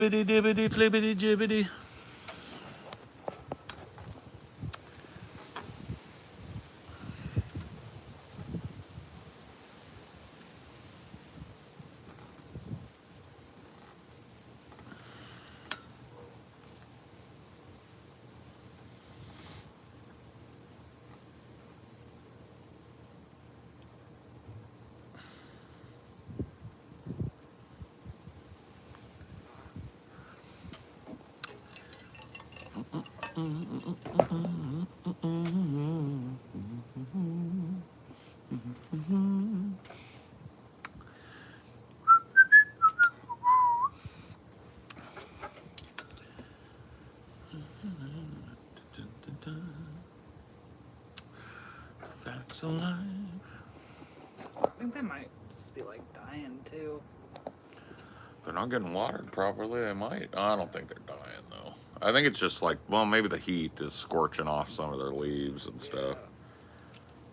Bibbidi dibbidi flibbity jibbity. Facts of life. I think they might just be like dying too. They're not getting watered properly. They might. I don't think they're dying though. I think it's just like, well, maybe the heat is scorching off some of their leaves and stuff.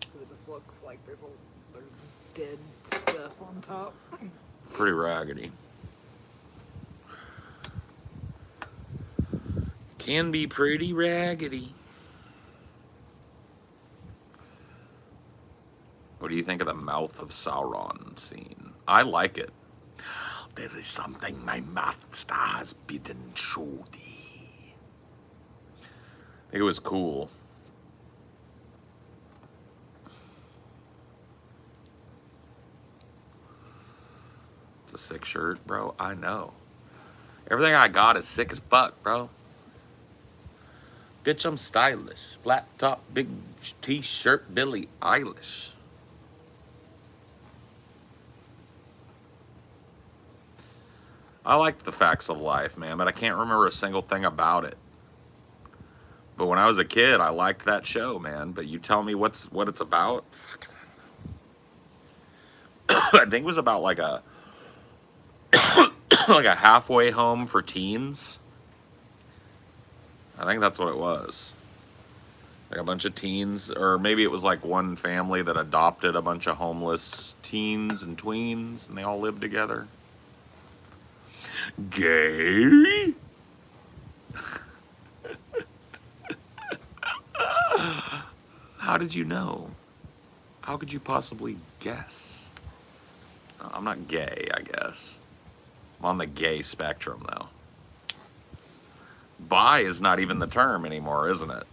It just looks like there's dead stuff on top. Pretty raggedy. Can be pretty raggedy. What do you think of the Mouth of Sauron scene? I like it. There is something my master has bidden show thee. I think it was cool. It's a sick shirt, bro. I know. Everything I got is sick as fuck, bro. Bitch, I'm stylish. Flat top, big t-shirt, Billie Eilish. I liked the Facts of Life, man, but I can't remember a single thing about it. But when I was a kid, I liked that show, man. But you tell me what it's about. I think it was about like a like a halfway home for teens. I think that's what it was. Like a bunch of teens, or maybe it was like one family that adopted a bunch of homeless teens and tweens, and they all lived together. Gay? How did you know? How could you possibly guess? I'm not gay, I guess. I'm on the gay spectrum, though. Bi is not even the term anymore, isn't it?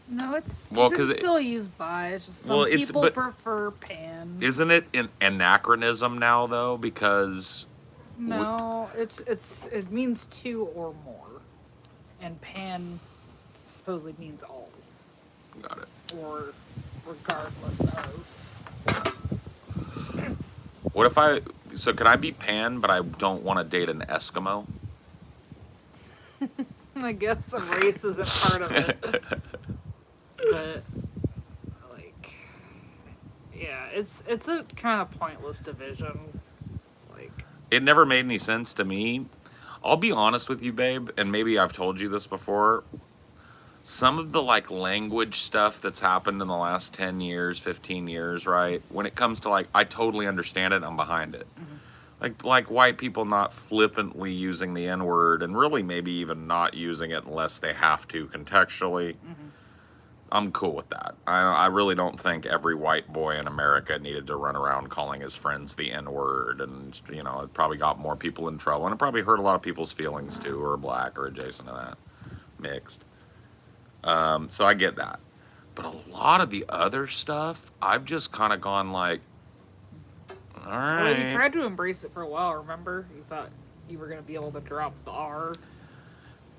No, it's Well, you 'cause can it- still use bi. It's just some Well, it's- people but- prefer pan. Isn't it an anachronism now, though? Because No, it means two or more, and pan supposedly means all, got it. or regardless of. What if so can I be pan, but I don't want to date an Eskimo? I guess the race isn't part of it, but like, yeah, it's a kind of pointless division. Like, It never made any sense to me. I'll be honest with you, babe, and maybe I've told you this before. Some of the like language stuff that's happened in the last 10 years, 15 years, right? When it comes to like, I totally understand it, I'm behind it. Like white people not flippantly using the N-word, and really maybe even not using it unless they have to contextually. I'm cool with that. I really don't think every white boy in America needed to run around calling his friends the N-word, and you know, it probably got more people in trouble, and it probably hurt a lot of people's feelings too, who are black or adjacent to that, mixed. So I get that. But a lot of the other stuff, I've just kind of gone like, all right. well, you tried to embrace it for a while. Remember, you thought you were gonna be able to drop the R.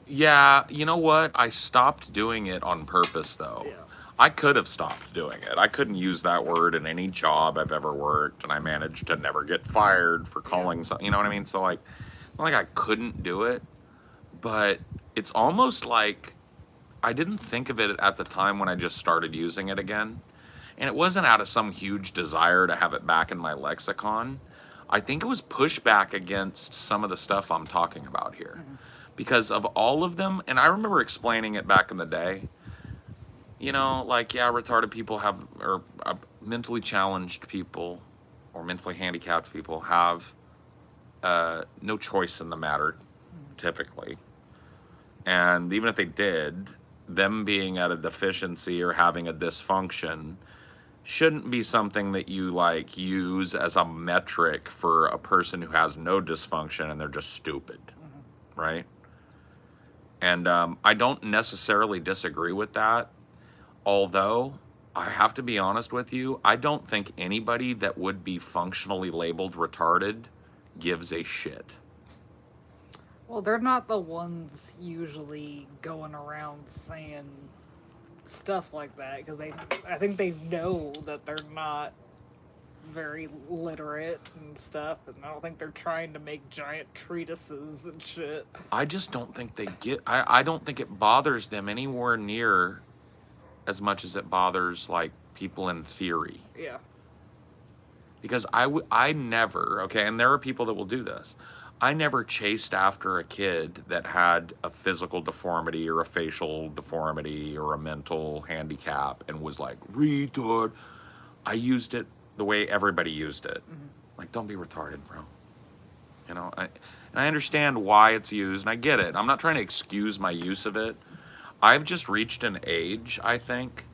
Yeah, you know what? I stopped doing it on purpose, though. Yeah. I could have stopped doing it. I couldn't use that word in any job I've ever worked, and I managed to never get fired for calling something. You know what I mean? So, like, not like I couldn't do it, but it's almost like I didn't think of it at the time when I just started using it again. And it wasn't out of some huge desire to have it back in my lexicon. I think it was pushback against some of the stuff I'm talking about here. Because of all of them, and I remember explaining it back in the day, you know, like, yeah, retarded people have, or mentally challenged people, or mentally handicapped people have no choice in the matter typically. And even if they did, them being at a deficiency or having a dysfunction shouldn't be something that you like use as a metric for a person who has no dysfunction and they're just stupid, right? And I don't necessarily disagree with that, although I have to be honest with you, I don't think anybody that would be functionally labeled retarded gives a shit. Well, they're not the ones usually going around saying stuff like that because I think they know that they're not very literate and stuff, and I don't think they're trying to make giant treatises and shit. I just don't think they get, I don't think it bothers them anywhere near as much as it bothers like people in theory. Yeah. Because I never, okay, and there are people that will do this. I never chased after a kid that had a physical deformity or a facial deformity or a mental handicap and was like, retard. I used it the way everybody used it. Like, don't be retarded, bro. You know, I understand why it's used, and I get it. I'm not trying to excuse my use of it. I've just reached an age, I think,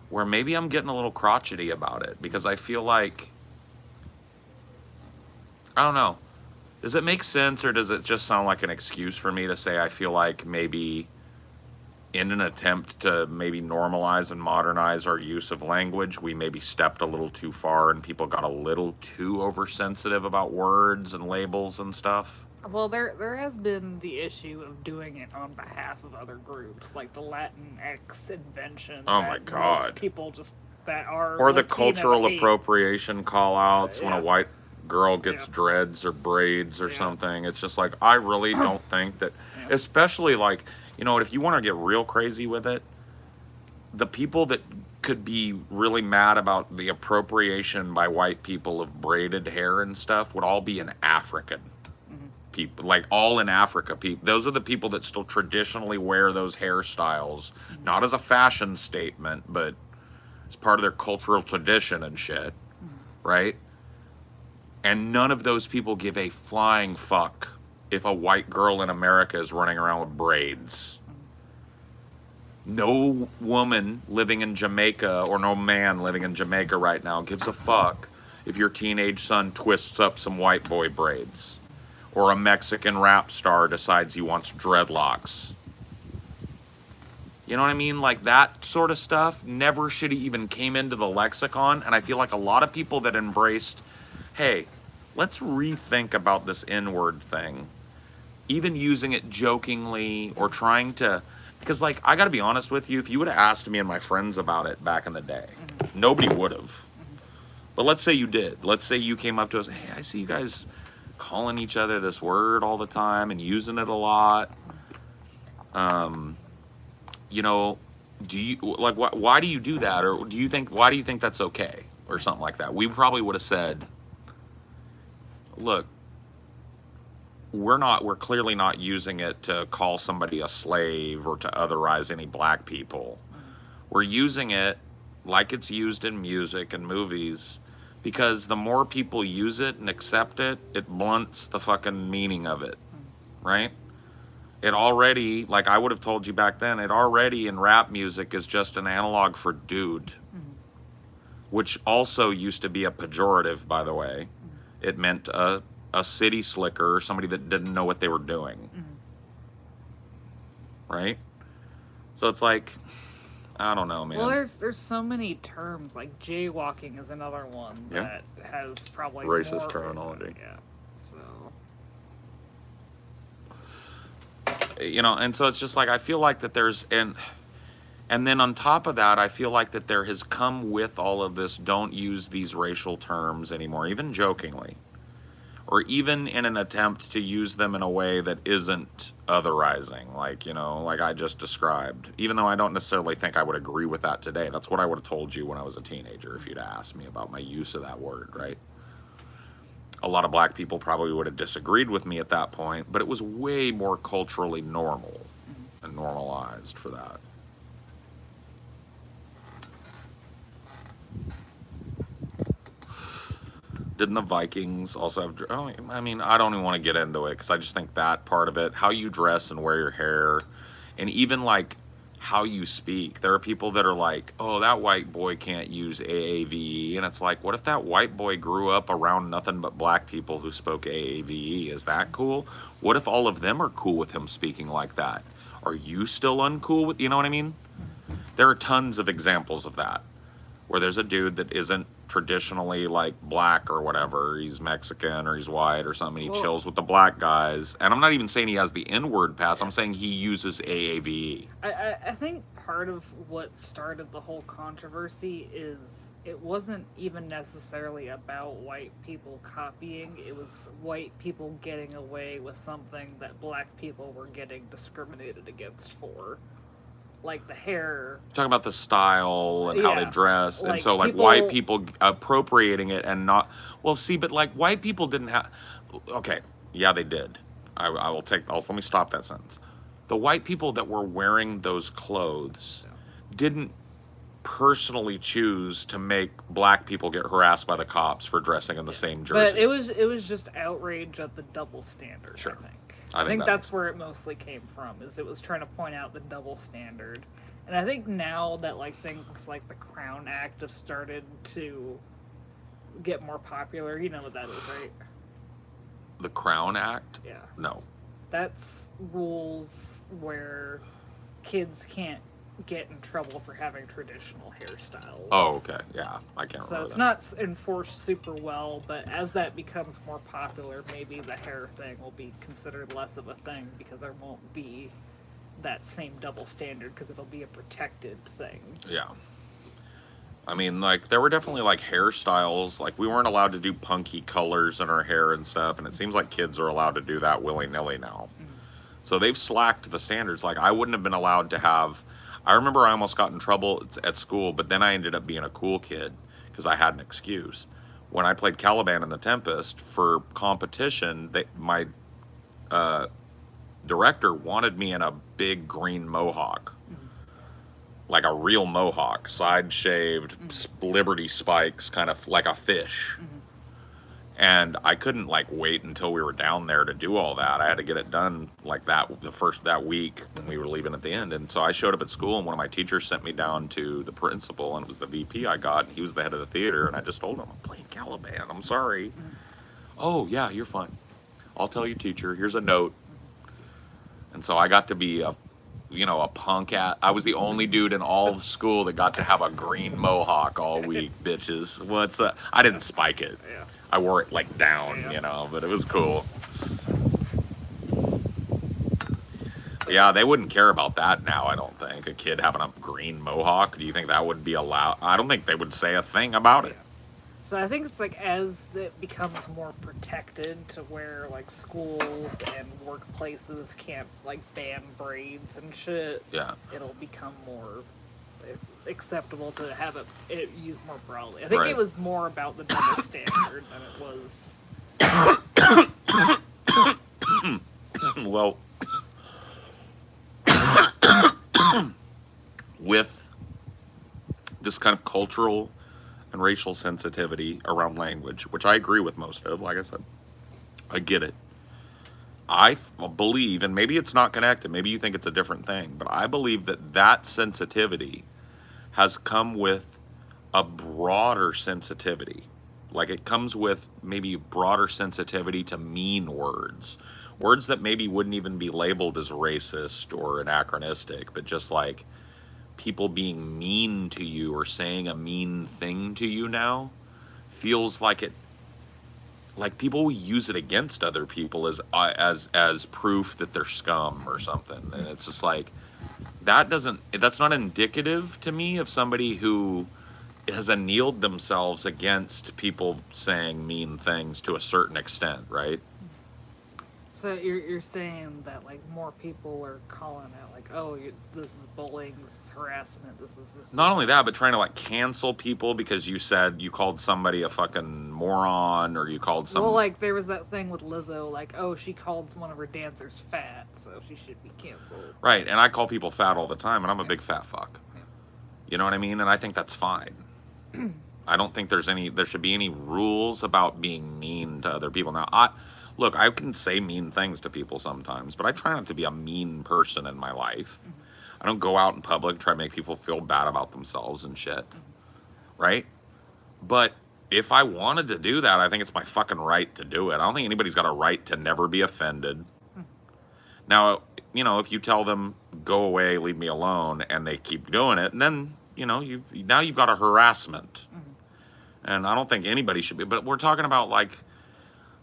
where maybe I'm getting a little crotchety about it because I feel like, I don't know. Does it make sense, or does it just sound like an excuse for me to say I feel like maybe in an attempt to maybe normalize and modernize our use of language, we maybe stepped a little too far and people got a little too oversensitive about words and labels and stuff? Well, there has been the issue of doing it on behalf of other groups, like the Latinx invention. Oh my that God. most people just that are Or the Latino cultural hate. appropriation call-outs when a Yeah. white girl gets Yeah. dreads or braids or Yeah. something. It's just like, I really don't think that, Yeah. especially like, you know what, if you want to get real crazy with it, the people that could be really mad about the appropriation by white people of braided hair and stuff would all be in African people, like all in Africa people. Those are the people that still traditionally wear those hairstyles, not as a fashion statement, but as part of their cultural tradition and shit, right? And none of those people give a flying fuck if a white girl in America is running around with braids. No woman living in Jamaica or no man living in Jamaica right now gives a fuck if your teenage son twists up some white boy braids or a Mexican rap star decides he wants dreadlocks. You know what I mean? Like, that sort of stuff never should have even came into the lexicon. And I feel like a lot of people that embraced, hey, let's rethink about this N-word thing, even using it jokingly or trying to, because like, I gotta be honest with you, if you would have asked me and my friends about it back in the day, nobody would have. But let's say you did. Let's say you came up to us, hey, I see you guys calling each other this word all the time and using it a lot. You know, do you like why do you do that, or do you think, why do you think that's okay, or something like that? We probably would have said, look, we're clearly not using it to call somebody a slave or to otherize any black people. We're using it like it's used in music and movies, because the more people use it and accept it, it blunts the fucking meaning of it, right? It already, like I would have told you back then, it already in rap music is just an analog for dude, which also used to be a pejorative, by the way. It meant a city slicker, or somebody that didn't know what they were doing, right? So it's like, I don't know, man. Well, there's so many terms, like jaywalking is another one that has probably Racist more, terminology. Yeah, so You know, and so it's just like, I feel like that there's, and then on top of that, I feel like that there has come with all of this, don't use these racial terms anymore, even jokingly, or even in an attempt to use them in a way that isn't otherizing, like, you know, like I just described, even though I don't necessarily think I would agree with that today. That's what I would have told you when I was a teenager if you'd asked me about my use of that word, right? A lot of black people probably would have disagreed with me at that point, but it was way more culturally normal and normalized for that. Didn't the Vikings also have? I mean, I don't even want to get into it because I just think that part of it, how you dress and wear your hair, and even like how you speak. There are people that are like, "Oh, that white boy can't use AAVE," and it's like, what if that white boy grew up around nothing but black people who spoke AAVE? Is that cool? What if all of them are cool with him speaking like that? Are you still uncool with? You know what I mean? There are tons of examples of that where there's a dude that isn't traditionally like black or whatever. He's Mexican or he's white or something. He Well, chills with the black guys. And I'm not even saying he has the N-word pass. I'm saying he uses AAVE. I think part of what started the whole controversy is it wasn't even necessarily about white people copying. It was white people getting away with something that black people were getting discriminated against for. Like the hair. Talking about the style and how they Yeah. dress. And Like, so like people- white people appropriating it and not, well, see, but like white people didn't have, okay, yeah, they did. Let me stop that sentence. The white people that were wearing those clothes didn't personally choose to make black people get harassed by the cops for dressing in the same jersey. But it was just outrage at the double standard, Sure. I think. I think that that's makes where it mostly came from, is it was trying to point out the double standard. And I think now that like things like the Crown Act have started to get more popular, you know what that is, right? The Crown Act? Yeah. No. That's rules where kids can't get in trouble for having traditional hairstyles. Oh, okay. Yeah, I can't So remember it's that. not enforced super well, but as that becomes more popular, maybe the hair thing will be considered less of a thing because there won't be that same double standard because it'll be a protected thing. Yeah. I mean, like, there were definitely, like, hairstyles. Like, we weren't allowed to do punky colors in our hair and stuff, and it seems like kids are allowed to do that willy-nilly now. So they've slacked the standards. Like, I wouldn't have been allowed to have... I remember I almost got in trouble at school, but then I ended up being a cool kid because I had an excuse. When I played Caliban in the Tempest for competition, my director wanted me in a big green mohawk. Like a real mohawk, side shaved, Liberty spikes, kind of like a fish. And I couldn't like wait until we were down there to do all that. I had to get it done like that week when we were leaving at the end. And so I showed up at school, and one of my teachers sent me down to the principal, and it was the VP I got, and he was the head of the theater, and I just told him, I'm playing Caliban, I'm sorry. Oh yeah, you're fine. I'll tell you, teacher, here's a note. And so I got to be a punk at. I was the only dude in all of school that got to have a green mohawk all week, bitches. What's up? I didn't spike it. Yeah. I wore it like down, but it was cool. Yeah, they wouldn't care about that now, I don't think. A kid having a green mohawk. Do you think that would be allowed? I don't think they would say a thing about it. So I think it's like as it becomes more protected to where like schools and workplaces can't like ban braids and shit. Yeah. It'll become more acceptable to have it used more broadly. I think Right. it was more about the double standard than it was. Well, with this kind of cultural and racial sensitivity around language, which I agree with most of, like I said, I get it. I believe, and maybe it's not connected, maybe you think it's a different thing, but I believe that sensitivity has come with a broader sensitivity. Like it comes with maybe broader sensitivity to mean words. Words that maybe wouldn't even be labeled as racist or anachronistic, but just like people being mean to you or saying a mean thing to you now feels like people will use it against other people as proof that they're scum or something. And it's just like that's not indicative to me of somebody who has annealed themselves against people saying mean things to a certain extent, right? So you're saying that like more people are calling out like, oh, this is bullying, this is harassment, this is this. Not only that, but trying to like cancel people because you called somebody a fucking moron, or you called some. Well, like there was that thing with Lizzo, like, oh, she called one of her dancers fat, so she should be canceled. Right, and I call people fat all the time, and I'm a big fat fuck. You know what I mean? And I think that's fine. I don't think there should be any rules about being mean to other people. Now, I can say mean things to people sometimes, but I try not to be a mean person in my life. I don't go out in public and try to make people feel bad about themselves and shit. Right? But if I wanted to do that, I think it's my fucking right to do it. I don't think anybody's got a right to never be offended. Now, if you tell them, go away, leave me alone, and they keep doing it, and then, you've got a harassment. And I don't think anybody should be, but we're talking about, like,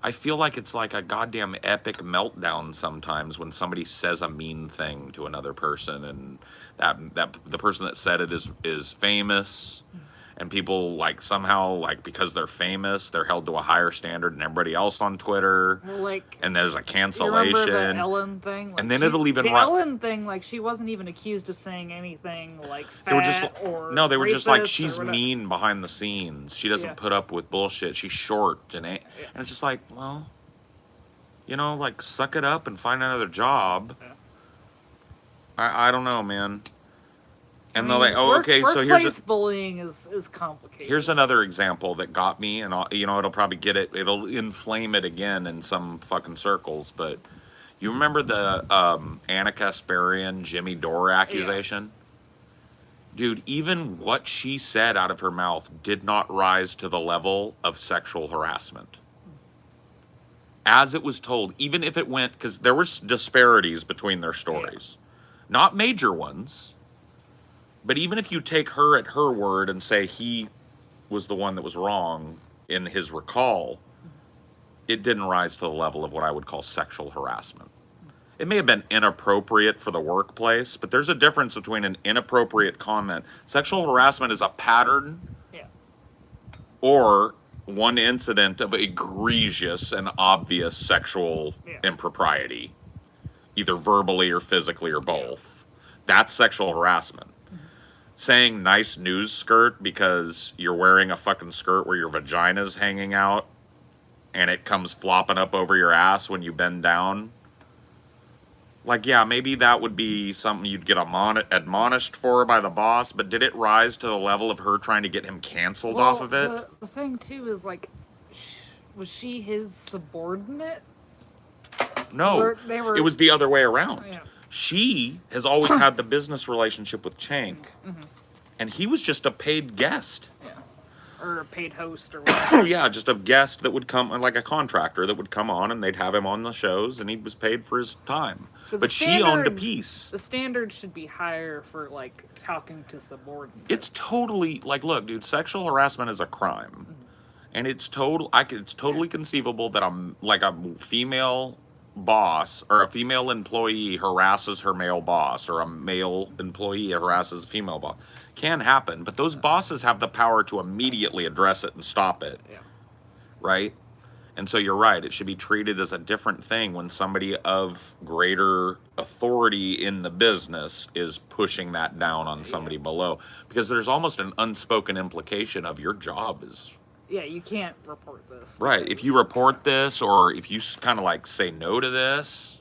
I feel like it's like a goddamn epic meltdown sometimes when somebody says a mean thing to another person, and that the person that said it is famous. And people, like, somehow, like, because they're famous, they're held to a higher standard than everybody else on Twitter. Well, like, and there's a cancellation. You remember the Ellen thing? Like, and then it'll even... The Ellen thing, like, she wasn't even accused of saying anything, like, fat they were just like, she's or mean behind the scenes. She doesn't put up with bullshit. She's short. And it's just like, well, like, suck it up and find another job. Yeah. I don't know, man. And I mean, they're like, okay, so workplace bullying is complicated. Here's another example that got me, and it'll probably it'll inflame it again in some fucking circles. But you remember the Anna Kasparian, Jimmy Dore accusation? Yeah. Dude, even what she said out of her mouth did not rise to the level of sexual harassment. As it was told, even if it went, because there were disparities between their stories, not major ones. But even if you take her at her word and say he was the one that was wrong in his recall, it didn't rise to the level of what I would call sexual harassment. It may have been inappropriate for the workplace, but there's a difference between an inappropriate comment. Sexual harassment is a pattern or one incident of egregious and obvious sexual impropriety, either verbally or physically or both. That's sexual harassment. Saying nice news skirt because you're wearing a fucking skirt where your vagina's hanging out and it comes flopping up over your ass when you bend down. Like, yeah, maybe that would be something you'd get admonished for by the boss, but did it rise to the level of her trying to get him canceled off of it? The thing, too, is, like, was she his subordinate? No, it was the other way around. Yeah. She has always had the business relationship with Chank, and he was just a paid guest. Yeah. Or a paid host or whatever. Yeah, just a guest that would come, like a contractor that would come on, and they'd have him on the shows, and he was paid for his time. But she owned a piece. The standard should be higher for, like, talking to subordinates. It's totally, like, look, dude, sexual harassment is a crime. And it's totally conceivable that a female boss or a female employee harasses her male boss, or a male employee harasses a female boss. Can happen, but those bosses have the power to immediately address it and stop it. Yeah. Right? And so you're right, it should be treated as a different thing when somebody of greater authority in the business is pushing that down on somebody below. Because there's almost an unspoken implication of your job is... Yeah, you can't report this. Right. If you report this, or if you kind of like say no to this,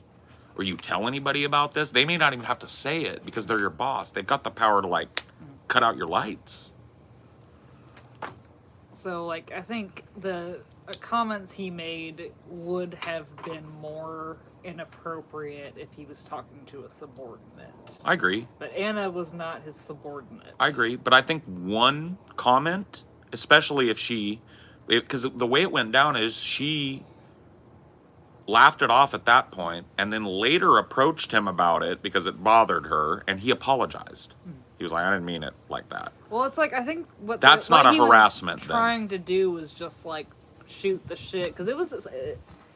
or you tell anybody about this, they may not even have to say it because they're your boss. They've got the power to, like, cut out your lights. So, like, I think the comments he made would have been more inappropriate if he was talking to a subordinate. I agree. But Anna was not his subordinate. I agree. But I think one comment, especially if because the way it went down is she laughed it off at that point and then later approached him about it because it bothered her, and he apologized. He was like, I didn't mean it like that. Well, it's like, I think what he harassment was trying to do was just, like, shoot the shit. Because it was...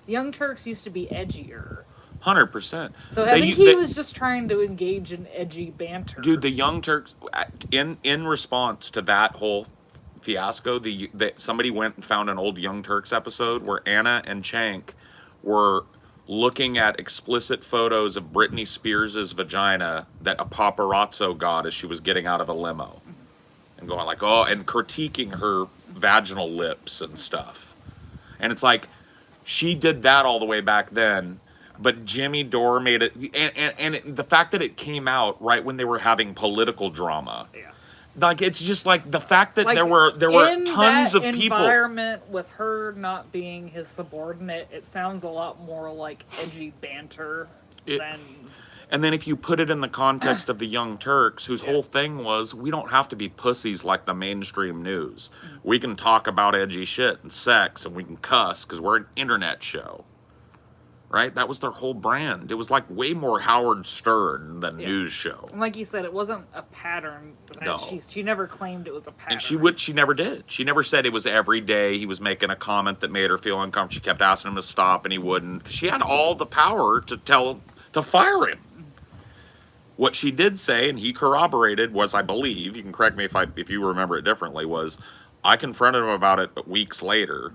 Young Turks used to be edgier. 100%. So I think he was just trying to engage in edgy banter. Dude, the Young Turks, in response to that whole fiasco, somebody went and found an old Young Turks episode where Anna and Chank were looking at explicit photos of Britney Spears' vagina that a paparazzo got as she was getting out of a limo. And going like, oh, and critiquing her vaginal lips and stuff. And it's like, she did that all the way back then, but Jimmy Dore made it, and the fact that it came out right when they were having political drama Like, it's just like the fact that Like, there were in tons that of people. environment with her not being his subordinate, it sounds a lot more like edgy banter than. And then if you put it in the context of the Young Turks, whose whole thing was, we don't have to be pussies like the mainstream news. We can talk about edgy shit and sex, and we can cuss because we're an internet show. Right? That was their whole brand. It was like way more Howard Stern than news show. And like you said, it wasn't a pattern. No. She never claimed it was a pattern. And she never did. She never said it was every day he was making a comment that made her feel uncomfortable. She kept asking him to stop, and he wouldn't. She had all the power to fire him. What she did say, and he corroborated, was, I believe, you can correct me if you remember it differently, was, I confronted him about it, but weeks later,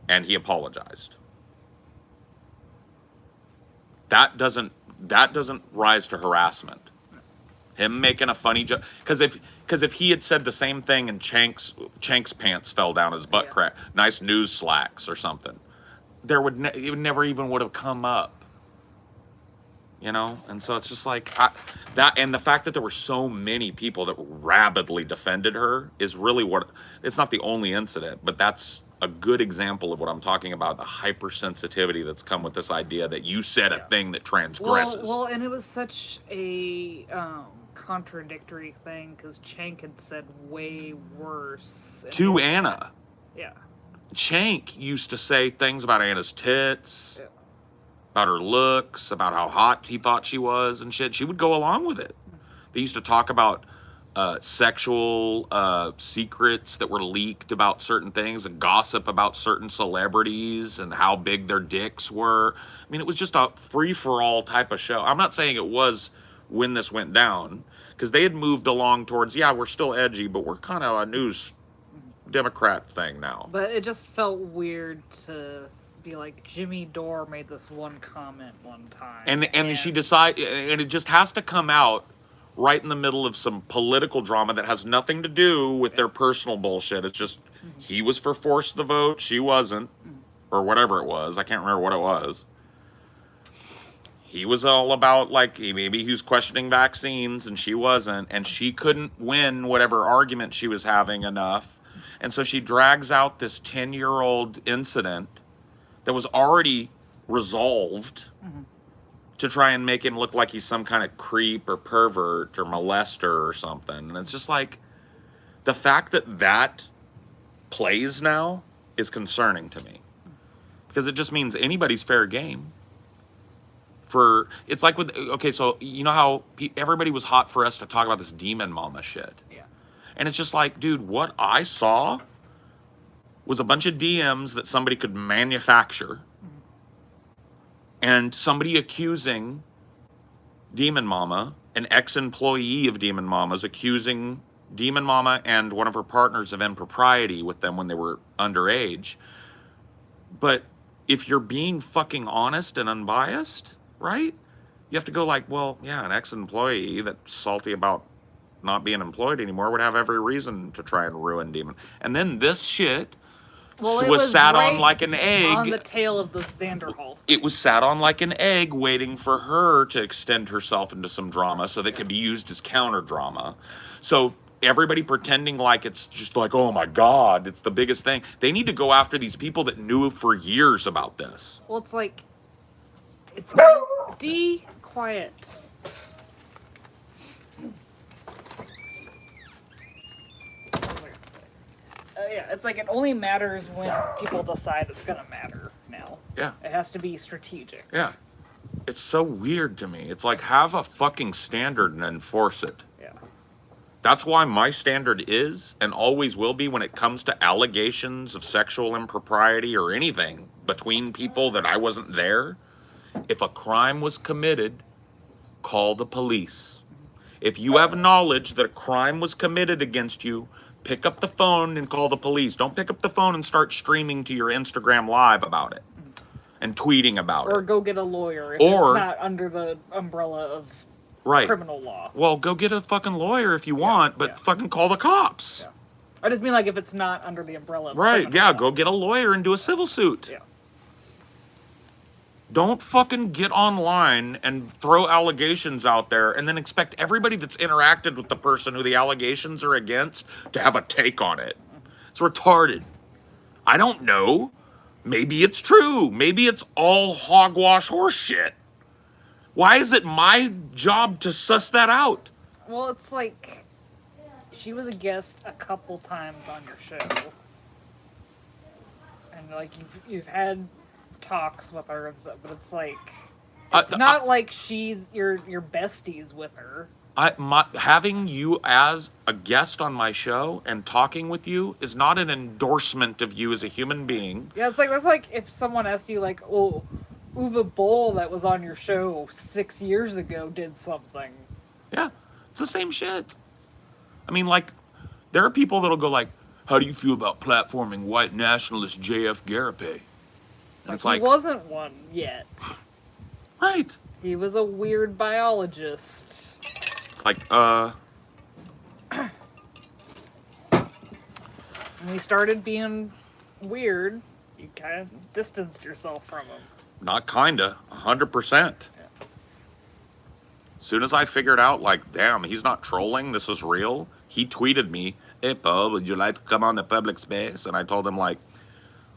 and he apologized. That doesn't rise to harassment. Him making a funny joke, because if he had said the same thing and Chank's pants fell down his butt crack, nice news slacks or something, it never even would have come up. You know, and so it's just like that, and the fact that there were so many people that rabidly defended her is really it's not the only incident, but that's a good example of what I'm talking about, the hypersensitivity that's come with this idea that you said a thing that transgresses. Well, and it was such a contradictory thing because Chank had said way worse. To Anna. Yeah. Chank used to say things about Anna's tits, about her looks, about how hot he thought she was and shit. She would go along with it. They used to talk about sexual secrets that were leaked about certain things and gossip about certain celebrities and how big their dicks were. I mean, it was just a free-for-all type of show. I'm not saying it was when this went down, because they had moved along towards, we're still edgy, but we're kind of a news Democrat thing now. But it just felt weird to be like, Jimmy Dore made this one comment one time. And she decided, and it just has to come out right in the middle of some political drama that has nothing to do with their personal bullshit. It's just, he was for force the vote, she wasn't, or whatever it was. I can't remember what it was. He was all about, like, maybe he was questioning vaccines, and she wasn't, and she couldn't win whatever argument she was having enough. And so she drags out this 10-year-old incident that was already resolved to try and make him look like he's some kind of creep or pervert or molester or something. And it's just like, the fact that plays now is concerning to me. Because it just means anybody's fair game. It's like so you know how everybody was hot for us to talk about this demon mama shit. Yeah. And it's just like, dude, what I saw was a bunch of DMs that somebody could manufacture. And somebody accusing Demon Mama, an ex-employee of Demon Mama's, accusing Demon Mama and one of her partners of impropriety with them when they were underage. But if you're being fucking honest and unbiased, right? You have to go like, well, yeah, an ex-employee that's salty about not being employed anymore would have every reason to try and ruin Demon. And then this shit was sat on like an egg. On the tail of the Xanderhal. It was sat on like an egg, waiting for her to extend herself into some drama so that it could be used as counter drama. So everybody pretending like it's just like, oh my God, it's the biggest thing. They need to go after these people that knew for years about this. Well, it's like, quiet. Yeah, it's like it only matters when people decide it's gonna matter now. Yeah. It has to be strategic. Yeah. It's so weird to me. It's like, have a fucking standard and enforce it. Yeah. That's why my standard is, and always will be, when it comes to allegations of sexual impropriety or anything between people that I wasn't there. If a crime was committed, call the police. If you have knowledge that a crime was committed against you, pick up the phone and call the police. Don't pick up the phone and start streaming to your Instagram Live about it and tweeting about it. Or go get a lawyer if it's not under the umbrella of criminal law. Well, go get a fucking lawyer if you want, but fucking call the cops. Yeah. I just mean like if it's not under the umbrella of Right, criminal law. go get a lawyer and do a civil suit. Yeah. Don't fucking get online and throw allegations out there and then expect everybody that's interacted with the person who the allegations are against to have a take on it. It's retarded. I don't know. Maybe it's true. Maybe it's all hogwash horse shit. Why is it my job to suss that out? Well, it's like she was a guest a couple times on your show, and like you've had talks with her and stuff, but it's like it's not like she's your besties with her. Having you as a guest on my show and talking with you is not an endorsement of you as a human being. Yeah, it's like that's like if someone asked you like, "Oh, Uwe Boll that was on your show 6 years ago did something." Yeah, it's the same shit. I mean, like, there are people that'll go like, "How do you feel about platforming white nationalist J.F. Garape?" And it's like, he wasn't one yet. Right. He was a weird biologist. It's like, When he started being weird, you kind of distanced yourself from him. Not kinda, 100%. Yeah. As soon as I figured out, like, damn, he's not trolling, this is real, he tweeted me, "Hey, Paul, would you like to come on the public space?" And I told him, like,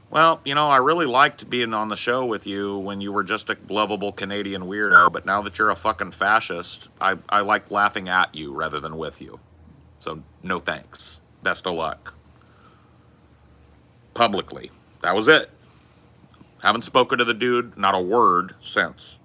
well, you know, I really liked being on the show with you when you were just a lovable Canadian weirdo, but now that you're a fucking fascist, I like laughing at you rather than with you. So, no thanks. Best of luck. Publicly. That was it. Haven't spoken to the dude, not a word since.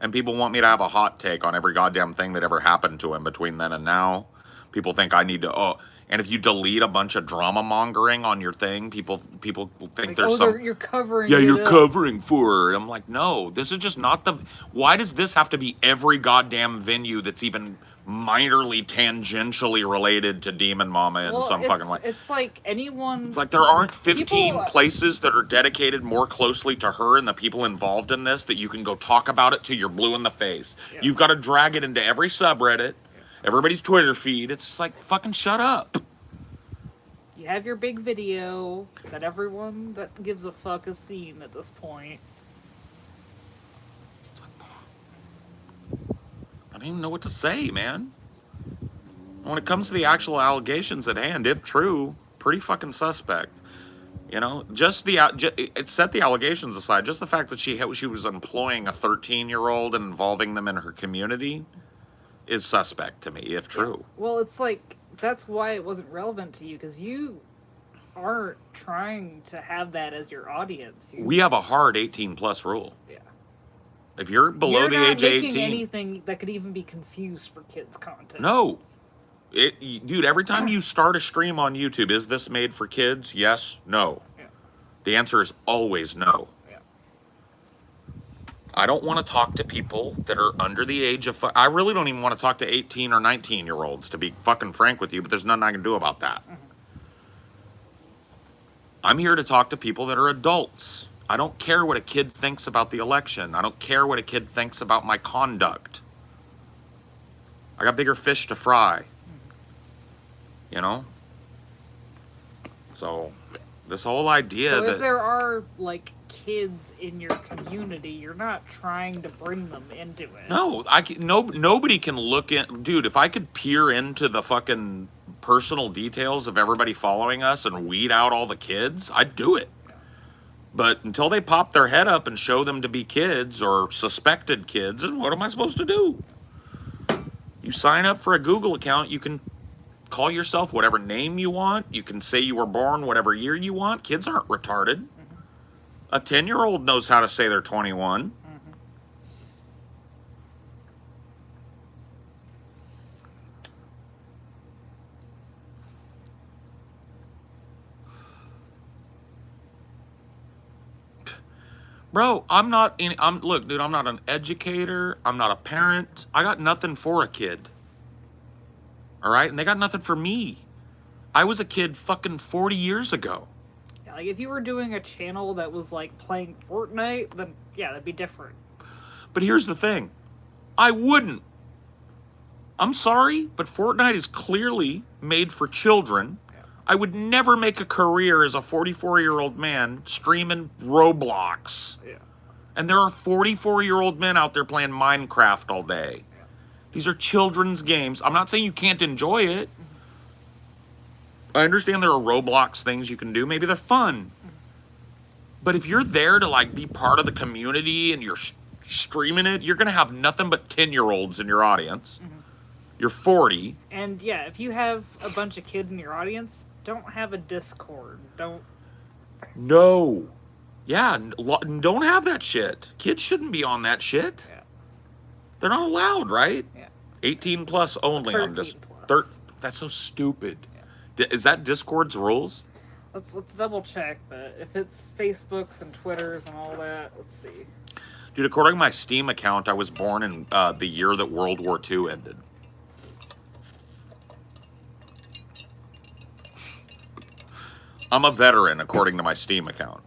And people want me to have a hot take on every goddamn thing that ever happened to him between then and now. People think I need to, and if you delete a bunch of drama mongering on your thing, people think like, there's some. You're covering. Yeah, it you're up. covering for her. I'm like, no, this is just not the. Why does this have to be every goddamn venue that's even minorly tangentially related to Demon Mama in some fucking way? It's like anyone. It's like there aren't 15 people, places that are dedicated more closely to her and the people involved in this that you can go talk about it till you're blue in the face. Yeah. You've got to drag it into every subreddit, everybody's Twitter feed. It's just like, fucking shut up. You have your big video that everyone that gives a fuck has seen at this point. I don't even know what to say, man. When it comes to the actual allegations at hand, if true, pretty fucking suspect. You know, set the allegations aside. Just the fact that she was employing a 13-year-old and involving them in her community is suspect to me, if true. Well, it's like that's why it wasn't relevant to you, because you aren't trying to have that as your audience. We have a hard 18+ rule. Yeah. If you're below the age of 18, anything that could even be confused for kids' content. No. Dude, every time you start a stream on YouTube, is this made for kids? Yes, no. Yeah. The answer is always no. Yeah. I don't want to talk to people that are under the age of... I really don't even want to talk to 18 or 19-year-olds, to be fucking frank with you, but there's nothing I can do about that. Mm-hmm. I'm here to talk to people that are adults. I don't care what a kid thinks about the election. I don't care what a kid thinks about my conduct. I got bigger fish to fry. You know? So, this whole idea that... if there are, like, kids in your community, you're not trying to bring them into it. No, nobody can look in... Dude, if I could peer into the fucking personal details of everybody following us and weed out all the kids, I'd do it. But until they pop their head up and show them to be kids or suspected kids, what am I supposed to do? You sign up for a Google account, you can call yourself whatever name you want. You can say you were born whatever year you want. Kids aren't retarded. Mm-hmm. A 10-year-old knows how to say they're 21. Mm-hmm. Bro, look, dude, I'm not an educator. I'm not a parent. I got nothing for a kid. All right? And they got nothing for me. I was a kid fucking 40 years ago. Yeah, like, if you were doing a channel that was, like, playing Fortnite, then, yeah, that'd be different. But here's the thing. I wouldn't. I'm sorry, but Fortnite is clearly made for children. Yeah. I would never make a career as a 44-year-old man streaming Roblox. Yeah. And there are 44-year-old men out there playing Minecraft all day. Yeah. These are children's games. I'm not saying you can't enjoy it. I understand there are Roblox things you can do. Maybe they're fun. But if you're there to like be part of the community and you're streaming it, you're going to have nothing but 10-year-olds in your audience. You're 40. And yeah, if you have a bunch of kids in your audience, don't have a Discord. Don't. No. Yeah, don't have that shit. Kids shouldn't be on that shit. Yeah. They're not allowed, right? Yeah. 18 plus only on 13 Discord. plus. That's so stupid. Yeah. Is that Discord's rules? Let's double check, but if it's Facebooks and Twitters and all that, let's see. Dude, according to my Steam account, I was born in the year that World War II ended. I'm a veteran, according to my Steam account.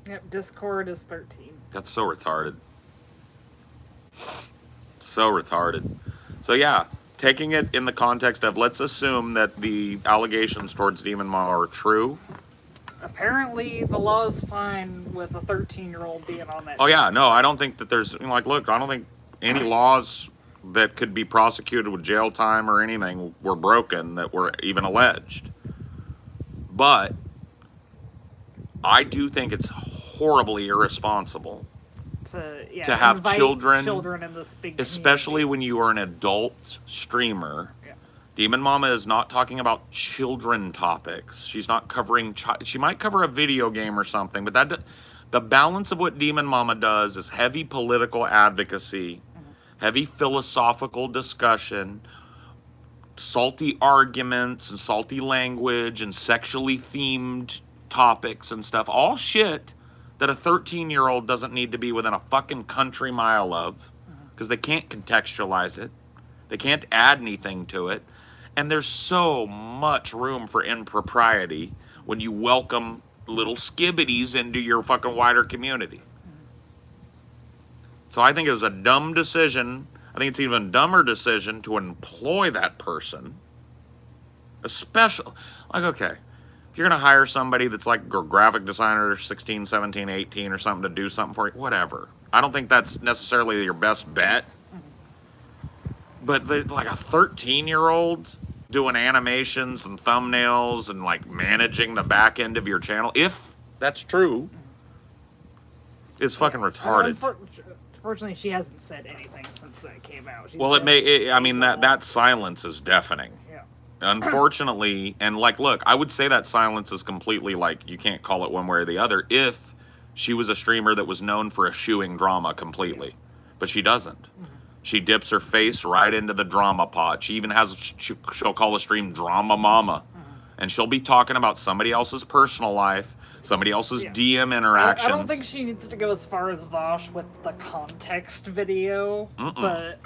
Yep, Discord is 13. That's so retarded. So retarded. So yeah, taking it in the context of, let's assume that the allegations towards Demon Mama are true. Apparently, the law is fine with a 13-year-old being on that. Oh yeah, no, I don't think that there's, like, look, I don't think any laws that could be prosecuted with jail time or anything were broken that were even alleged. But I do think it's horribly irresponsible to have invite children in this big especially community. when you are an adult streamer. Yeah. Demon Mama is not talking about children topics. She's not covering. She might cover a video game or something, but the balance of what Demon Mama does is heavy political advocacy, heavy philosophical discussion, salty arguments and salty language and sexually themed topics and stuff. All shit that a 13-year-old doesn't need to be within a fucking country mile of, because they can't contextualize it. They can't add anything to it. And there's so much room for impropriety when you welcome little skibbities into your fucking wider community. So I think it was a dumb decision. I think it's an even dumber decision to employ that person. Especially, like, okay, if you're going to hire somebody that's like a graphic designer, 16, 17, 18 or something to do something for you, whatever. I don't think that's necessarily your best bet. But like a 13-year-old doing animations and thumbnails and like managing the back end of your channel, if that's true, is fucking retarded. Unfortunately, she hasn't said anything since that came out. Well, I mean, that silence is deafening. Yeah. Unfortunately, and like, look, I would say that silence is completely like, you can't call it one way or the other if she was a streamer that was known for eschewing drama completely. But she doesn't. She dips her face right into the drama pot. She even has, she'll call a stream Drama Mama. And she'll be talking about somebody else's personal life, somebody else's DM interactions. I don't think she needs to go as far as Vosh with the context video, but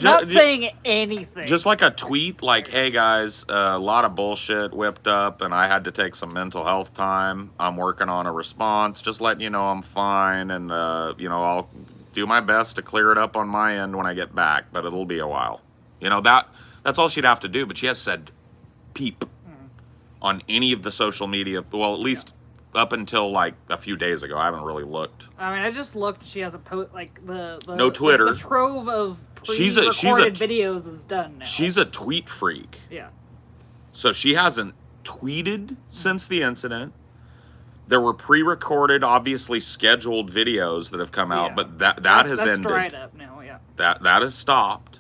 not saying anything. Just like a tweet, like, hey guys, a lot of bullshit whipped up and I had to take some mental health time. I'm working on a response. Just letting you know I'm fine and, I'll do my best to clear it up on my end when I get back, but it'll be a while. That's all she'd have to do, but she has said peep on any of the social media, well, at least up until like a few days ago. I haven't really looked. I mean, I just looked. She has a post, like the no Twitter. The trove of pre-recorded videos is done now. She's a tweet freak. Yeah. So she hasn't tweeted since the incident. There were pre-recorded, obviously scheduled videos that have come out, but that has ended. That's dried up now. Yeah. That has stopped.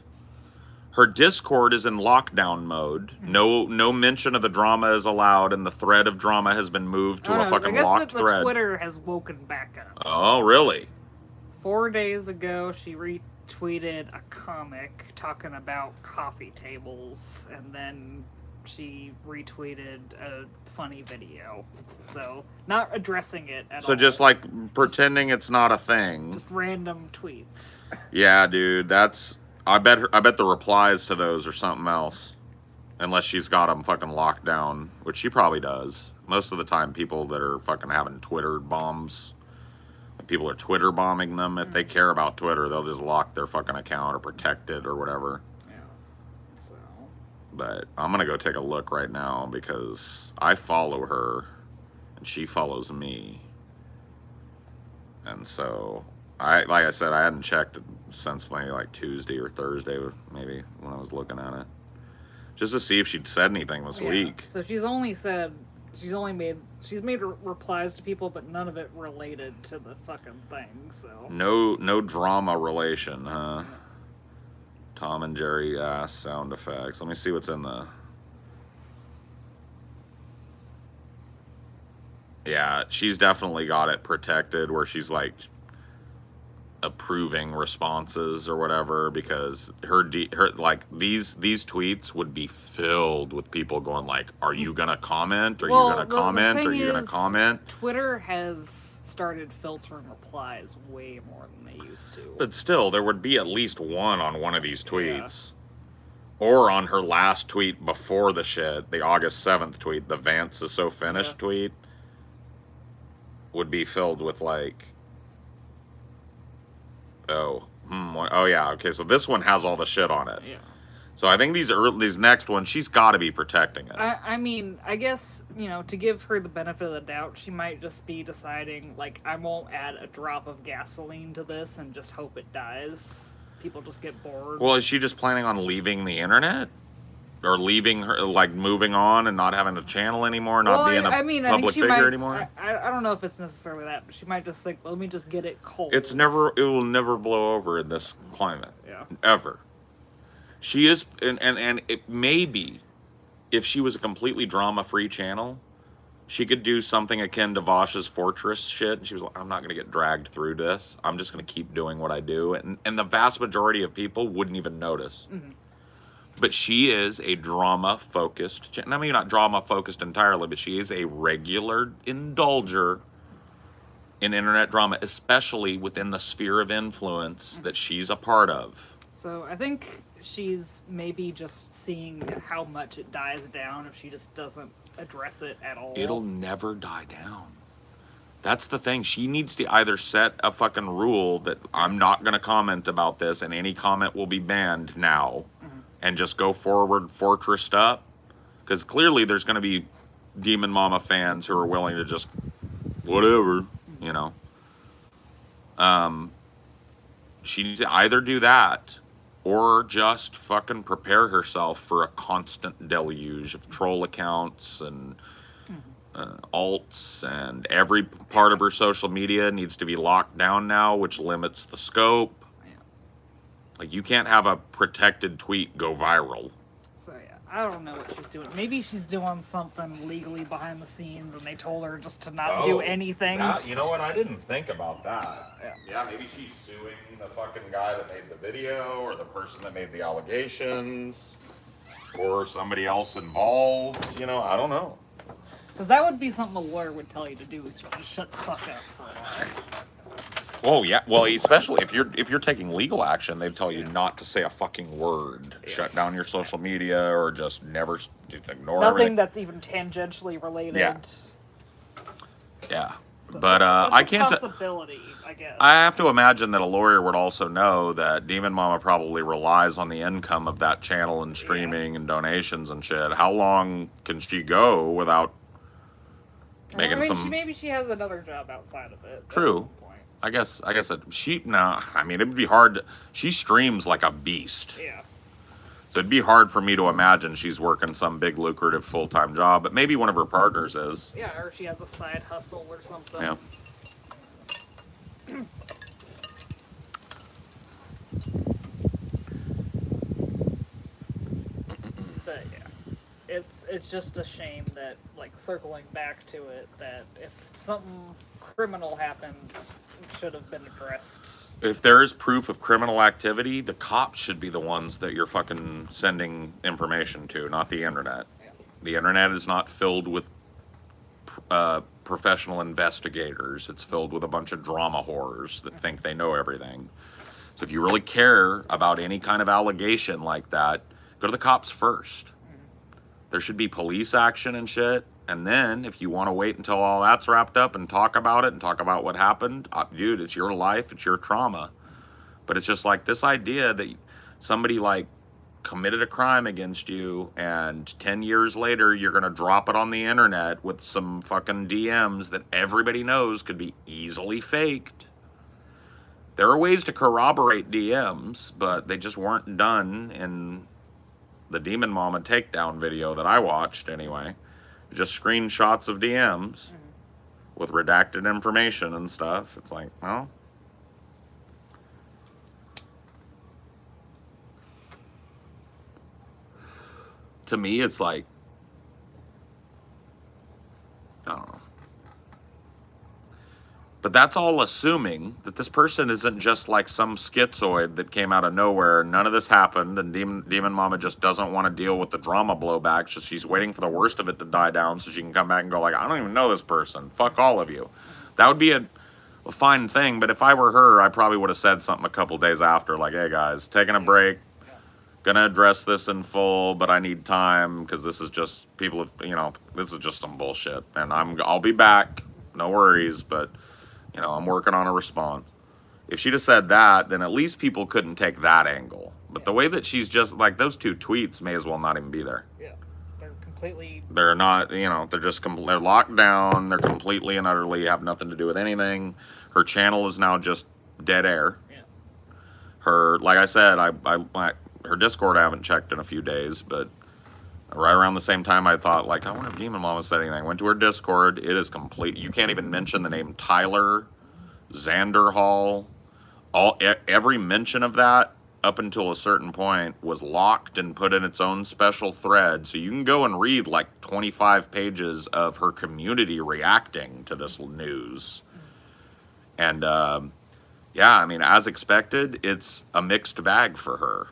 Her Discord is in lockdown mode. No mention of the drama is allowed, and the thread of drama has been moved to a fucking locked thread. I guess Twitter has woken back up. Oh, really? 4 days ago, she retweeted a comic talking about coffee tables, and then she retweeted a funny video. So, not addressing it at all. So just like pretending it's not a thing. Just random tweets. Yeah, dude, that's... I bet the replies to those are something else. Unless she's got them fucking locked down, which she probably does. Most of the time, people that are fucking having Twitter bombs, People are Twitter bombing them. If they care about Twitter, they'll just lock their fucking account or protect it or whatever. Yeah. So. But I'm gonna go take a look right now because I follow her and she follows me. And so like I said, I hadn't checked since maybe like Tuesday or Thursday, maybe, when I was looking at it, just to see if she'd said anything this week. So she's made replies to people, but none of it related to the fucking thing. So no drama relation, huh? Tom and Jerry ass sound effects. Let me see what's in the. Yeah, she's definitely got it protected where she's like approving responses or whatever, because her like these tweets would be filled with people going like, "Are you gonna comment? Are you gonna comment? Are you gonna comment?" Twitter has started filtering replies way more than they used to. But still, there would be at least one on one of these tweets. Or on her last tweet before the shit, the August 7th tweet, the Vance is so finished tweet, would be filled with like, oh yeah, okay, so this one has all the shit on it. Yeah. So I think these next ones, she's got to be protecting it. I mean, I guess, to give her the benefit of the doubt, she might just be deciding, like, I won't add a drop of gasoline to this and just hope it dies. People just get bored. Well, is she just planning on leaving the internet? Or leaving her, like, moving on and not having a channel anymore, not being a public figure anymore? I don't know if it's necessarily that, but she might just think, let me just get it cold. It will never blow over in this climate. Yeah. Ever. She is, and it may be, if she was a completely drama-free channel, she could do something akin to Vosh's Fortress shit. And she was like, I'm not going to get dragged through this. I'm just going to keep doing what I do. And the vast majority of people wouldn't even notice. Mm-hmm. But she is a drama-focused, I mean, not drama-focused entirely, but she is a regular indulger in internet drama, especially within the sphere of influence that she's a part of. So I think she's maybe just seeing how much it dies down if she just doesn't address it at all. It'll never die down. That's the thing. She needs to either set a fucking rule that I'm not going to comment about this and any comment will be banned now, and just go forward fortressed up. Because clearly there's going to be Demon Mama fans who are willing to just whatever, She needs to either do that or just fucking prepare herself for a constant deluge of troll accounts and alts, and every part of her social media needs to be locked down now, which limits the scope. Like, you can't have a protected tweet go viral. So yeah, I don't know what she's doing. Maybe she's doing something legally behind the scenes and they told her just to not do anything. You know what? I didn't think about that. Yeah, maybe she's suing the fucking guy that made the video, or the person that made the allegations, or somebody else involved. I don't know. Because that would be something a lawyer would tell you to do, is just shut the fuck up for a while. Oh yeah, well, especially if you're taking legal action, they tell you not to say a fucking word. Shut down your social media, or just never ignore nothing everything. That's even tangentially related. Yeah. But I can't. Possibility, I guess. I have to imagine that a lawyer would also know that Demon Mama probably relies on the income of that channel and streaming and donations and shit. How long can she go without making some? Maybe she has another job outside of it. True. I guess I mean, it would be hard. She streams like a beast. Yeah. So it'd be hard for me to imagine she's working some big lucrative full-time job, but maybe one of her partners is. Yeah, or she has a side hustle or something. Yeah. But yeah, it's just a shame that, like, circling back to it, that if something criminal happened, it should have been addressed. If there is proof of criminal activity, the cops should be the ones that you're fucking sending information to, not the internet. Yeah. The internet is not filled with professional investigators. It's filled with a bunch of drama whores that think they know everything. So if you really care about any kind of allegation like that, go to the cops first. There should be police action and shit. And then if you want to wait until all that's wrapped up and talk about it and talk about what happened, dude, it's your life, it's your trauma. But it's just like this idea that somebody like committed a crime against you and 10 years later you're going to drop it on the internet with some fucking DMs that everybody knows could be easily faked. There are ways to corroborate DMs, but they just weren't done in the Demon Mama takedown video that I watched anyway. Just screenshots of DMs with redacted information and stuff. It's like, well, to me, it's like, I don't know. But that's all assuming that this person isn't just like some schizoid that came out of nowhere. None of this happened, and Demon Mama just doesn't want to deal with the drama blowback. Just she's waiting for the worst of it to die down so she can come back and go like, I don't even know this person. Fuck all of you. That would be a fine thing. But if I were her, I probably would have said something a couple days after, like, hey guys, taking a break. Gonna address this in full, but I need time because this is just people. This is just some bullshit, and I'll be back. No worries, but. I'm working on a response. If she'd have said that, then at least people couldn't take that angle. But the way that she's just, like, those two tweets may as well not even be there. Yeah. They're completely... They're not, they're just, they're locked down. They're completely and utterly have nothing to do with anything. Her channel is now just dead air. Yeah. Her, like I said, her Discord I haven't checked in a few days, but right around the same time I thought, like, I wonder if Demon Mama said anything. I went to her Discord. It is complete. You can't even mention the name Tyler, Xanderhall. Every mention of that up until a certain point was locked and put in its own special thread. So you can go and read like 25 pages of her community reacting to this news. And, yeah, I mean, as expected, it's a mixed bag for her.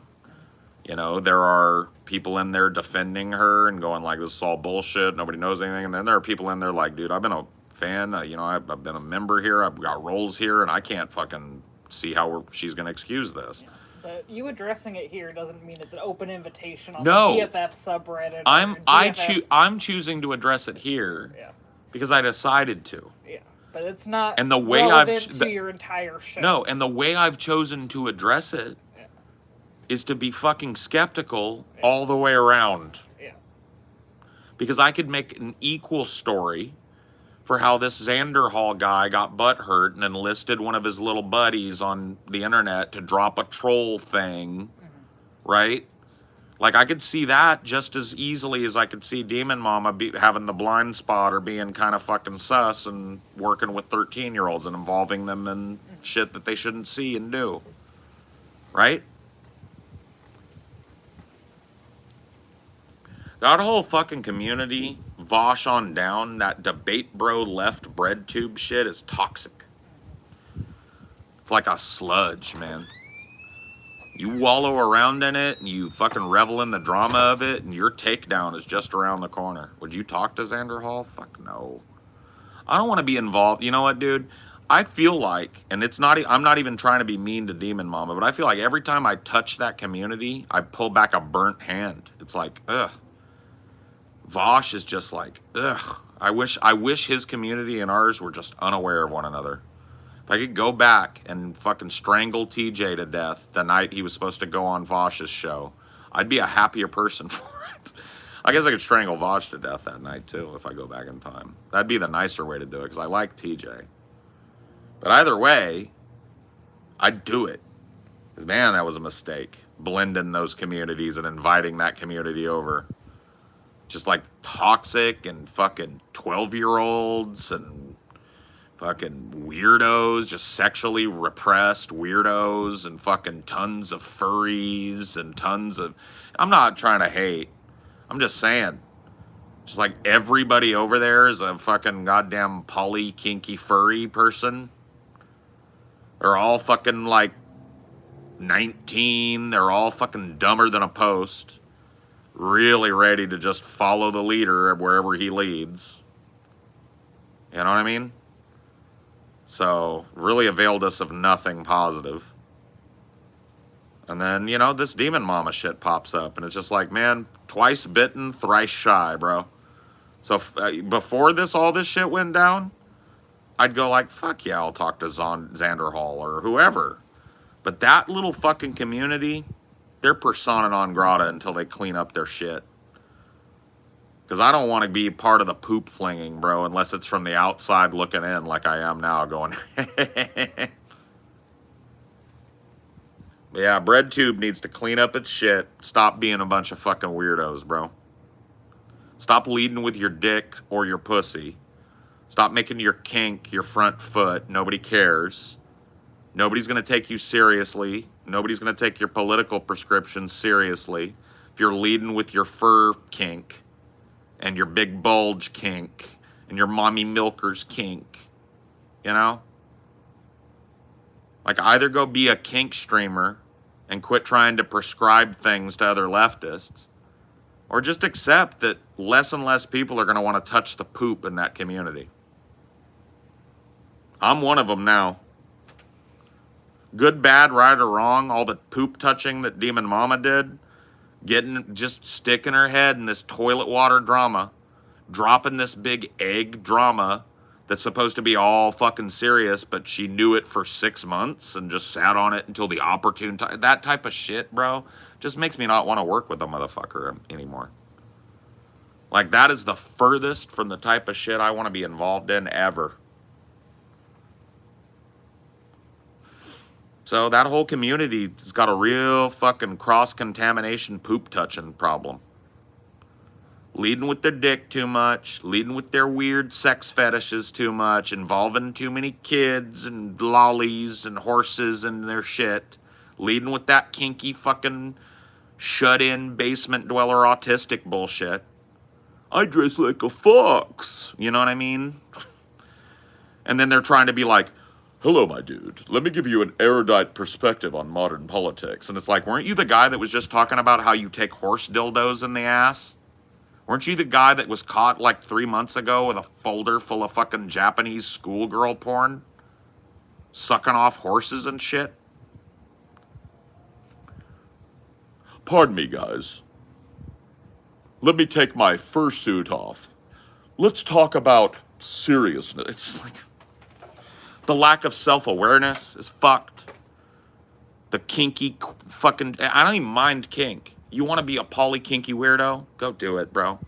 There are people in there defending her and going like, this is all bullshit. Nobody knows anything. And then there are people in there like, dude, I've been a fan. I've been a member here. I've got roles here, and I can't fucking see how she's going to excuse this. Yeah. But you addressing it here doesn't mean it's an open invitation on No. the DFF subreddit. I'm choosing to address it here because I decided to. Yeah, but it's not and the way relevant to your entire show. No, and the way I've chosen to address it is to be fucking skeptical all the way around. Yeah. Because I could make an equal story for how this Xanderhall guy got butthurt and enlisted one of his little buddies on the internet to drop a troll thing, right? Like, I could see that just as easily as I could see Demon Mama having the blind spot or being kind of fucking sus and working with 13-year-olds and involving them in shit that they shouldn't see and do, right? That whole fucking community, Vosh on down, that debate bro left bread tube shit is toxic. It's like a sludge, man. You wallow around in it and you fucking revel in the drama of it, and your takedown is just around the corner. Would you talk to Xander Hall? Fuck no. I don't want to be involved. You know what, dude? I feel like, and it's not, I'm not even trying to be mean to Demon Mama, but I feel like every time I touch that community, I pull back a burnt hand. It's like, ugh. Vosh is just like, ugh. I wish his community and ours were just unaware of one another. If I could go back and fucking strangle TJ to death the night he was supposed to go on Vosh's show, I'd be a happier person for it. I guess I could strangle Vosh to death that night too if I go back in time. That'd be the nicer way to do it because I like TJ. But either way, I'd do it. Because, man, that was a mistake. Blending those communities and inviting that community over. Just like toxic and fucking 12-year-olds and fucking weirdos, just sexually repressed weirdos and fucking tons of furries and tons of... I'm not trying to hate. I'm just saying. Just like everybody over there is a fucking goddamn poly, kinky, furry person. They're all fucking like 19. They're all fucking dumber than a post. Really ready to just follow the leader wherever he leads. You know what I mean? So, really availed us of nothing positive. And then, this Demon Mama shit pops up. And it's just like, man, twice bitten, thrice shy, bro. So before all this shit went down, I'd go like, fuck yeah, I'll talk to Xander Hall or whoever. But that little fucking community, they're persona non grata until they clean up their shit. Because I don't want to be part of the poop flinging, bro, unless it's from the outside looking in like I am now going, yeah, BreadTube needs to clean up its shit. Stop being a bunch of fucking weirdos, bro. Stop leading with your dick or your pussy. Stop making your kink your front foot. Nobody cares. Nobody's going to take you seriously. Nobody's going to take your political prescriptions seriously. If you're leading with your fur kink and your big bulge kink and your mommy milkers kink, you know? Like, either go be a kink streamer and quit trying to prescribe things to other leftists, or just accept that less and less people are going to want to touch the poop in that community. I'm one of them now. Good, bad, right, or wrong, all the poop touching that Demon Mama did, just sticking her head in this toilet water drama, dropping this big egg drama that's supposed to be all fucking serious, but she knew it for 6 months and just sat on it until the opportune time. That type of shit, bro, just makes me not want to work with the motherfucker anymore. Like, that is the furthest from the type of shit I want to be involved in ever. So that whole community has got a real fucking cross-contamination poop-touching problem. Leading with their dick too much, leading with their weird sex fetishes too much, involving too many kids and lollies and horses and their shit, leading with that kinky fucking shut-in basement dweller autistic bullshit. I dress like a fox, you know what I mean? And then they're trying to be like, hello, my dude, let me give you an erudite perspective on modern politics. And it's like, weren't you the guy that was just talking about how you take horse dildos in the ass? Weren't you the guy that was caught like 3 months ago with a folder full of fucking Japanese schoolgirl porn? Sucking off horses and shit? Pardon me, guys. Let me take my fursuit off. Let's talk about seriousness. It's like, the lack of self-awareness is fucked. The kinky fucking... I don't even mind kink. You want to be a poly-kinky weirdo? Go do it, bro.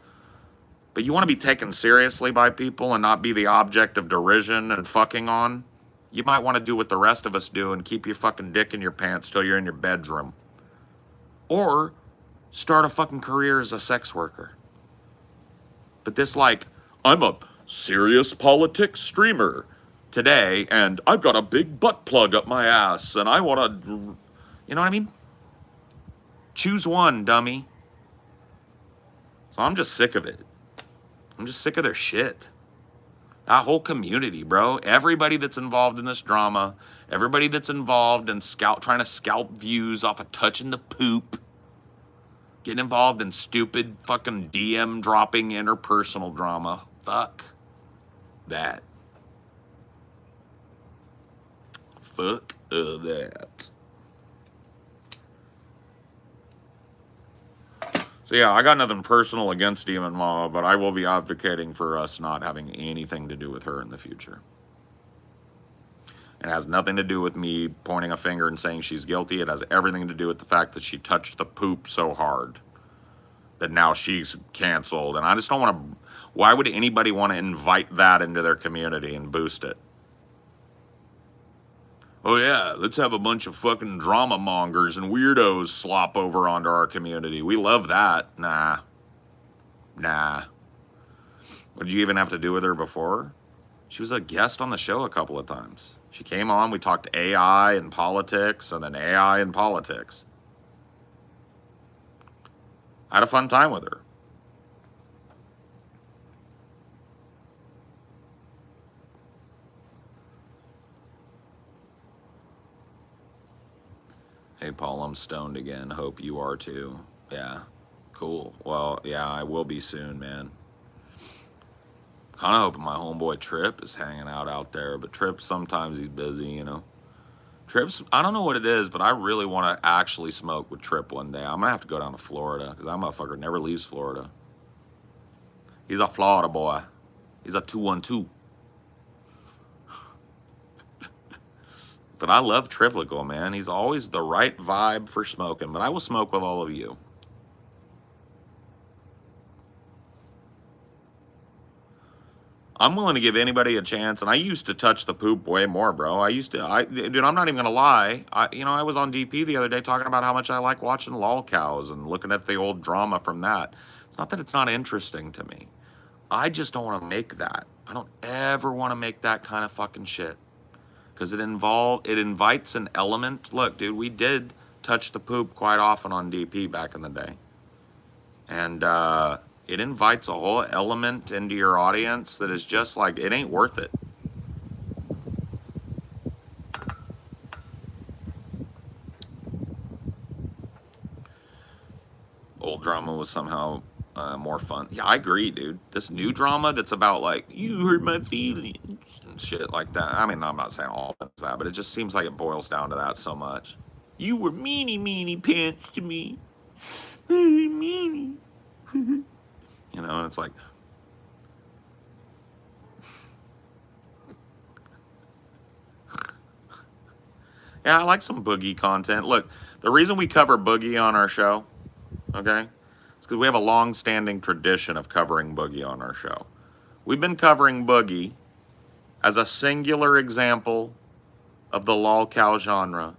But you want to be taken seriously by people and not be the object of derision and fucking on? You might want to do what the rest of us do and keep your fucking dick in your pants till you're in your bedroom. Or start a fucking career as a sex worker. But this, like, I'm a serious politics streamer today, and I've got a big butt plug up my ass, and I want to, you know what I mean? Choose one, dummy. So I'm just sick of it. I'm just sick of their shit. That whole community, bro. Everybody that's involved in this drama, everybody that's involved in trying to scalp views off of touching the poop, getting involved in stupid fucking DM dropping interpersonal drama. Fuck that. Fuck that. So yeah, I got nothing personal against Demon Mama, but I will be advocating for us not having anything to do with her in the future. It has nothing to do with me pointing a finger and saying she's guilty. It has everything to do with the fact that she touched the poop so hard that now she's canceled. And I just don't want to... Why would anybody want to invite that into their community and boost it? Oh yeah, let's have a bunch of fucking drama mongers and weirdos slop over onto our community. We love that. Nah. What did you even have to do with her before? She was a guest on the show a couple of times. She came on, we talked AI and politics, and then AI and politics. I had a fun time with her. Hey, Paul, I'm stoned again. Hope you are too. Yeah, cool. Well, yeah, I will be soon, man. Kind of hoping my homeboy Trip is hanging out there, but Trip, sometimes he's busy, you know. Trip's, I don't know what it is, but I really want to actually smoke with Trip one day. I'm going to have to go down to Florida, because that motherfucker never leaves Florida. He's a Florida boy. He's a 212. But I love Triplical, man. He's always the right vibe for smoking. But I will smoke with all of you. I'm willing to give anybody a chance, and I used to touch the poop way more, bro. Dude, I'm not even gonna lie. I was on DP the other day talking about how much I like watching lol cows and looking at the old drama from that. It's not that it's not interesting to me. I just don't want to make that. I don't ever want to make that kind of fucking shit, because it invites an element. Look, dude, we did touch the poop quite often on DP back in the day, and it invites a whole element into your audience that is just like, it ain't worth it. Old drama was somehow more fun. Yeah, I agree, dude. This new drama that's about like, you hurt my feelings and shit like that. I mean, I'm not saying all of that, but it just seems like it boils down to that so much. You were meanie pants to me. Meanie. You know, and it's like, yeah, I like some boogie content. Look, the reason we cover boogie on our show, okay, is because we have a long-standing tradition of covering boogie on our show. We've been covering boogie as a singular example of the lol cow genre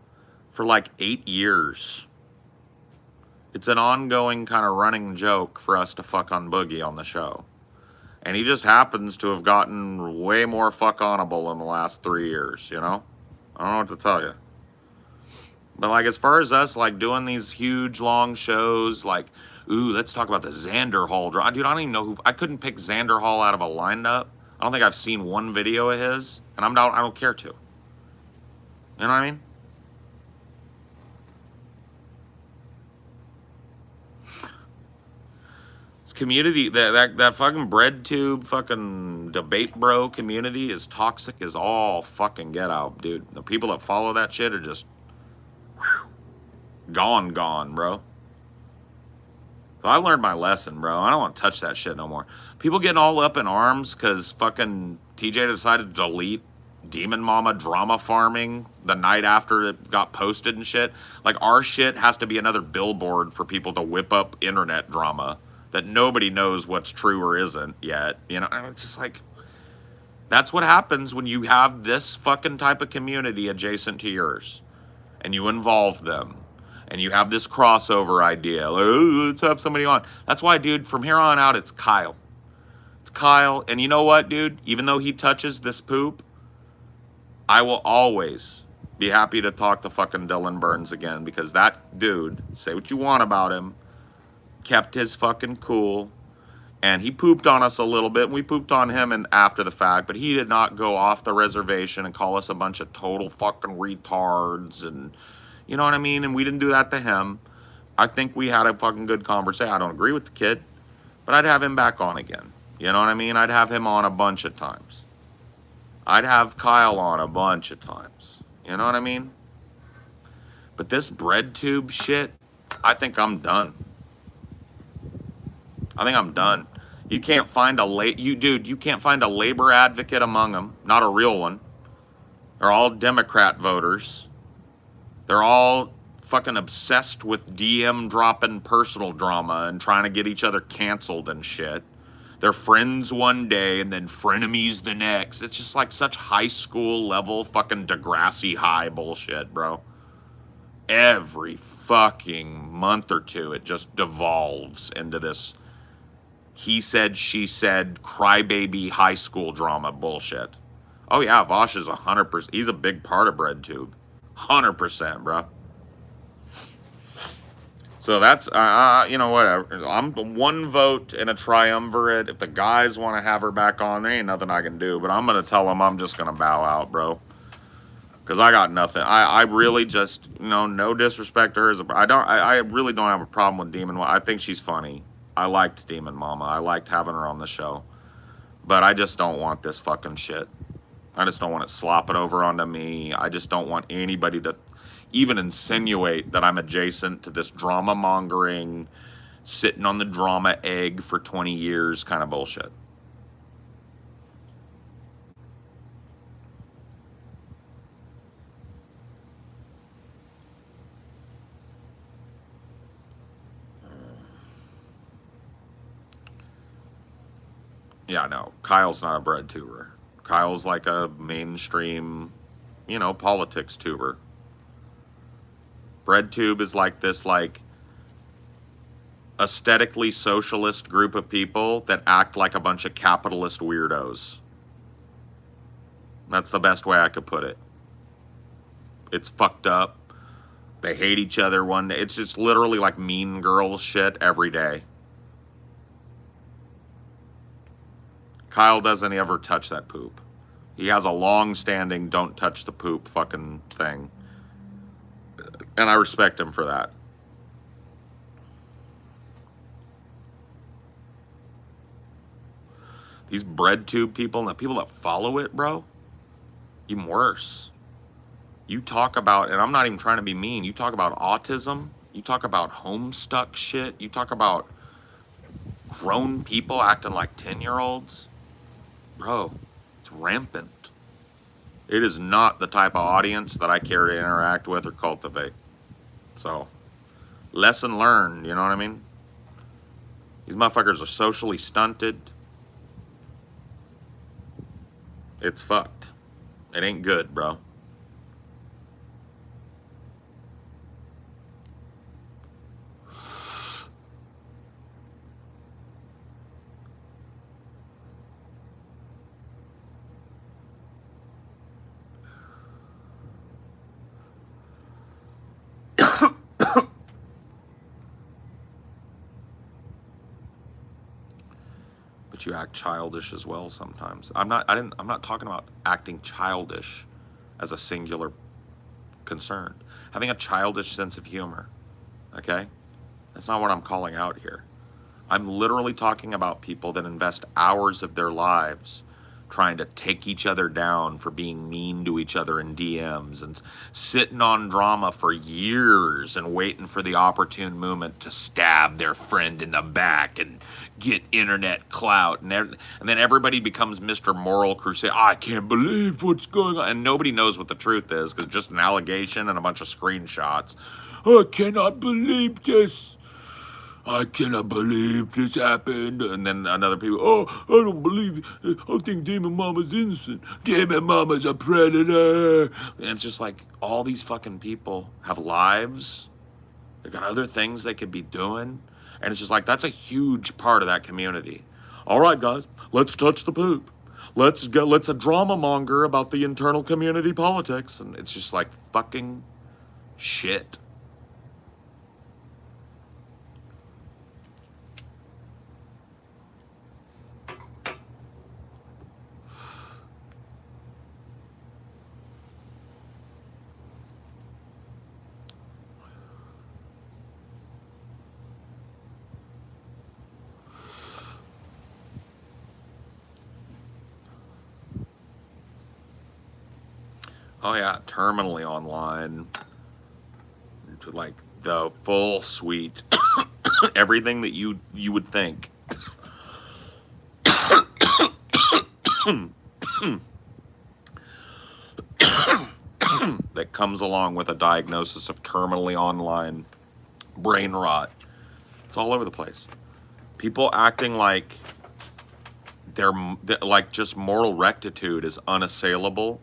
for like 8 years. It's an ongoing kind of running joke for us to fuck on boogie on the show. And he just happens to have gotten way more fuck onable in the last 3 years, you know? I don't know what to tell you. But like, as far as us like doing these huge long shows, like, ooh, let's talk about the Xander Hall drama. Dude, I don't even know I couldn't pick Xander Hall out of a lineup. I don't think I've seen one video of his, and I don't care to. You know what I mean? This community, that fucking bread tube fucking debate bro community is toxic as all fucking get out, dude. The people that follow that shit are just gone, bro. So I learned my lesson, bro. I don't want to touch that shit no more. People getting all up in arms because fucking TJ decided to delete Demon Mama drama farming the night after it got posted and shit. Like, our shit has to be another billboard for people to whip up internet drama that nobody knows what's true or isn't yet. You know, and it's just like, that's what happens when you have this fucking type of community adjacent to yours and you involve them. And you have this crossover idea. Like, oh, let's have somebody on. That's why, dude, from here on out, it's Kyle. It's Kyle. And you know what, dude? Even though he touches this poop, I will always be happy to talk to fucking Dylan Burns again. Because that dude, say what you want about him, kept his fucking cool. And he pooped on us a little bit. And we pooped on him after the fact. But he did not go off the reservation and call us a bunch of total fucking retards and... You know what I mean? And we didn't do that to him. I think we had a fucking good conversation. I don't agree with the kid, but I'd have him back on again. You know what I mean? I'd have him on a bunch of times. I'd have Kyle on a bunch of times. You know what I mean? But this bread tube shit, I think I'm done. I think I'm done. You can't find you can't find a labor advocate among them. Not a real one. They're all Democrat voters. They're all fucking obsessed with DM dropping personal drama and trying to get each other canceled and shit. They're friends one day and then frenemies the next. It's just like such high school level fucking Degrassi High bullshit, bro. Every fucking month or two, it just devolves into this he said, she said, crybaby high school drama bullshit. Oh yeah, Vosh is 100%. He's a big part of BreadTube. 100%, bro. So that's, you know, whatever. I'm one vote in a triumvirate. If the guys want to have her back on, there ain't nothing I can do. But I'm going to tell them I'm just going to bow out, bro. Because I got nothing. I really just, you know, no disrespect to her. I really don't have a problem with Demon Mama. I think she's funny. I liked Demon Mama. I liked having her on the show. But I just don't want this fucking shit. I just don't want it slopping over onto me. I just don't want anybody to even insinuate that I'm adjacent to this drama mongering, sitting on the drama egg for 20 years kind of bullshit. Yeah, no, Kyle's not a bread tuber. Kyle's like a mainstream, politics tuber. BreadTube is like this, like, aesthetically socialist group of people that act like a bunch of capitalist weirdos. That's the best way I could put it. It's fucked up. They hate each other one day. It's just literally like Mean Girls shit every day. Kyle doesn't ever touch that poop. He has a long-standing don't touch the poop fucking thing. And I respect him for that. These BreadTube people and the people that follow it, bro, even worse. You talk about, and I'm not even trying to be mean, you talk about autism, you talk about homestuck shit, you talk about grown people acting like 10-year-olds. Bro, it's rampant. It is not the type of audience that I care to interact with or cultivate. So, lesson learned, you know what I mean? These motherfuckers are socially stunted. It's fucked. It ain't good, bro. But you act childish as well sometimes. I'm not talking about acting childish as a singular concern. Having a childish sense of humor. Okay? That's not what I'm calling out here. I'm literally talking about people that invest hours of their lives trying to take each other down for being mean to each other in DMs and sitting on drama for years and waiting for the opportune moment to stab their friend in the back and get internet clout. And then everybody becomes Mr. Moral Crusade. I can't believe what's going on. And nobody knows what the truth is because it's just an allegation and a bunch of screenshots. I cannot believe this. I cannot believe this happened. And then another people, oh, I don't believe it. I think Demon Mama's innocent. Demon Mama's a predator. And it's just like all these fucking people have lives. They got other things they could be doing. And it's just like, that's a huge part of that community. All right, guys, let's touch the poop. Let's a drama monger about the internal community politics. And it's just like fucking shit. Oh yeah, terminally online, like the full suite, everything that you would think. That comes along with a diagnosis of terminally online brain rot. It's all over the place. People acting like they're like just moral rectitude is unassailable.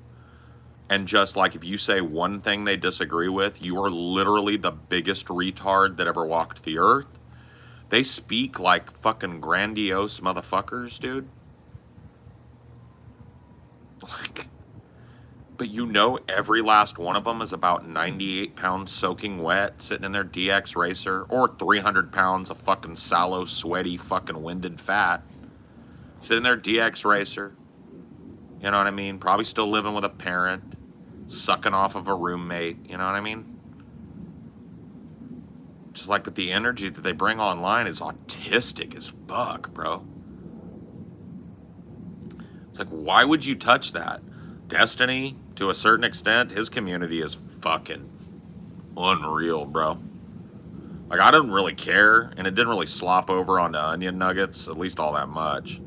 And just like if you say one thing they disagree with, you are literally the biggest retard that ever walked the earth. They speak like fucking grandiose motherfuckers, dude. Like, but every last one of them is about 98 pounds soaking wet, sitting in their DX racer, or 300 pounds of fucking sallow, sweaty, fucking winded fat, sitting in their DX racer. You know what I mean? Probably still living with a parent, sucking off of a roommate. You know what I mean? Just like, but the energy that they bring online is autistic as fuck, bro. It's like, why would you touch that? Destiny, to a certain extent, his community is fucking unreal, bro. Like, I didn't really care, and it didn't really slop over onto onion nuggets, at least all that much.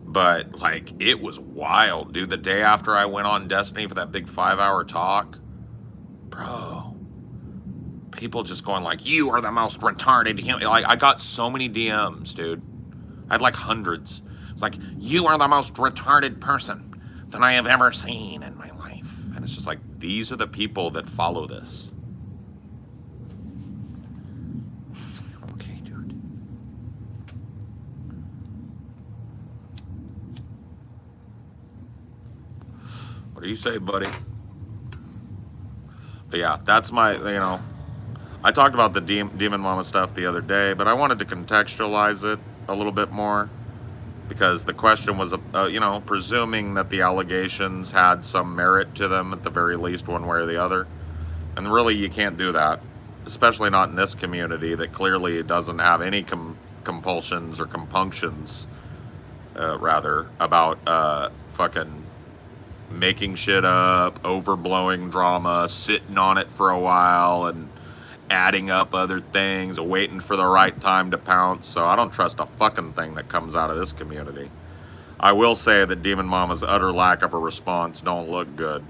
But, like, it was wild, dude. The day after I went on Destiny for that big 5-hour talk, bro, people just going like, you are the most retarded human. Like, I got so many DMs, dude. I had like hundreds. It's like, you are the most retarded person that I have ever seen in my life. And it's just like, these are the people that follow this. Okay, dude. What do you say, buddy? But yeah, that's my, I talked about the Demon Mama stuff the other day, but I wanted to contextualize it a little bit more because the question was, presuming that the allegations had some merit to them at the very least, one way or the other. And really, you can't do that, especially not in this community that clearly doesn't have any compulsions or compunctions, about fucking making shit up, overblowing drama, sitting on it for a while, and adding up other things, waiting for the right time to pounce. So I don't trust a fucking thing that comes out of this community. I will say that Demon Mama's utter lack of a response don't look good,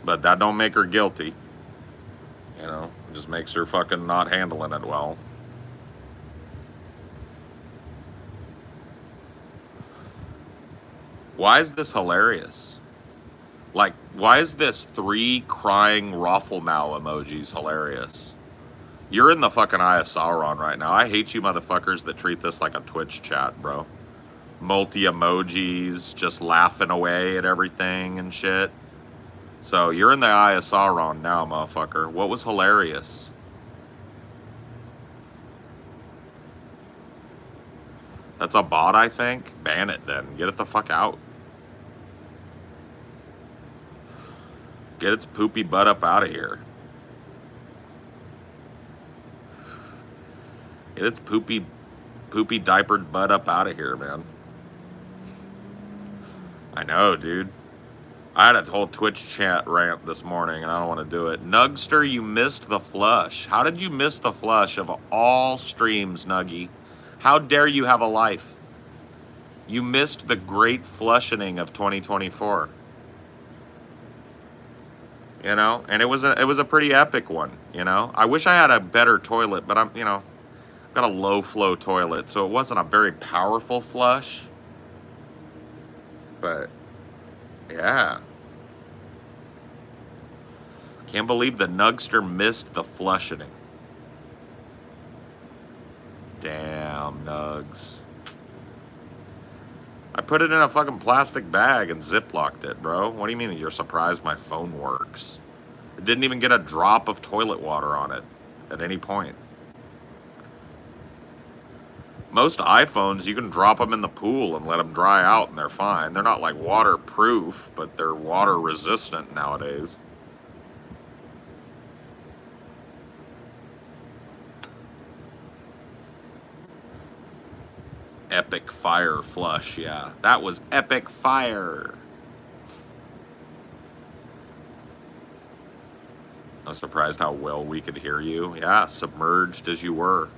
but that don't make her guilty. It just makes her fucking not handling it well. Why is this hilarious? Like, why is this 3 crying Rafflemow emojis hilarious? You're in the fucking Eye of Sauron right now. I hate you motherfuckers that treat this like a Twitch chat, bro. Multi-emojis, just laughing away at everything and shit. So, you're in the Eye of Sauron now, motherfucker. What was hilarious? That's a bot, I think? Ban it then. Get it the fuck out. Get its poopy butt up out of here. Get its poopy diapered butt up out of here, man. I know, dude. I had a whole Twitch chat rant this morning, and I don't want to do it. Nugster, you missed the flush. How did you miss the flush of all streams, Nuggy? How dare you have a life? You missed the great flushing of 2024. And it was a pretty epic one. I wish I had a better toilet, but I've got a low flow toilet, so it wasn't a very powerful flush. But yeah, can't believe the Nugster missed the flushing. Damn, Nugs. I put it in a fucking plastic bag and ziplocked it, bro. What do you mean you're surprised my phone works? It didn't even get a drop of toilet water on it at any point. Most iPhones, you can drop them in the pool and let them dry out and they're fine. They're not like waterproof, but they're water resistant nowadays. Epic fire flush, yeah. That was epic fire. I'm surprised how well we could hear you. Yeah, submerged as you were,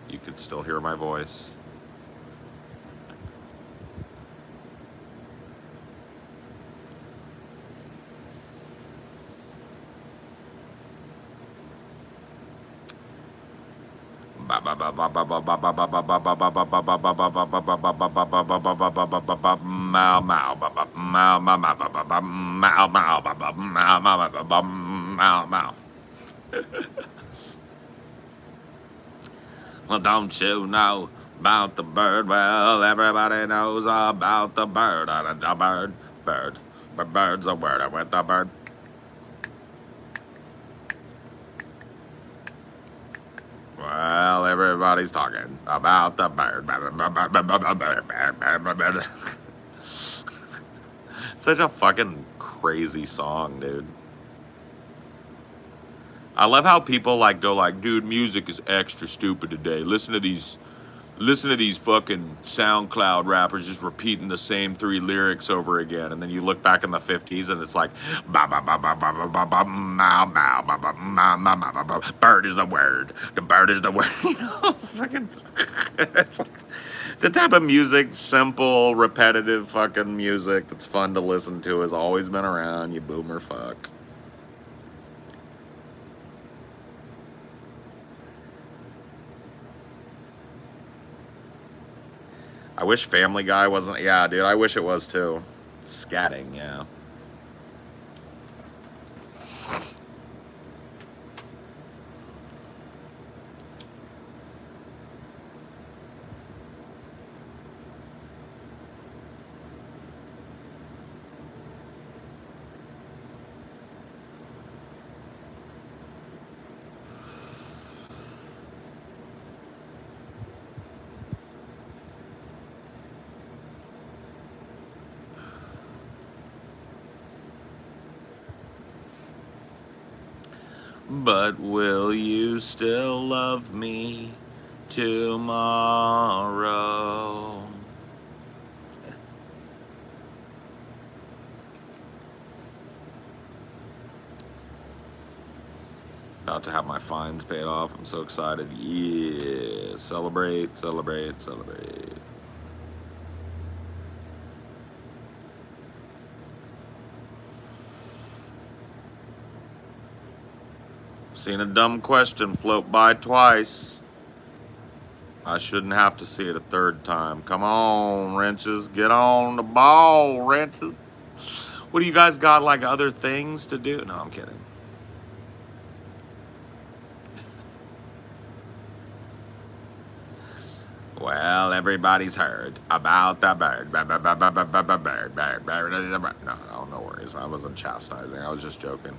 you could still hear my voice. Well, don't you know about the bird? Well, everybody knows about the bird. A bird. Bird's a word. I went the bird. Well, everybody's talking about the bird. Such a fucking crazy song, dude. I love how people go dude, music is extra stupid today. Listen to these listen to these fucking SoundCloud rappers just repeating the same 3 lyrics over again, and then you look back in the 50s and it's like ba ba ba ba ba ba ba ba ma ma ba ba ma ma ma ba ba, bird is the word, the bird is the word. You know, fucking it's like the type of music, simple, repetitive fucking music that's fun to listen to has always been around, you boomer fuck. I wish Family Guy wasn't. Yeah, dude, I wish it was too. Scatting, yeah. But will you still love me tomorrow? About to have my fines paid off. I'm so excited. Yeah. Celebrate, celebrate, celebrate. Seen a dumb question float by twice. I shouldn't have to see it a third time. Come on, wrenches. Get on the ball, wrenches. What do you guys got, like, other things to do? No, I'm kidding. Well, everybody's heard about the bird. No, no worries. I wasn't chastising. I was just joking.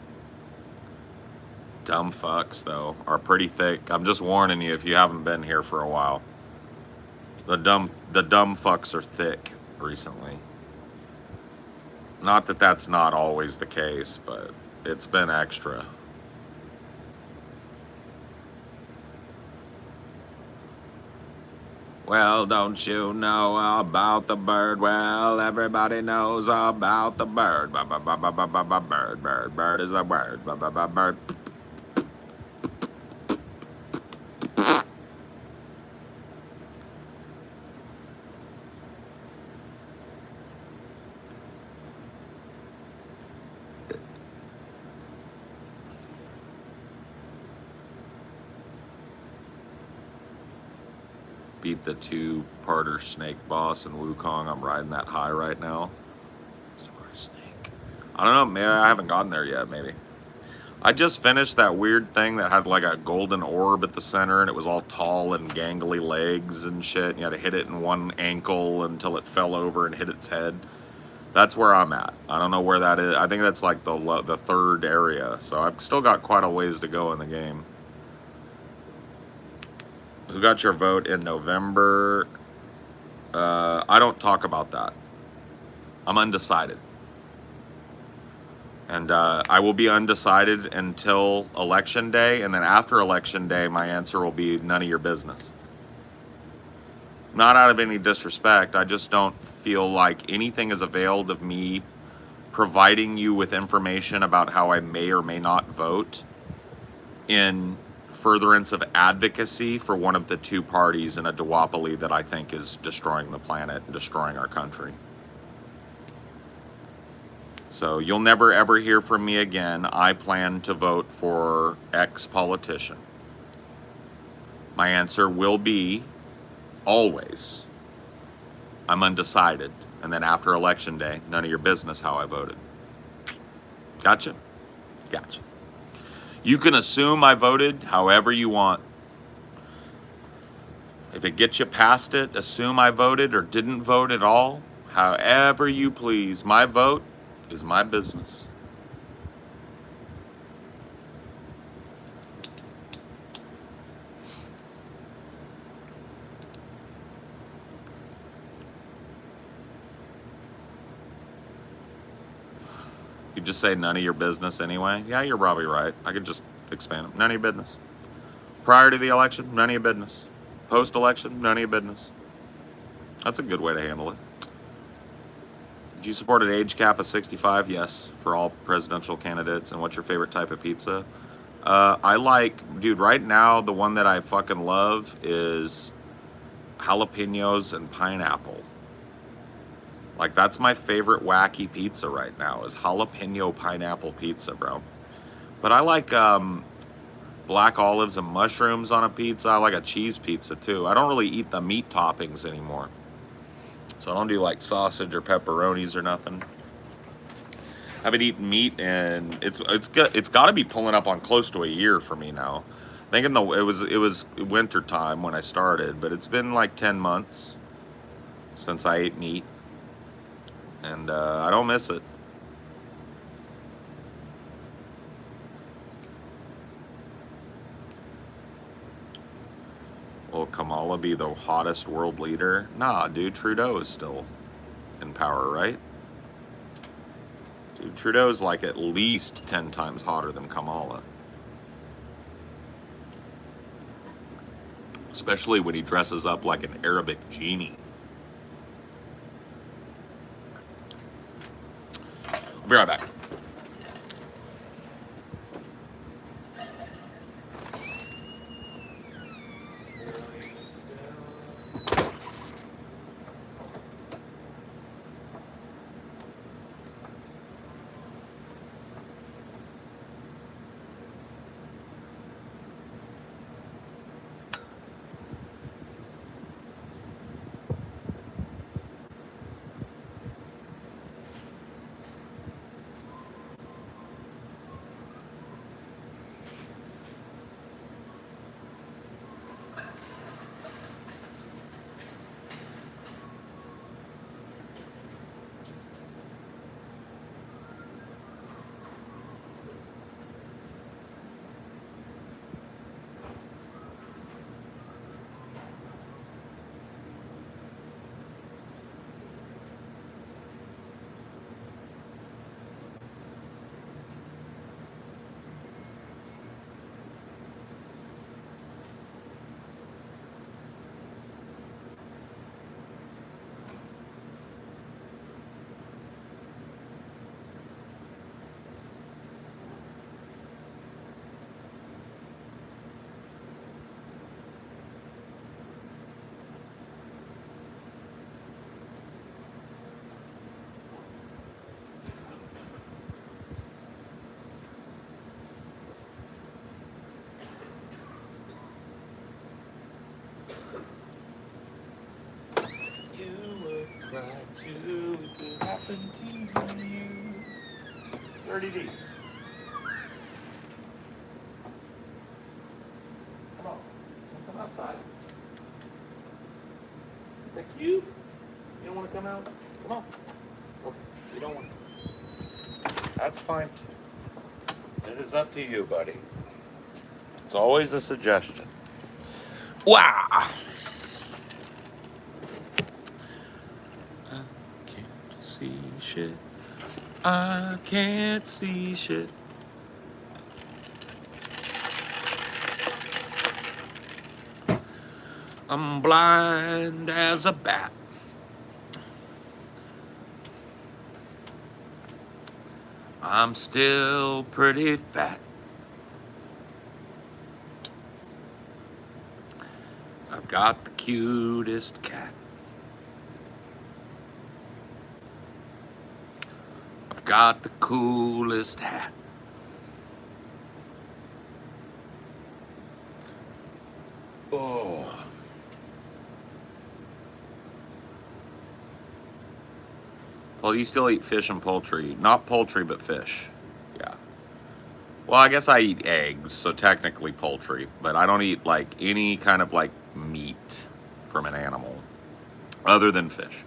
Dumb fucks, though, are pretty thick. I'm just warning you if you haven't been here for a while. The dumb fucks are thick recently. Not that that's not always the case, but it's been extra. Well, don't you know about the bird? Well, everybody knows about the bird. Bird, bird is the word. Bird. Beat the 2-parter Snake boss in Wukong. I'm riding that high right now. Snake. I don't know. Maybe I haven't gotten there yet. Maybe. I just finished that weird thing that had like a golden orb at the center, and it was all tall and gangly legs and shit. And you had to hit it in one ankle until it fell over and hit its head. That's where I'm at. I don't know where that is. I think that's like the third area. So I've still got quite a ways to go in the game. Who got your vote in November? I don't talk about that. I'm undecided. And I will be undecided until Election Day. And then after Election Day, my answer will be none of your business. Not out of any disrespect. I just don't feel like anything is availed of me providing you with information about how I may or may not vote in furtherance of advocacy for one of the 2 parties in a duopoly that I think is destroying the planet and destroying our country. So you'll never ever hear from me again. I plan to vote for X politician. My answer will be always, I'm undecided. And then after Election Day, none of your business how I voted. Gotcha? Gotcha. You can assume I voted however you want. If it gets you past it, assume I voted or didn't vote at all. However you please. My vote is my business. You just say none of your business anyway? Yeah, you're probably right. I could just expand it. None of your business. Prior to the election, none of your business. Post-election, none of your business. That's a good way to handle it. Do you support an age cap of 65? Yes, for all presidential candidates. And what's your favorite type of pizza? I like, dude, right now, the one that I fucking love is jalapenos and pineapple. Like, that's my favorite wacky pizza right now, is jalapeno pineapple pizza, bro. But I like black olives and mushrooms on a pizza. I like a cheese pizza, too. I don't really eat the meat toppings anymore. So I don't do, like, sausage or pepperonis or nothing. I haven't eaten meat, and it's got to be pulling up on close to a year for me now. Thinking it was winter time when I started, but it's been like 10 months since I ate meat, and I don't miss it. Will Kamala be the hottest world leader? Nah, dude, Trudeau is still in power, right? Dude, Trudeau's like at least 10 times hotter than Kamala. Especially when he dresses up like an Arabic genie. I'll be right back. Cry too if it happened to you. 30 deep. Come on. Come outside. Is that cute? You don't want to come out? Come on. Okay. You don't want to. That's fine. It is up to you, buddy. It's always a suggestion. Wow. See shit. I can't see shit. I'm blind as a bat. I'm still pretty fat. I've got the cutest cat. Got the coolest hat. Oh. Well, you still eat fish and poultry. Not poultry, but fish. Yeah. Well, I guess I eat eggs, so technically poultry. But I don't eat, like, any kind of, like, meat from an animal. Other than fish.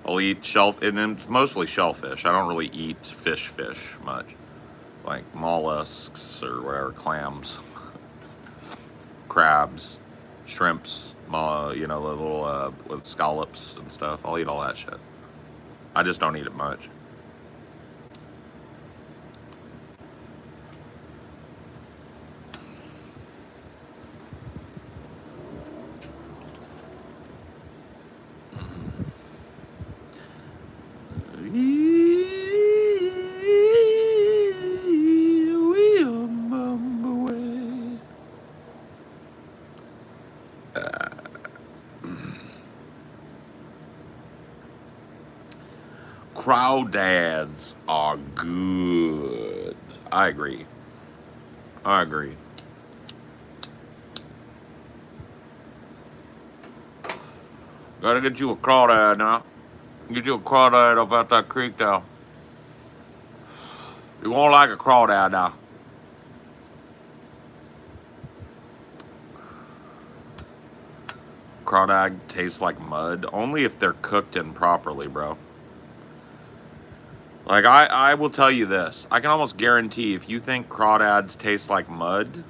I'll eat and then mostly shellfish. I don't really eat fish much. Like mollusks or whatever, clams, crabs, shrimps, the little with scallops and stuff. I'll eat all that shit. I just don't eat it much. Crawdads are good. I agree. I agree. Gotta get you a crawdad now. Get you a crawdad up out that creek now. You won't like a crawdad now. Crawdad tastes like mud, only if they're cooked improperly, bro. Like, I will tell you this. I can almost guarantee if you think crawdads taste like mud,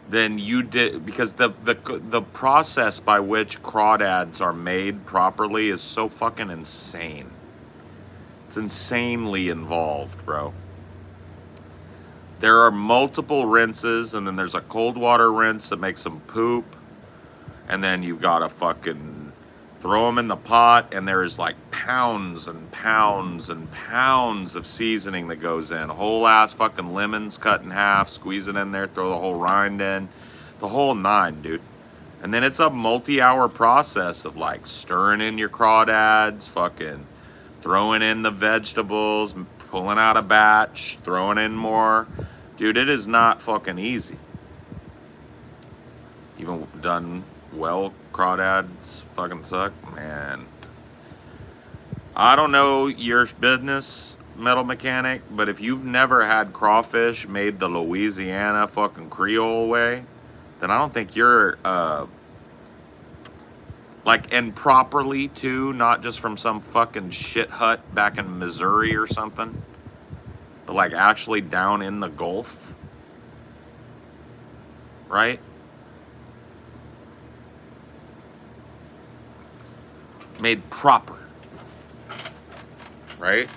then you did, because the process by which crawdads are made properly is so fucking insane. It's insanely involved, bro. There are multiple rinses, and then there's a cold water rinse that makes them poop, and then you've got to fucking throw them in the pot, and there is like pounds and pounds and pounds of seasoning that goes in. Whole ass fucking lemons cut in half, squeeze it in there, throw the whole rind in, the whole nine, dude. And then it's a multi-hour process of like stirring in your crawdads, fucking throwing in the vegetables, pulling out a batch, throwing in more. Dude, it is not fucking easy. Even done well, crawdads fucking suck, man. I don't know your business, metal mechanic, but if you've never had crawfish made the Louisiana fucking Creole way, then I don't think you're like, and properly too, not just from some fucking shit hut back in Missouri or something, but like actually down in the Gulf, right? Made proper, right?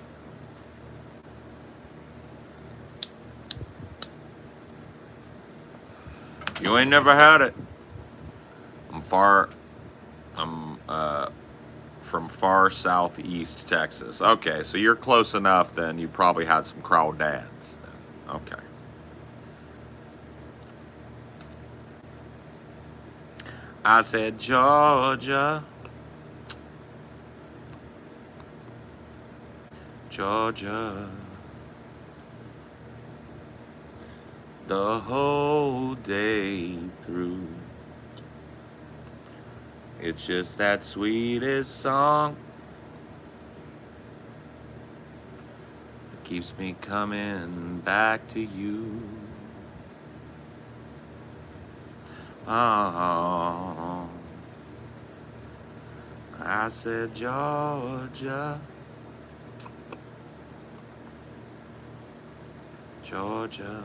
You ain't never had it. I'm from far southeast Texas. Okay, so you're close enough then. You probably had some crawdads then. Okay. I said Georgia. Georgia. The whole day through. It's just that sweetest song. It keeps me coming back to you. Oh, I said Georgia. Georgia.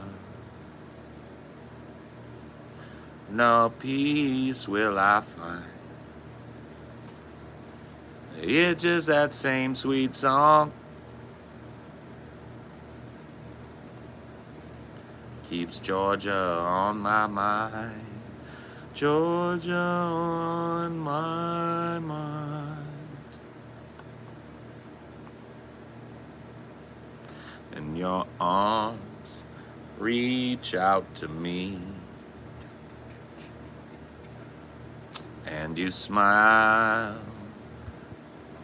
No peace will I find. It's just that same sweet song. Keeps Georgia on my mind. Georgia on my mind. And your arms reach out to me. And you smile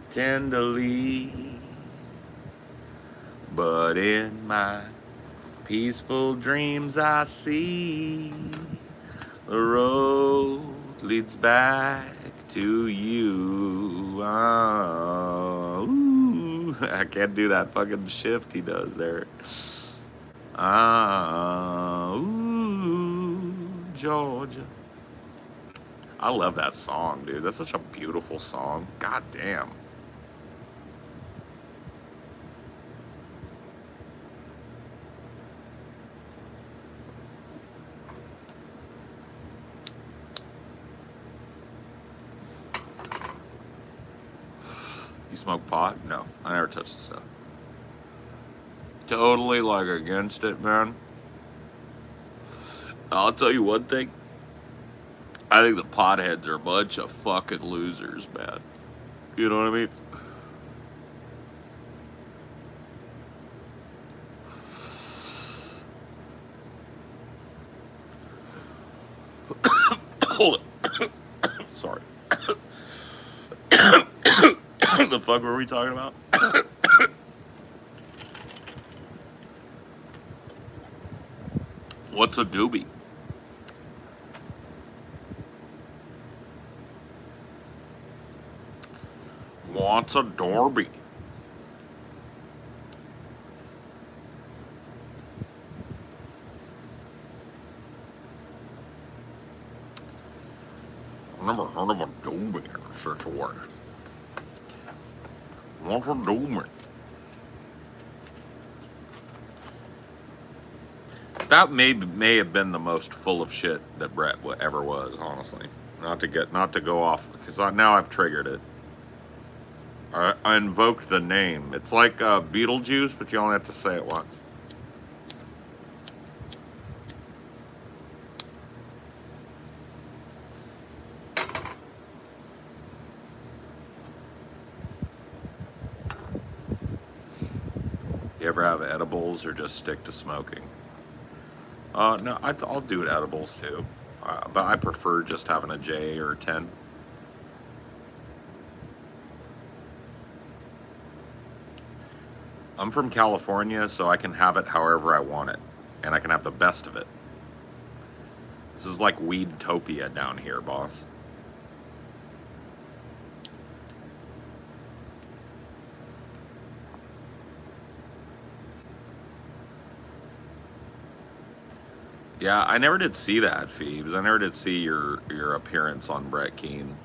tenderly, but in my peaceful dreams I see the road leads back to you. Ooh, I can't do that fucking shift he does there. Ooh, Georgia. I love that song, dude. That's such a beautiful song. God damn. You smoke pot? No, I never touch the stuff. Totally like against it, man. I'll tell you one thing. I think the potheads are a bunch of fucking losers, man. You know what I mean? Hold it. Sorry. The fuck were we talking about? What's a doobie? What's a dorby? I've never heard of a doobie situation. What's a doobie? That may have been the most full of shit that Brett ever was, honestly. Not to go off, because now I've triggered it. I invoked the name. It's like Beetlejuice, but you only have to say it once. You ever have edibles or just stick to smoking? No, I'll do edibles too, but I prefer just having a J or 10. I'm from California, so I can have it however I want it, and I can have the best of it. This is like Weedtopia down here, boss. Yeah, I never did see that, Phoebes. I never did see your appearance on Brett Keane.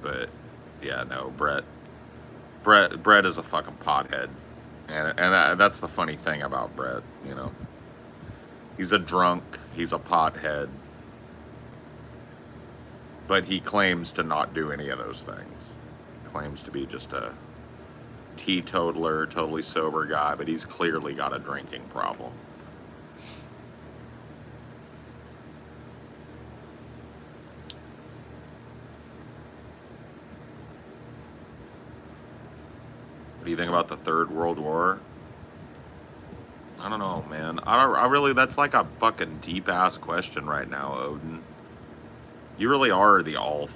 But yeah, no, Brett is a fucking pothead, and that's the funny thing about Brett. You know, he's a drunk, he's a pothead, but he claims to not do any of those things. He claims to be just a teetotaler, totally sober guy, but he's clearly got a drinking problem. What do you think about the Third World War? I don't know, man. I really, that's like a fucking deep ass question right now, Odin. You really are the all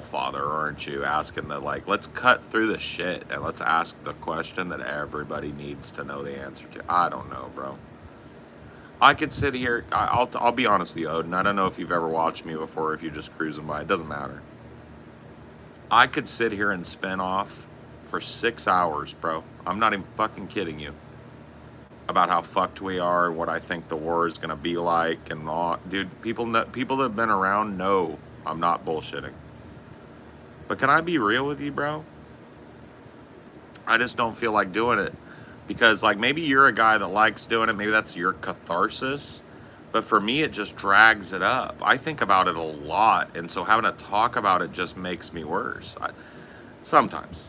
father, aren't you? Asking the, like, let's cut through the shit and let's ask the question that everybody needs to know the answer to. I don't know, bro. I could sit here. I'll be honest with you, Odin. I don't know if you've ever watched me before. If you're just cruising by, it doesn't matter. I could sit here and spin off for 6 hours, bro. I'm not even fucking kidding you. About how fucked we are and what I think the war is gonna be like and all. Dude, people that have been around know I'm not bullshitting. But can I be real with you, bro? I just don't feel like doing it. Because, like, maybe you're a guy that likes doing it. Maybe that's your catharsis. But for me, it just drags it up. I think about it a lot. And so having to talk about it just makes me worse. Sometimes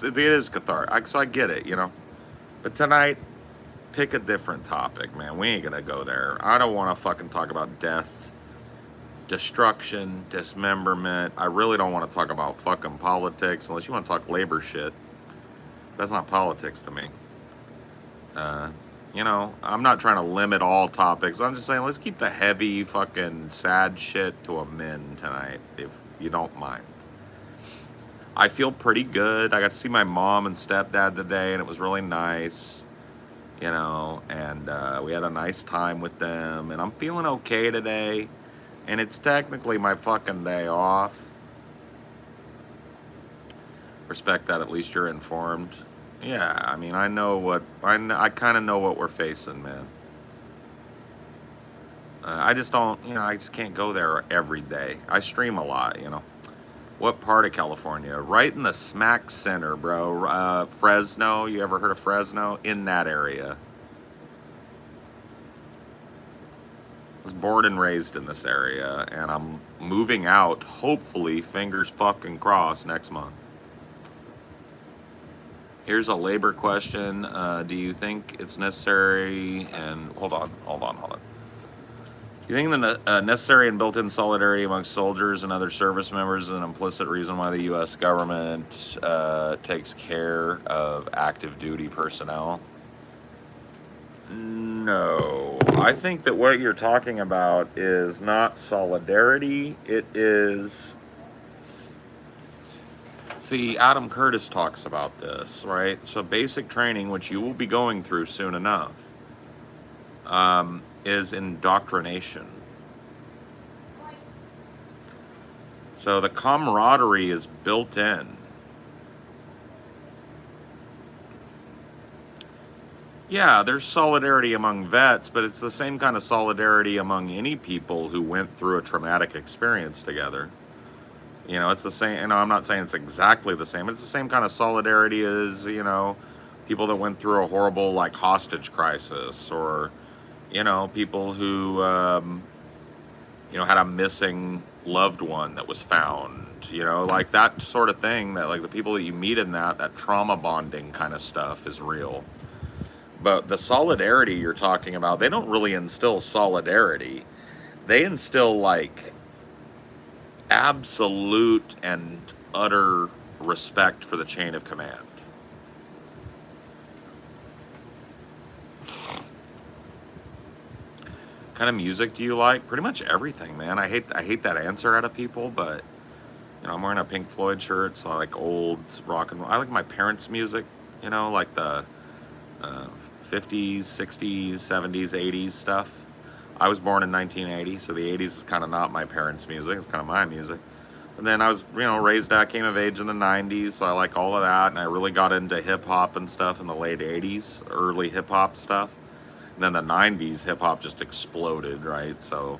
it is cathartic. So I get it, you know. But tonight, pick a different topic, man. We ain't gonna go there. I don't want to fucking talk about death, destruction, dismemberment. I really don't want to talk about fucking politics unless you want to talk labor shit. That's not politics to me. You know, I'm not trying to limit all topics. I'm just saying let's keep the heavy fucking sad shit to a min tonight, if you don't mind. I feel pretty good. I got to see my mom and stepdad today, and it was really nice. You know, and we had a nice time with them, and I'm feeling okay today, and it's technically my fucking day off. Respect that, at least you're informed. Yeah, I mean, I kind of know what we're facing, man. I just don't, you know, I just can't go there every day. I stream a lot, you know. What part of California? Right in the smack center, bro. Fresno. You ever heard of Fresno? In that area. I was born and raised in this area, and I'm moving out, hopefully, fingers fucking crossed, next month. Here's a labor question. Do you think it's necessary, and hold on. Do you think the necessary and built-in solidarity amongst soldiers and other service members is an implicit reason why the U.S. government takes care of active duty personnel? No. I think that what you're talking about is not solidarity. It is. See, Adam Curtis talks about this, right? So, basic training, which you will be going through soon enough, is indoctrination. So, the camaraderie is built in. Yeah, there's solidarity among vets, but it's the same kind of solidarity among any people who went through a traumatic experience together. You know, it's the same. You know, I'm not saying it's exactly the same. It's the same kind of solidarity as, you know, people that went through a horrible, like, hostage crisis, or, you know, people who, you know, had a missing loved one that was found. You know, like that sort of thing. That, like, the people that you meet in that trauma bonding kind of stuff is real. But the solidarity you're talking about, they don't really instill solidarity. They instill, like, absolute and utter respect for the chain of command. What kind of music do you like? Pretty much everything, man. I hate that answer out of people, but you know, I'm wearing a Pink Floyd shirt, so I like old rock and roll. I like my parents' music, you know, like the uh, 50s, 60s, 70s, 80s stuff. I was born in 1980, so the 80s is kind of not my parents' music. It's kind of my music. And then I was, you know, raised out, came of age in the 90s, so I like all of that. And I really got into hip hop and stuff in the late 80s, early hip hop stuff. And then the 90s, hip hop just exploded, right? So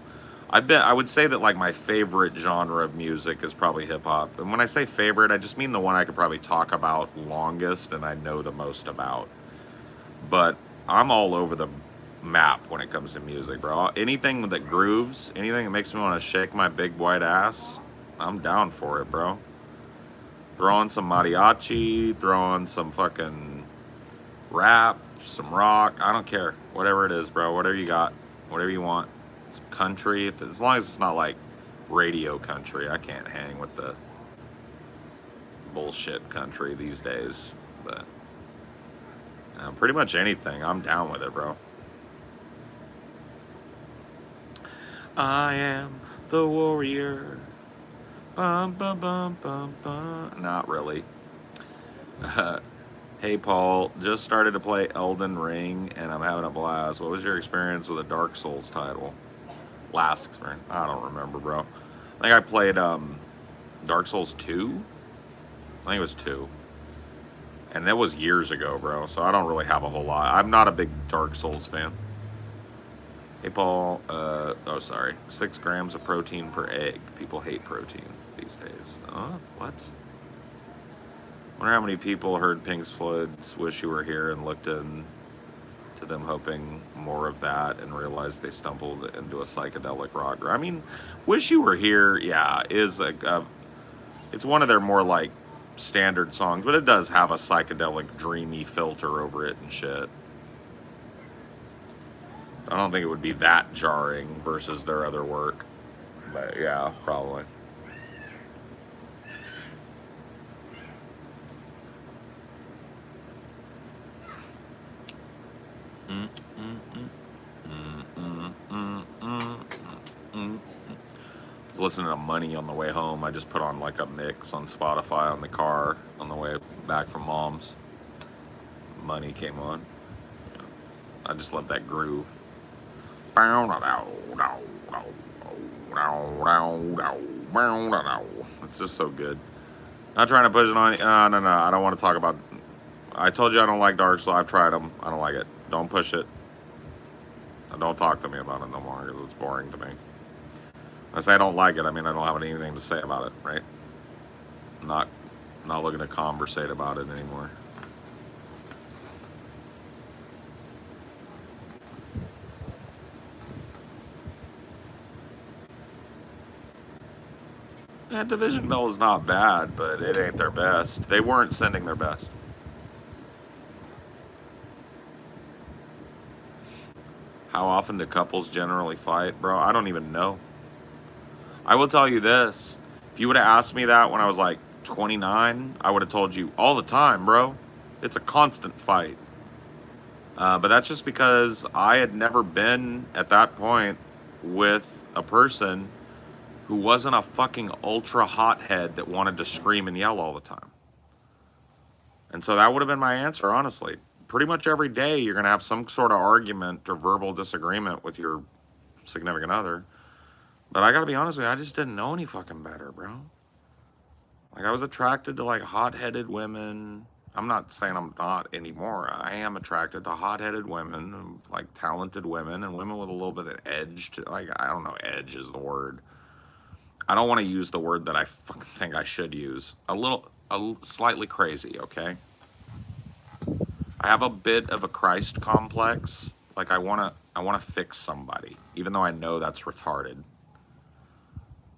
I would say that, like, my favorite genre of music is probably hip hop. And when I say favorite, I just mean the one I could probably talk about longest and I know the most about. But I'm all over the map when it comes to music, bro. Anything that grooves, anything that makes me want to shake my big white ass, I'm down for it, bro. Throw on some mariachi, throw on some fucking rap, some rock. I don't care. Whatever it is, bro. Whatever you got. Whatever you want. Some country. As long as it's not like radio country. I can't hang with the bullshit country these days. But pretty much anything. I'm down with it, bro. I am the warrior. Bum, bum, bum, bum, bum. Not really. Hey, Paul, just started to play Elden Ring and I'm having a blast. What was your experience with a Dark Souls title? Last experience? I don't remember, bro. I think I played Dark Souls 2. I think it was 2. And that was years ago, bro. So I don't really have a whole lot. I'm not a big Dark Souls fan. Hey, Paul. Oh, sorry. 6 grams of protein per egg. People hate protein these days. What? Wonder how many people heard Pink Floyd's "Wish You Were Here" and looked into them hoping more of that and realized they stumbled into a psychedelic rock. I mean, "Wish You Were Here," yeah, is it's one of their more, like, standard songs, but it does have a psychedelic, dreamy filter over it and shit. I don't think it would be that jarring versus their other work, but yeah, probably. Mm, mm, mm, mm, mm, mm, mm, mm. I was listening to Money on the way home. I just put on, like, a mix on Spotify on the car on the way back from Mom's. Money came on. I just love that groove. It's just so good. Not trying to push it on you. No. I don't want to talk about. I told you I don't like Dark Souls. I've tried them. I don't like it. Don't push it. Don't talk to me about it no more because it's boring to me. I say I don't like it. I mean I don't have anything to say about it, right? Not looking to conversate about it anymore. Yeah, Division Bell is not bad, but it ain't their best. They weren't sending their best. How often do couples generally fight, bro? I don't even know. I will tell you this. If you would have asked me that when I was like 29, I would have told you all the time, bro. It's a constant fight. But that's just because I had never been at that point with a person who wasn't a fucking ultra hothead that wanted to scream and yell all the time. And so that would have been my answer, honestly. Pretty much every day, you're going to have some sort of argument or verbal disagreement with your significant other. But I got to be honest with you, I just didn't know any fucking better, bro. Like, I was attracted to, like, hot-headed women. I'm not saying I'm not anymore. I am attracted to hot-headed women, and, like, talented women, and women with a little bit of edge. Like, I don't know, edge is the word. I don't want to use the word that I fucking think I should use. Slightly crazy, okay? I have a bit of a Christ complex. Like, I wanna fix somebody, even though I know that's retarded.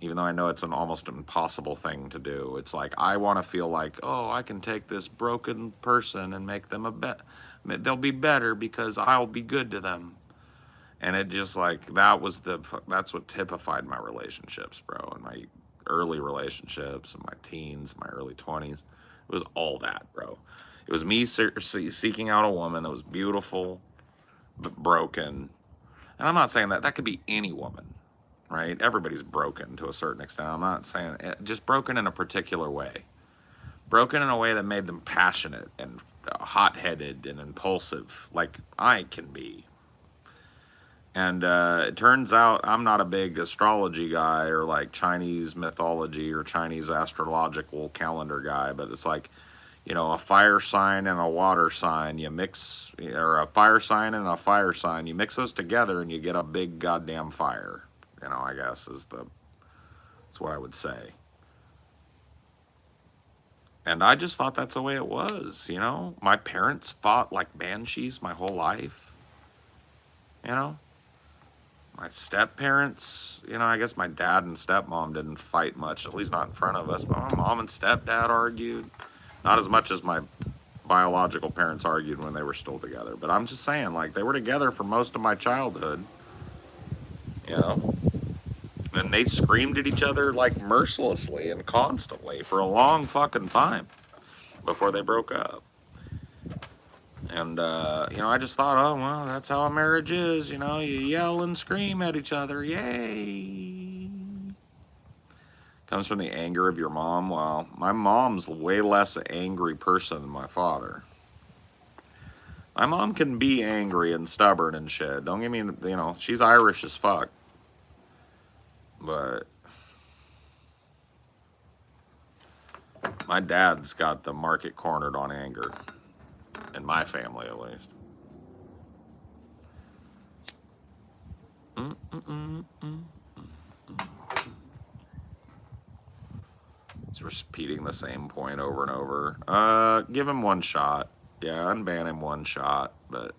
Even though I know it's an almost impossible thing to do. It's like, I want to feel like, oh, I can take this broken person and make them they'll be better because I'll be good to them. And it just like, that's what typified my relationships, bro. And my early relationships and my teens, my early 20s. It was all that, bro. It was me seeking out a woman that was beautiful, but broken. And I'm not saying that could be any woman, right? Everybody's broken to a certain extent. I'm not saying just broken in a particular way. Broken in a way that made them passionate and hot-headed and impulsive, like I can be. And it turns out I'm not a big astrology guy or like Chinese mythology or Chinese astrological calendar guy, but it's like, you know, a fire sign and a water sign, you mix, or a fire sign and a fire sign, you mix those together and you get a big goddamn fire. You know, I guess that's what I would say. And I just thought that's the way it was, you know? My parents fought like banshees my whole life, you know? My step parents, you know, I guess my dad and stepmom didn't fight much, at least not in front of us, but my mom and stepdad argued. Not as much as my biological parents argued when they were still together. But I'm just saying, like, they were together for most of my childhood, you know? And they screamed at each other, like, mercilessly and constantly for a long fucking time before they broke up. And, you know, I just thought, oh, well, that's how a marriage is, you know? You yell and scream at each other. Yay! Comes from the anger of your mom. Well, my mom's way less an angry person than my father. My mom can be angry and stubborn and shit. Don't get me, you know, she's Irish as fuck. But my dad's got the market cornered on anger. In my family, at least. It's repeating the same point over and over. Give him one shot. Yeah, unban him one shot, but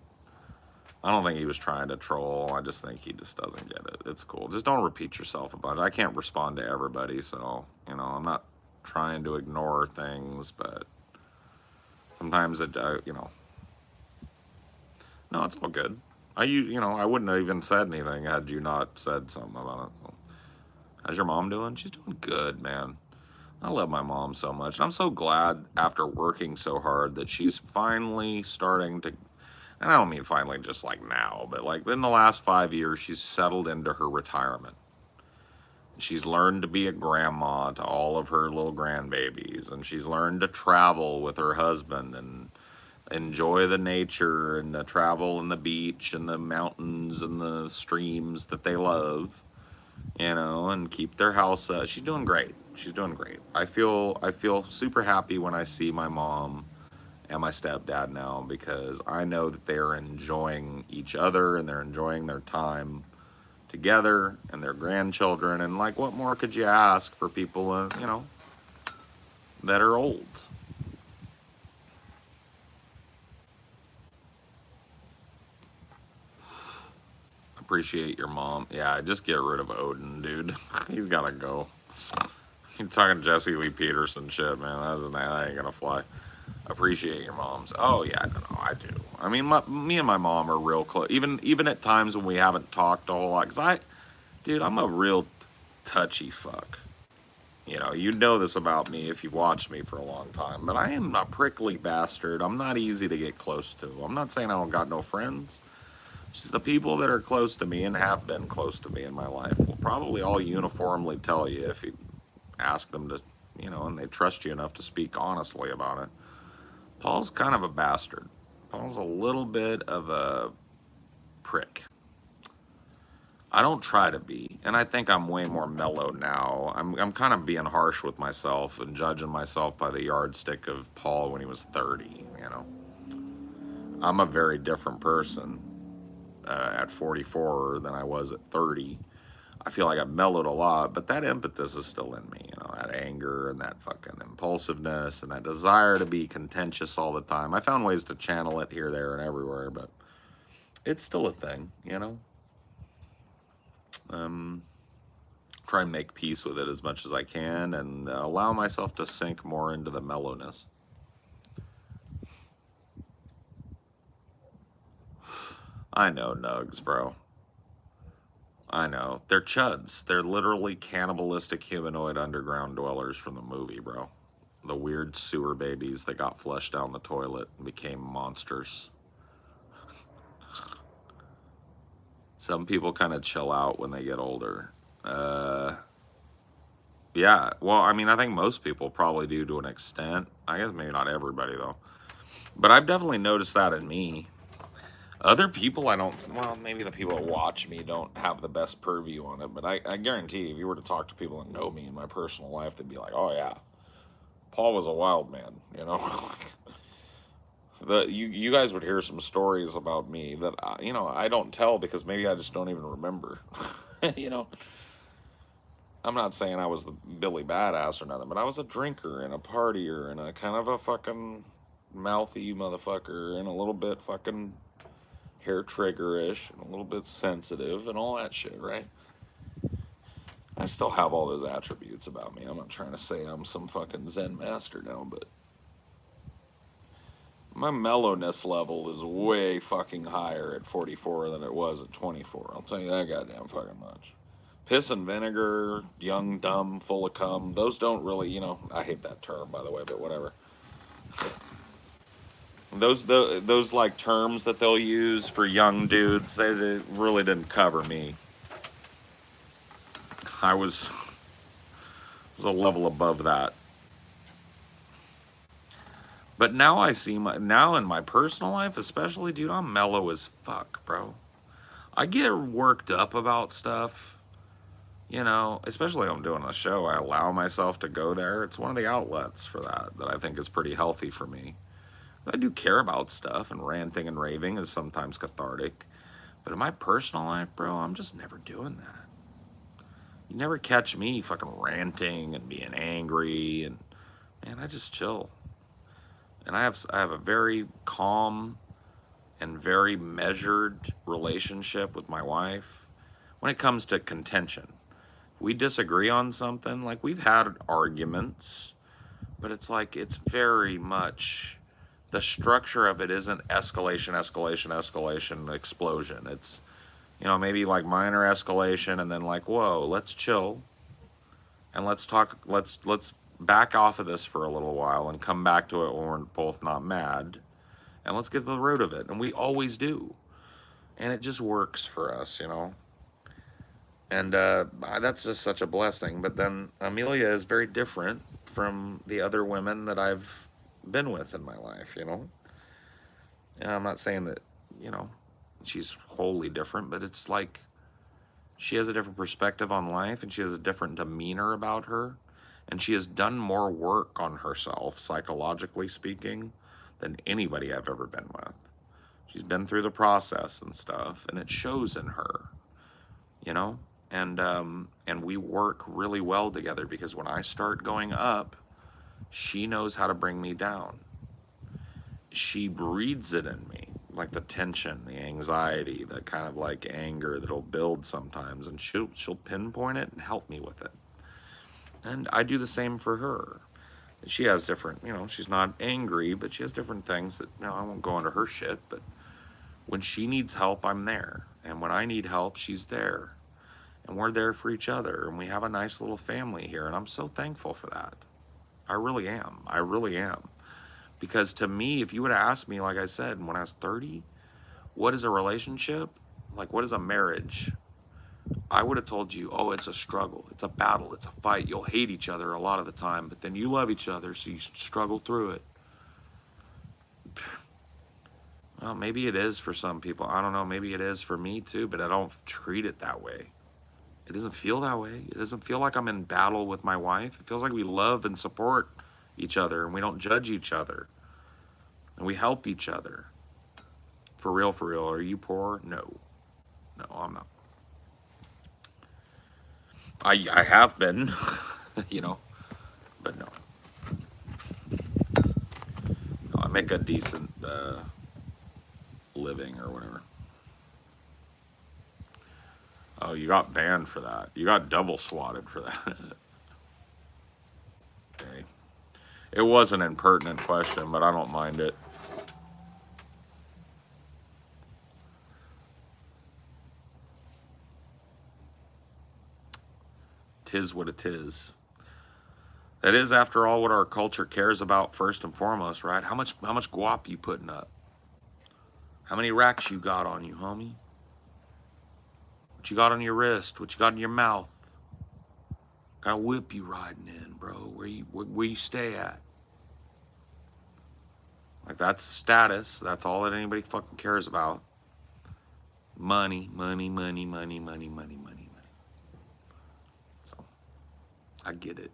I don't think he was trying to troll. I just think he just doesn't get it. It's cool. Just don't repeat yourself about it. I can't respond to everybody, so, you know, I'm not trying to ignore things, but sometimes it, you know, no, it's all good. You know, I wouldn't have even said anything had you not said something about it. So. How's your mom doing? She's doing good, man. I love my mom so much. And I'm so glad after working so hard that she's finally starting to, and I don't mean finally just like now, but like in the last 5 years, she's settled into her retirement. She's learned to be a grandma to all of her little grandbabies, and she's learned to travel with her husband and enjoy the nature and the travel and the beach and the mountains and the streams that they love, you know, and keep their house up. She's doing great. She's doing great. I feel super happy when I see my mom and my stepdad now because I know that they're enjoying each other and they're enjoying their time together and their grandchildren. And like, what more could you ask for people, you know, that are old? Appreciate your mom. Yeah, just get rid of Odin, dude. He's gotta go. You're talking Jesse Lee Peterson shit, man. That ain't gonna fly. Appreciate your moms. Oh yeah, no, I do. I mean, me and my mom are real close. Even at times when we haven't talked a whole lot, dude, I'm a real touchy fuck. You know, you know this about me if you've watched me for a long time, but I am a prickly bastard. I'm not easy to get close to. I'm not saying I don't got no friends. Just the people that are close to me and have been close to me in my life will probably all uniformly tell you if you ask them to, you know, and they trust you enough to speak honestly about it. Paul's kind of a bastard. Paul's a little bit of a prick. I don't try to be, and I think I'm way more mellow now. I'm kind of being harsh with myself and judging myself by the yardstick of Paul when he was 30, you know. I'm a very different person at 44 than I was at 30. I feel like I've mellowed a lot, but that impetus is still in me, you know, that anger and that fucking impulsiveness and that desire to be contentious all the time. I found ways to channel it here, there, and everywhere, but it's still a thing, you know. Try and make peace with it as much as I can and allow myself to sink more into the mellowness. I know, Nugs, bro. I know. They're chuds. They're literally cannibalistic humanoid underground dwellers from the movie, bro. The weird sewer babies that got flushed down the toilet and became monsters. Some people kind of chill out when they get older. Yeah, well, I mean, I think most people probably do to an extent. I guess maybe not everybody, though. But I've definitely noticed that in me. Other people, I don't, well, maybe the people that watch me don't have the best purview on it, but I guarantee if you were to talk to people that know me in my personal life, they'd be like, oh, yeah, Paul was a wild man, you know? You guys would hear some stories about me that, you know, I don't tell because maybe I just don't even remember, you know? I'm not saying I was the Billy Badass or nothing, but I was a drinker and a partier and a kind of a fucking mouthy motherfucker and a little bit fucking hair triggerish and a little bit sensitive and all that shit, right? I still have all those attributes about me. I'm not trying to say I'm some fucking Zen master now, but my mellowness level is way fucking higher at 44 than it was at 24. I'll tell you that goddamn fucking much. Piss and vinegar, young, dumb, full of cum, those don't really, you know, I hate that term, by the way, but whatever. Those like terms that they'll use for young dudes, they really didn't cover me. I was a level above that. But now I see now in my personal life, especially, dude, I'm mellow as fuck, bro. I get worked up about stuff, you know, especially when I'm doing a show. I allow myself to go there. It's one of the outlets for that I think is pretty healthy for me. I do care about stuff, and ranting and raving is sometimes cathartic. But in my personal life, bro, I'm just never doing that. You never catch me fucking ranting and being angry, and man, I just chill. And I have a very calm and very measured relationship with my wife when it comes to contention. If we disagree on something, like we've had arguments, but it's like it's very much the structure of it isn't escalation, escalation, escalation, explosion. It's, you know, maybe like minor escalation and then like, whoa, let's chill and let's talk, let's back off of this for a little while and come back to it when we're both not mad, and let's get to the root of it. And we always do. And it just works for us, you know? And that's just such a blessing. But then Amelia is very different from the other women that I've been with in my life, you know? And I'm not saying that, you know, she's wholly different, but it's like she has a different perspective on life and she has a different demeanor about her. And she has done more work on herself, psychologically speaking, than anybody I've ever been with. She's been through the process and stuff, and it shows in her, you know? And we work really well together because when I start going up, she knows how to bring me down. She breeds it in me, like the tension, the anxiety, the kind of like anger that'll build sometimes, and she'll pinpoint it and help me with it. And I do the same for her. She has different, you know, she's not angry, but she has different things that, you know, I won't go into her shit, but when she needs help, I'm there. And when I need help, she's there. and we're there for each other, and we have a nice little family here, and I'm so thankful for that. I really am. I really am. Because to me, if you would have asked me, like I said, when I was 30, what is a relationship? Like, what is a marriage? I would have told you, oh, it's a struggle, it's a battle, it's a fight. You'll hate each other a lot of the time, but then you love each other, so you struggle through it. Well, maybe it is for some people. I don't know. Maybe it is for me too, but I don't treat it that way. It doesn't feel that way. It doesn't feel like I'm in battle with my wife. It feels like we love and support each other, and we don't judge each other, and we help each other. For real, for real. Are you poor? No. No, I'm not. I have been, you know, but no. No, I make a decent living or whatever. Oh, you got banned for that. You got double swatted for that. Okay. It was an impertinent question, but I don't mind it. Tis what it is. That is, after all, what our culture cares about first and foremost, right? How much guap you putting up? How many racks you got on you, homie? What you got on your wrist? What you got in your mouth? Got a whip you riding in, bro? Where you stay at? Like, that's status. That's all that anybody fucking cares about. Money, money, money, money, money, money, money, money. So, I get it.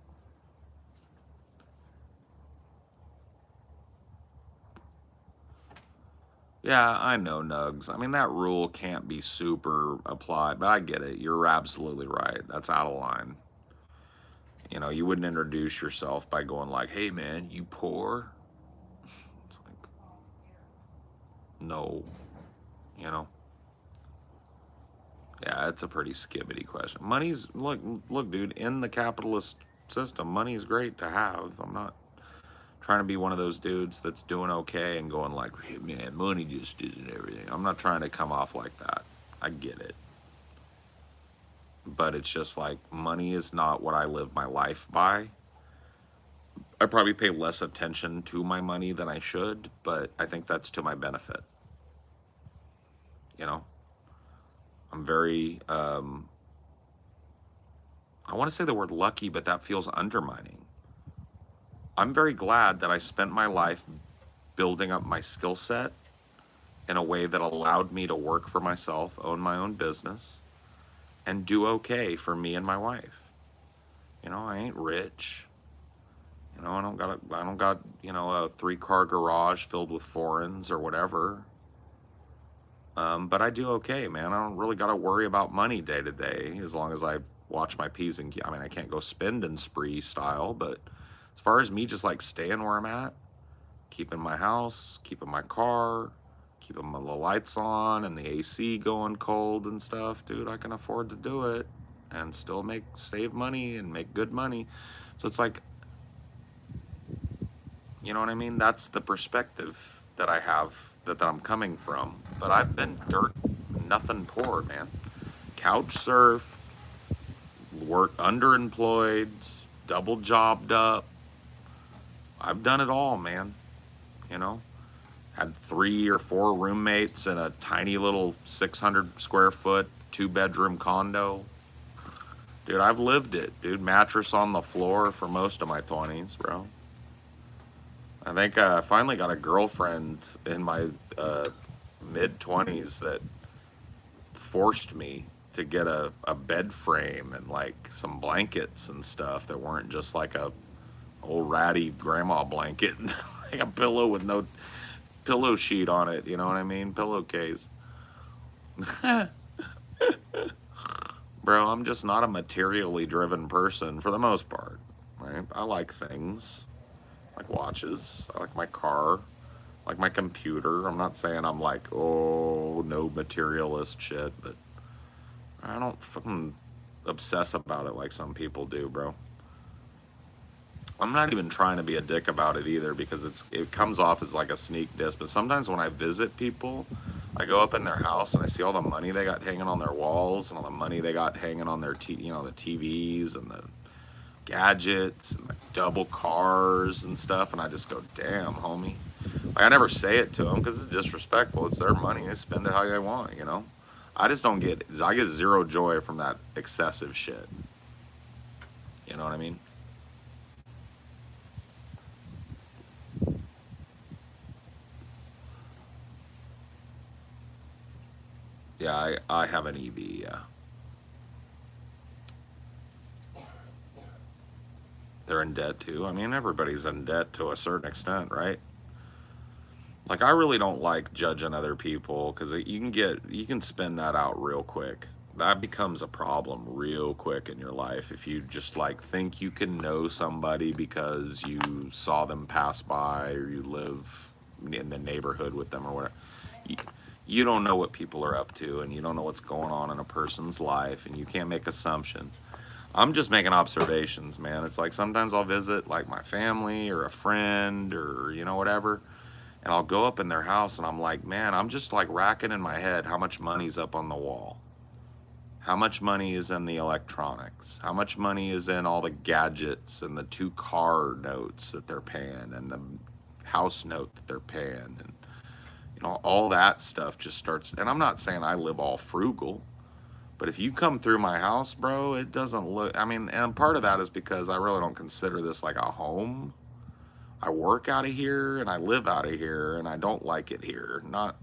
Yeah, I know, Nugs. I mean, that rule can't be super applied, but I get it. You're absolutely right. That's out of line. You know, you wouldn't introduce yourself by going like, hey, man, you poor? It's like, no, you know? Yeah, it's a pretty skibbity question. Money's, look, dude, in the capitalist system, money is great to have. I'm not trying to be one of those dudes that's doing okay and going like, man, money just isn't everything. I'm not trying to come off like that. I get it. But it's just like, money is not what I live my life by. I probably pay less attention to my money than I should, but I think that's to my benefit. You know? I'm very, I want to say the word lucky, but that feels undermining. I'm very glad that I spent my life building up my skill set in a way that allowed me to work for myself, own my own business, and do okay for me and my wife. You know, I ain't rich. You know, I don't got, you know, a 3-car garage filled with foreigns or whatever. But I do okay, man. I don't really got to worry about money day to day as long as I watch my P's and Q's. I mean, I can't go spend and spree style, but as far as me just like staying where I'm at, keeping my house, keeping my car, keeping the lights on and the AC going cold and stuff, dude, I can afford to do it and still save money and make good money. So it's like, you know what I mean? That's the perspective that I have, that I'm coming from. But I've been dirt, nothing poor, man. Couch surf, work underemployed, double jobbed up. I've done it all, man. You know? Had 3 or 4 roommates in a tiny little 600 square foot 2-bedroom condo. Dude, I've lived it, dude. Mattress on the floor for most of my 20s, bro. I think I finally got a girlfriend in my mid-20s that forced me to get a bed frame and like some blankets and stuff that weren't just like a old ratty grandma blanket, like a pillow with no pillow sheet on it, you know what I mean? Pillowcase. Bro, I'm just not a materially driven person for the most part, right? I like things. I like watches. I like my car. I like my computer. I'm not saying I'm like, oh, no materialist shit, but I don't fucking obsess about it like some people do, bro. I'm not even trying to be a dick about it either because it comes off as like a sneak diss, but sometimes when I visit people, I go up in their house and I see all the money they got hanging on their walls and all the money they got hanging on their the TVs and the gadgets and the double cars and stuff, and I just go, damn, homie. Like, I never say it to them because it's disrespectful. It's their money. They spend it how they want, you know? I just don't get, I get zero joy from that excessive shit. You know what I mean? Yeah, I have an EV, yeah. They're in debt too. I mean, everybody's in debt to a certain extent, right? Like, I really don't like judging other people because you can spin that out real quick. That becomes a problem real quick in your life if you just like think you can know somebody because you saw them pass by or you live in the neighborhood with them or whatever. You, you don't know what people are up to and you don't know what's going on in a person's life and you can't make assumptions. I'm just making observations, man. It's like sometimes I'll visit like my family or a friend or whatever, and I'll go up in their house and I'm like, man, I'm just like racking in my head how much money's up on the wall. How much money is in the electronics? How much money is in all the gadgets and the 2 car notes that they're paying and the house note that they're paying and all that stuff just starts, and I'm not saying I live all frugal. But if you come through my house, bro, it doesn't look, I mean, and part of that is because I really don't consider this like a home. I work out of here and I live out of here and I don't like it here. Not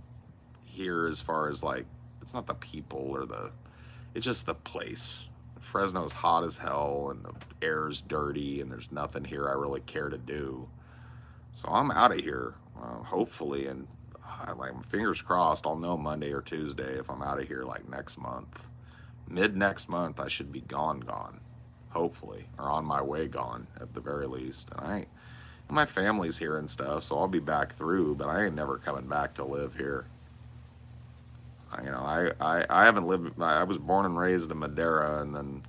here as far as like, it's not the people or it's just the place. Fresno's hot as hell and the air's dirty and there's nothing here I really care to do. So I'm out of here, hopefully, and like fingers crossed, I'll know Monday or Tuesday if I'm out of here like next month. Mid next month, I should be gone, hopefully, or on my way gone at the very least. And my family's here and stuff, so I'll be back through, but I ain't never coming back to live here. I haven't lived, I was born and raised in Madera, and then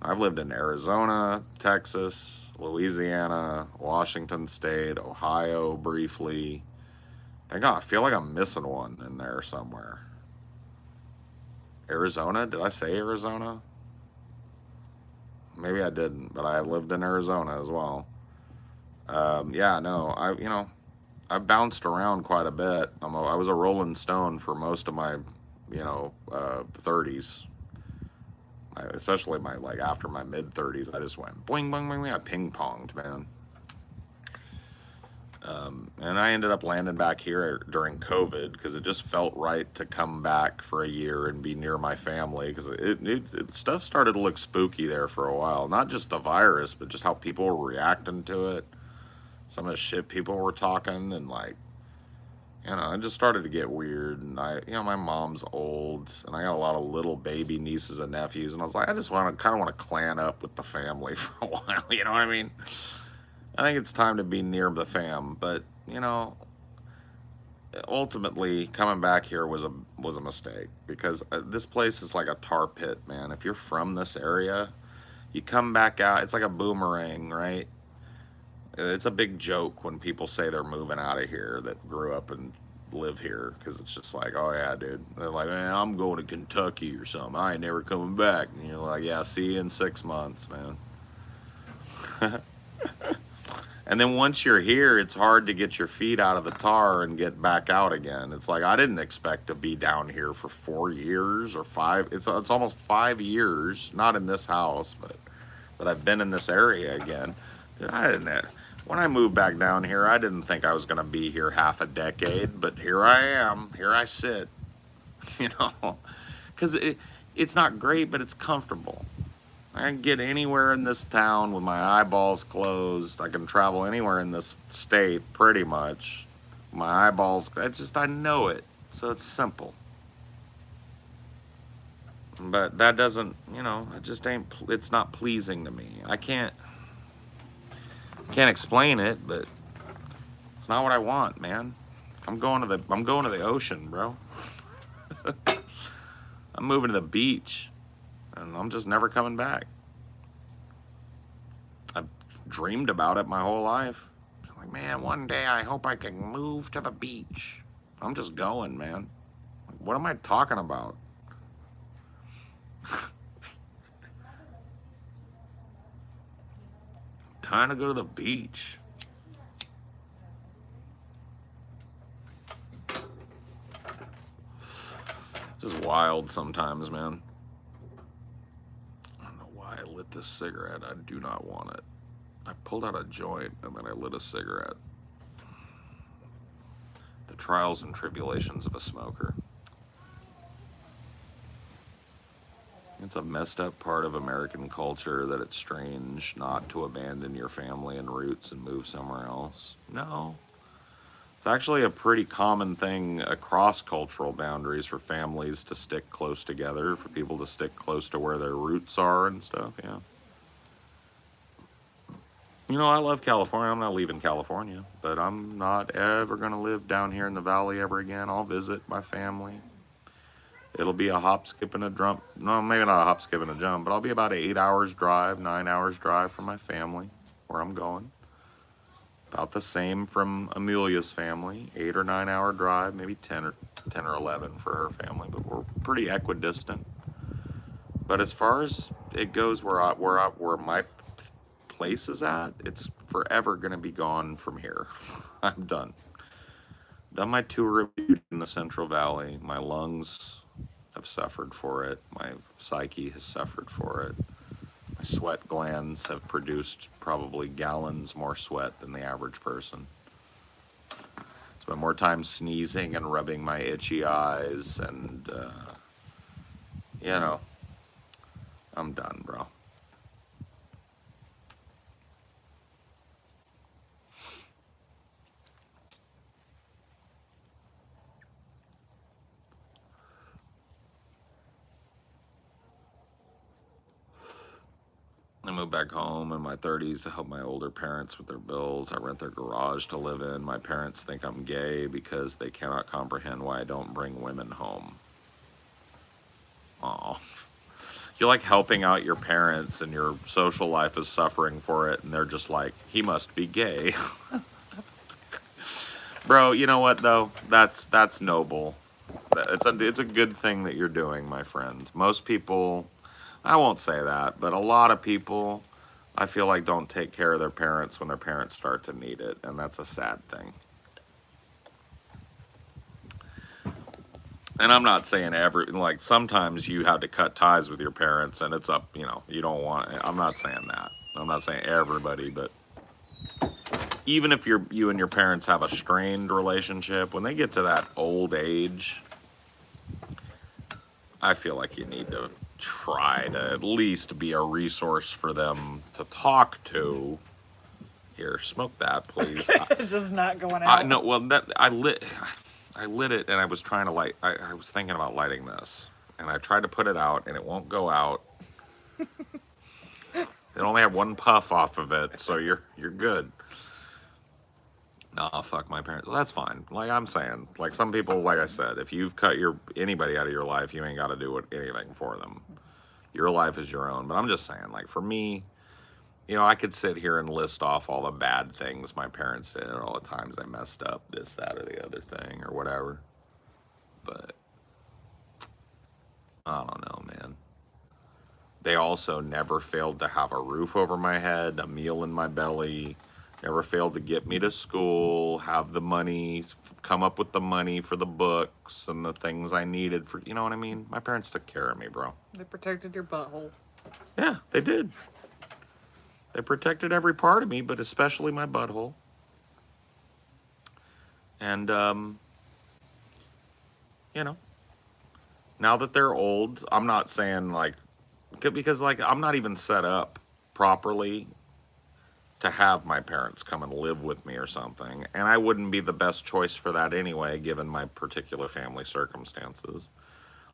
I've lived in Arizona, Texas, Louisiana, Washington State, Ohio briefly. I feel like I'm missing one in there somewhere. Arizona? Did I say Arizona? Maybe I didn't, but I lived in Arizona as well. Yeah, no, I bounced around quite a bit. I was a Rolling Stone for most of my, 30s. Especially my like after my mid 30s, I just went boing boing boing. I ping ponged, man. And I ended up landing back here during COVID because it just felt right to come back for a year and be near my family because stuff started to look spooky there for a while. Not just the virus, but just how people were reacting to it. Some of the shit people were talking and like, it just started to get weird. And my mom's old and I got a lot of little baby nieces and nephews. And I was like, I just kind of want to clan up with the family for a while. You know what I mean? I think it's time to be near the fam, but ultimately coming back here was a mistake because this place is like a tar pit, man. If you're from this area, you come back out, it's like a boomerang, right? It's a big joke when people say they're moving out of here that grew up and live here because it's just like, oh yeah, dude. They're like, man, I'm going to Kentucky or something. I ain't never coming back. And you're like, yeah, see you in 6 months, man. And then once you're here, it's hard to get your feet out of the tar and get back out again. It's like I didn't expect to be down here for 4 years or 5. It's almost 5 years, not in this house, but I've been in this area again. When I moved back down here, I didn't think I was going to be here half a decade, but here I am. Here I sit. Because it's not great, but it's comfortable. I can get anywhere in this town with my eyeballs closed. I can travel anywhere in this state, pretty much. My eyeballs, I know it. So it's simple. But that doesn't, it just ain't, it's not pleasing to me. I can't explain it, but it's not what I want, man. I'm going to the ocean, bro. I'm moving to the beach. And I'm just never coming back. I've dreamed about it my whole life. I'm like, man, one day I hope I can move to the beach. I'm just going, man. Like, What am I talking about? Time to go to the beach. This is wild sometimes, man. I don't know why I lit this cigarette. I do not want it. I pulled out a joint and then I lit a cigarette. The trials and tribulations of a smoker. It's a messed up part of American culture that it's strange not to abandon your family and roots and move somewhere else. No. It's actually a pretty common thing across cultural boundaries for families to stick close together, for people to stick close to where their roots are and stuff, yeah. You know, I love California. I'm not leaving California, but I'm not ever going to live down here in the valley ever again. I'll visit my family. It'll be a hop, skip, and a jump. No, maybe not a hop, skip, and a jump, but I'll be about 8 hours drive, 9 hours drive from my family, where I'm going. About the same from Amelia's family, 8 or 9 hour drive, maybe 10 or 11 for her family, but we're pretty equidistant. But as far as it goes, where my place is at, it's forever going to be gone from here. I'm done. Done my tour in the Central Valley. My lungs have suffered for it. My psyche has suffered for it. My sweat glands have produced probably gallons more sweat than the average person. Spent more time sneezing and rubbing my itchy eyes, and you know, I'm done, bro. I moved back home in my 30s to help my older parents with their bills. I rent their garage to live in. My parents think I'm gay because they cannot comprehend why I don't bring women home. Aw. You're like helping out your parents and your social life is suffering for it, and they're just like, he must be gay. Bro, you know what though? That's noble. It's a good thing that you're doing, my friend. Most people, I won't say that, but a lot of people, I feel like, don't take care of their parents when their parents start to need it, and that's a sad thing. And I'm not saying like sometimes you have to cut ties with your parents, and it's up, you know, you don't want. I'm not saying that. I'm not saying everybody, but even if you and your parents have a strained relationship, when they get to that old age, I feel like you need to try to at least be a resource for them to talk to. Here, smoke that, please. It's just not going out. No, well, I lit it, and I was trying to light. I was thinking about lighting this, and I tried to put it out, and it won't go out. It only had one puff off of it, so you're good. Nah, fuck my parents. Well, that's fine. Like I'm saying, like some people, like I said, if you've cut anybody out of your life, you ain't got to do anything for them. Your life is your own. But I'm just saying, like for me, you know, I could sit here and list off all the bad things my parents did, or all the times they messed up this, that, or the other thing, or whatever. But I don't know, man. They also never failed to have a roof over my head, a meal in my belly, never failed to get me to school, have the money, come up with the money for the books and the things I needed for, you know what I mean? My parents took care of me, bro. They protected your butthole. Yeah, they did. They protected every part of me, but especially my butthole. And, you know, now that they're old, I'm not saying like, because like I'm not even set up properly to have my parents come and live with me or something, and I wouldn't be the best choice for that anyway, given my particular family circumstances.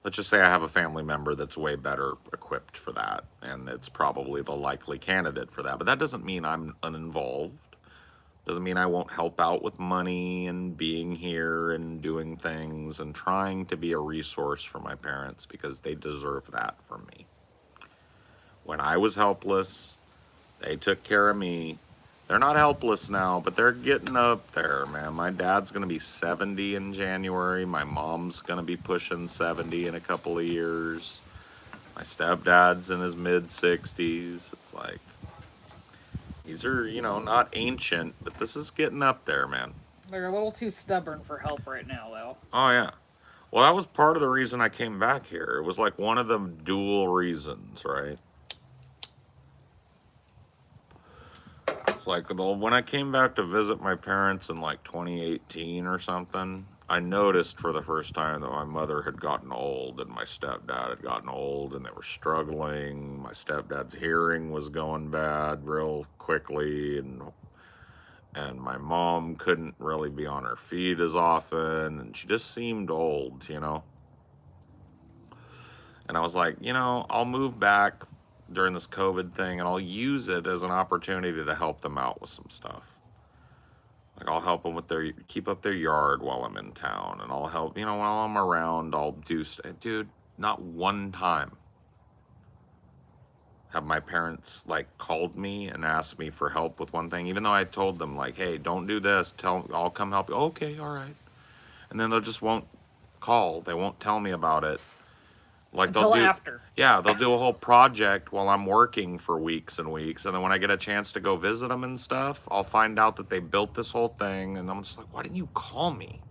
Let's just say I have a family member that's way better equipped for that, and it's probably the likely candidate for that. But that doesn't mean I'm uninvolved. Doesn't mean I won't help out with money and being here and doing things and trying to be a resource for my parents, because they deserve that from me. When I was helpless, they took care of me. They're not helpless now, but they're getting up there, man. My dad's going to be 70 in January. My mom's going to be pushing 70 in a couple of years. My stepdad's in his mid 60s. It's like, these are, not ancient, but this is getting up there, man. They're a little too stubborn for help right now, though. Oh, yeah. Well, that was part of the reason I came back here. It was like one of the dual reasons, right? It's like when I came back to visit my parents in like 2018 or something, I noticed for the first time that my mother had gotten old and my stepdad had gotten old and they were struggling. My stepdad's hearing was going bad real quickly, and my mom couldn't really be on her feet as often, and she just seemed old, And I was like, I'll move back during this COVID thing and I'll use it as an opportunity to help them out with some stuff. Like I'll help them with keep up their yard while I'm in town, and I'll help, while I'm around, I'll do dude, not one time have my parents like called me and asked me for help with one thing, even though I told them like, hey, don't do this, I'll come help you. Okay, all right. And then they just won't call. They won't tell me about it. Like Until after. Yeah, they'll do a whole project while I'm working for weeks and weeks, and then when I get a chance to go visit them and stuff, I'll find out that they built this whole thing, and I'm just like, why didn't you call me?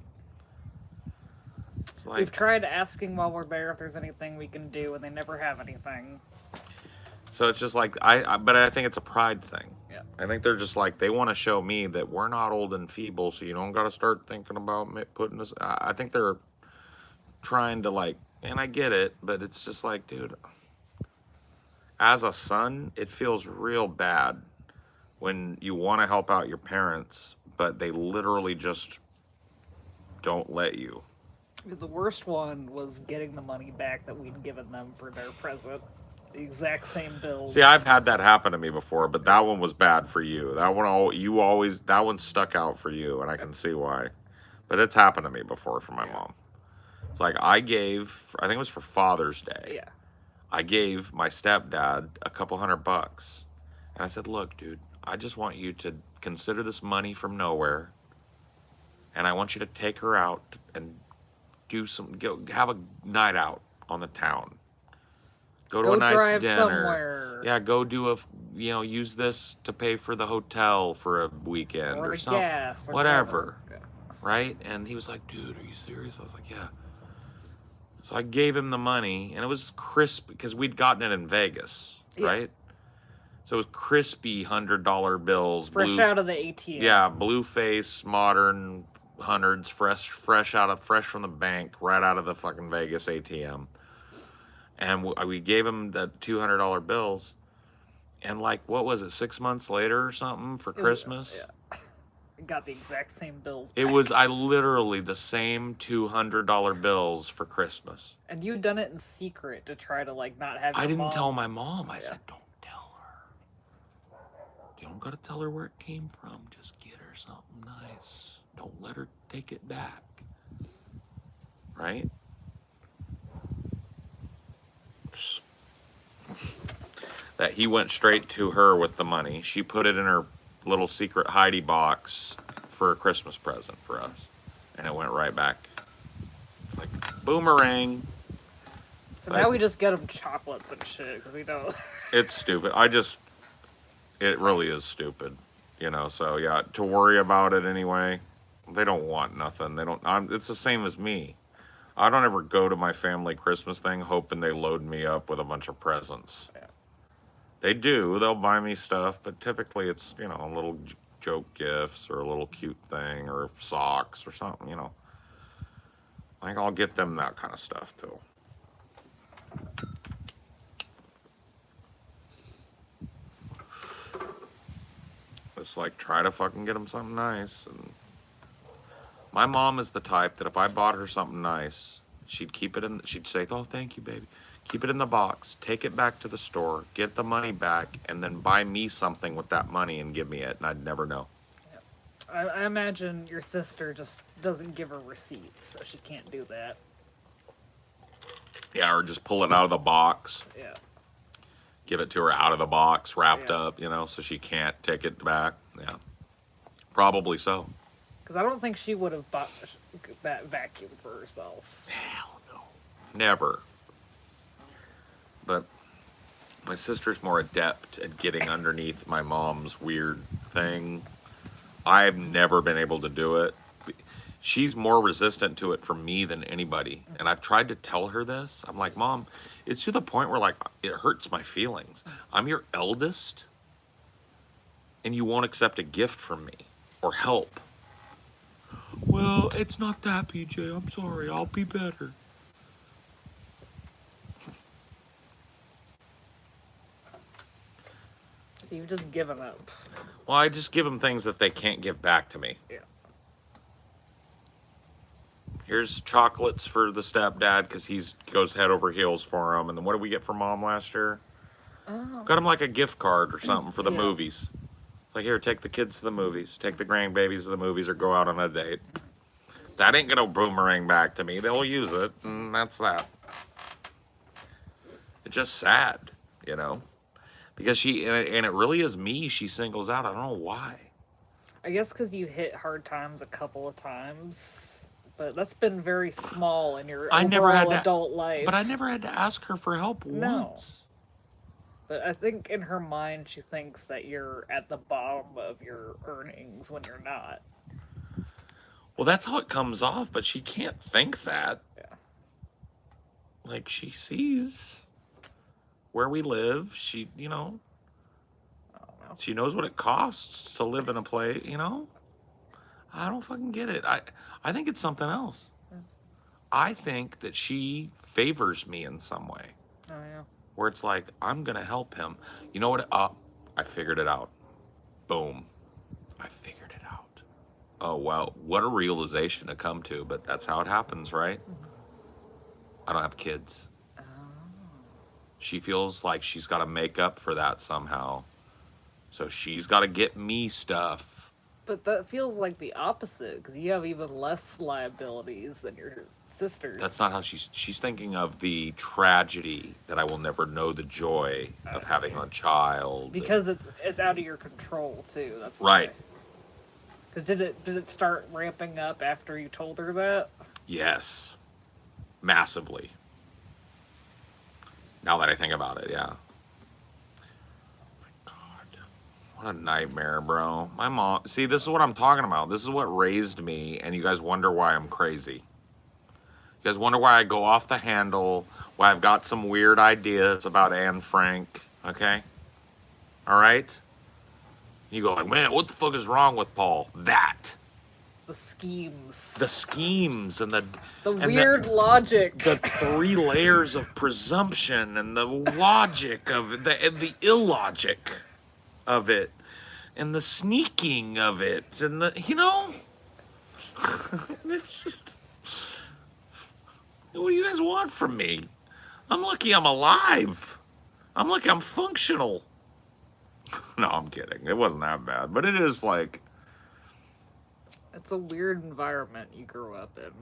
It's like, we've tried asking while we're there if there's anything we can do, and they never have anything. So it's just like but I think it's a pride thing. Yeah. I think they're just like they want to show me that we're not old and feeble, so you don't got to start thinking about putting us. I think they're trying to like. And I get it, but it's just like, dude, as a son, it feels real bad when you want to help out your parents, but they literally just don't let you. The worst one was getting the money back that we'd given them for their present. The exact same bills. See, I've had that happen to me before, but that one was bad for you. That one stuck out for you, and I can see why. But it's happened to me before for my mom. It's like I think it was for Father's Day. Yeah. I gave my stepdad a couple $100. And I said, look, dude, I just want you to consider this money from nowhere. And I want you to take her out and have a night out on the town. Go to a nice drive dinner. Somewhere. Yeah, go do use this to pay for the hotel for a weekend or something. Gas or whatever. Yeah. Right? And he was like, dude, are you serious? I was like, yeah. So I gave him the money, and it was crisp because we'd gotten it in Vegas, right? So it was crispy $100 bills, fresh out of the ATM. Yeah, blue face, modern hundreds, fresh from the bank, right out of the fucking Vegas ATM. And we gave him the $200 bills, and like, what was it, 6 months later or something for Christmas? Yeah. Got the exact same bills back. It was literally the same $200 bills for Christmas. And you'd done it in secret to try to like not have. I didn't tell my mom. I said, don't tell her. You don't gotta tell her where it came from. Just get her something nice. Don't let her take it back. Right? That he went straight to her with the money. She put it in her little secret Heidi box for a Christmas present for us, and it went right back. It's like boomerang. So now we just get them chocolates and shit because we don't. It's stupid. It really is stupid, So yeah, to worry about it anyway. They don't want nothing. They don't. It's the same as me. I don't ever go to my family Christmas thing hoping they load me up with a bunch of presents. Yeah. They do. They'll buy me stuff, but typically it's, little joke gifts or a little cute thing or socks or something, Like I'll get them that kind of stuff too. It's like try to fucking get them something nice. And my mom is the type that if I bought her something nice, she'd say, "Oh, thank you, baby. Keep it in the box, take it back to the store, get the money back, and then buy me something with that money and give me it," and I'd never know. Yeah. I imagine your sister just doesn't give her receipts, so she can't do that. Yeah, or just pull it out of the box. Yeah. Give it to her out of the box, wrapped up, so she can't take it back. Yeah. Probably so. Because I don't think she would have bought that vacuum for herself. Hell no. Never. But my sister's more adept at getting underneath my mom's weird thing. I've never been able to do it. She's more resistant to it from me than anybody. And I've tried to tell her this. I'm like, Mom, it's to the point where, like, it hurts my feelings. I'm your eldest, and you won't accept a gift from me or help. Well, it's not that, PJ. I'm sorry. I'll be better. So you've just given up. Well, I just give them things that they can't give back to me. Yeah. Here's chocolates for the stepdad because he goes head over heels for them. And then what did we get for Mom last year? Oh. Got him like a gift card or something for the Yeah. movies. It's like, here, take the kids to the movies. Take the grandbabies to the movies or go out on a date. That ain't going to boomerang back to me. They'll use it, and that's that. It's just sad, you know? Because and it really is me she singles out. I don't know why. I guess because you hit hard times a couple of times, but that's been very small in your overall adult life. But I never had to ask her for help once. But I think in her mind, she thinks that you're at the bottom of your earnings when you're not. Well, that's how it comes off, but she can't think that. Yeah. Like, she sees where we live. She, you know, I don't know. she knows what it costs to live in a place, you know? I don't fucking get it. I think it's something else. Yeah. I think that she favors me in some way. Oh, yeah. Where it's like, I'm going to help him. You know what? I figured it out. Boom. I figured it out. Oh, wow. What a realization to come to, but that's how it happens, right? I don't have kids. Oh. She feels like she's got to make up for that somehow. So she's got to get me stuff. But that feels like the opposite, because you have even less liabilities than your sisters. That's not how she's thinking of the tragedy that I will never know the joy of having a child. Because it's out of your control too. That's right. Because did it start ramping up after you told her that? Yes, massively. Now that I think about it, yeah. My God, what a nightmare, bro. My mom. See, this is what I'm talking about. This is what raised me, and you guys wonder why I'm crazy. You guys wonder why I go off the handle, why I've got some weird ideas about Anne Frank, okay? All right? You go like, man, what the fuck is wrong with Paul? That. The schemes. The schemes and the weird logic. The 3 layers of presumption and the logic of it, and the illogic of it, and the sneaking of it, and the, you know? It's just... What do you guys want from me? I'm lucky I'm alive. I'm lucky I'm functional. No, I'm kidding. It wasn't that bad. But it is like... It's a weird environment you grew up in.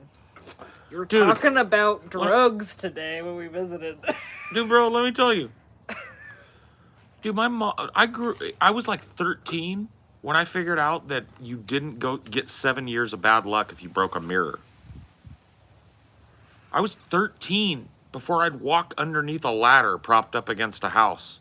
You were talking about drugs today when we visited. Dude, bro, let me tell you. Dude, my mom... I was like 13 when I figured out that you didn't go get 7 years of bad luck if you broke a mirror. I was 13 before I'd walk underneath a ladder propped up against a house.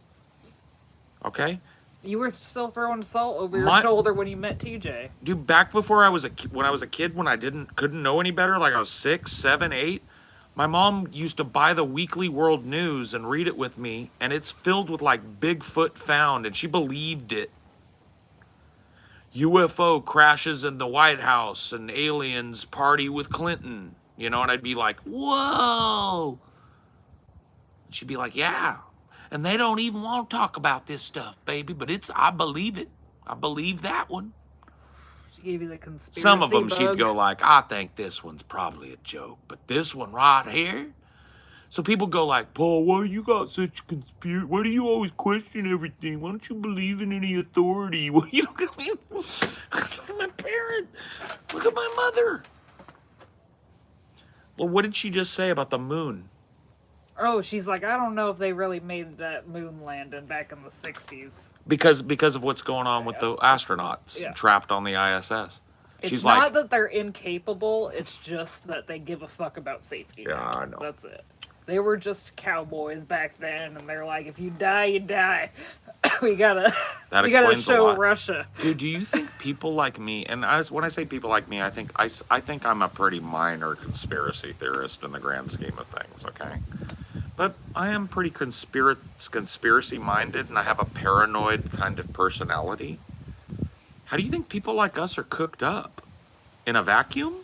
Okay? You were still throwing salt over your shoulder when you met TJ. Dude, back before when I was a kid, when I couldn't know any better, like I was 6, 7, 8, my mom used to buy the Weekly World News and read it with me, and it's filled with like Bigfoot found, and she believed it. UFO crashes in the White House, and aliens party with Clinton. You know, and I'd be like, whoa. She'd be like, yeah. And they don't even want to talk about this stuff, baby, but I believe it. I believe that one. She gave you the conspiracy Some of them bug. she'd go like, I think this one's probably a joke, but this one right here. So people go like, Paul, why you got such conspiracy? Why do you always question everything? Why don't you believe in any authority? Well, you know what I mean? Look at my parent. Look at my mother. Well, what did she just say about the moon? Oh, she's like, I don't know if they really made that moon landing back in the 60s. Because of what's going on with the astronauts Yeah. trapped on the ISS. It's She's not like, that they're incapable, it's just that they give a fuck about safety. Yeah, now. I know. That's it. They were just cowboys back then, and they're like, if you die, you die. we gotta explains a show lot. Russia. dude, do you think people like me, and when I say people like me, I think I'm a pretty minor conspiracy theorist in the grand scheme of things, okay? But I am pretty conspiracy minded, and I have a paranoid kind of personality. How do you think people like us are cooked up? In a vacuum?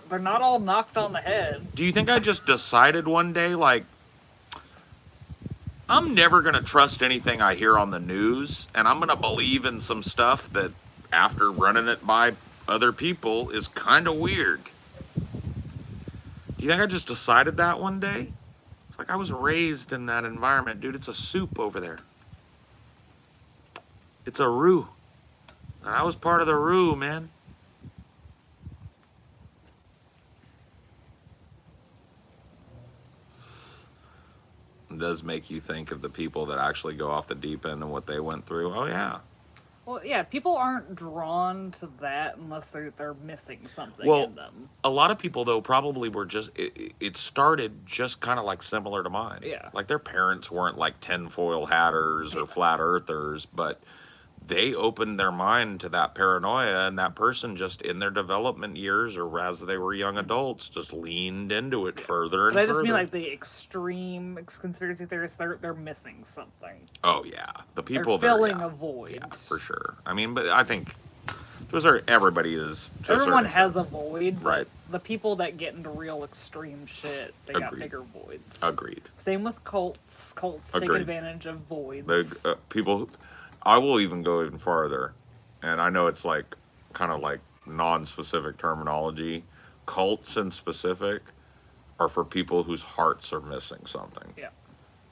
They're not all knocked on the head. Do you think I just decided one day, like, I'm never going to trust anything I hear on the news, and I'm going to believe in some stuff that, after running it by other people, is kind of weird? Do you think I just decided that one day? It's like I was raised in that environment. Dude, it's a soup over there. It's a roux. I was part of the roux, man. It does make you think of the people that actually go off the deep end and what they went through. Oh, yeah. Well, yeah, people aren't drawn to that unless they're missing something Well, in them. a lot of people, though, probably were just, it started just kind of like similar to mine. Yeah. Like their parents weren't like tinfoil hatters or flat earthers, but they opened their mind to that paranoia, and that person just in their development years or as they were young adults just leaned into it further and But I just further. mean like the extreme conspiracy theorists, they're missing something. Oh, yeah. The people They're filling that are, a void. Yeah, for sure. I mean, but I think everybody is. Everyone has a void, but Right. the people that get into real extreme shit, they got Agreed. bigger voids. Agreed. Same with cults. Cults take Agreed. advantage of voids. The people, I will even go even farther, and I know it's like kind of like non-specific terminology. Cults in specific are for people whose hearts are missing something. Yeah.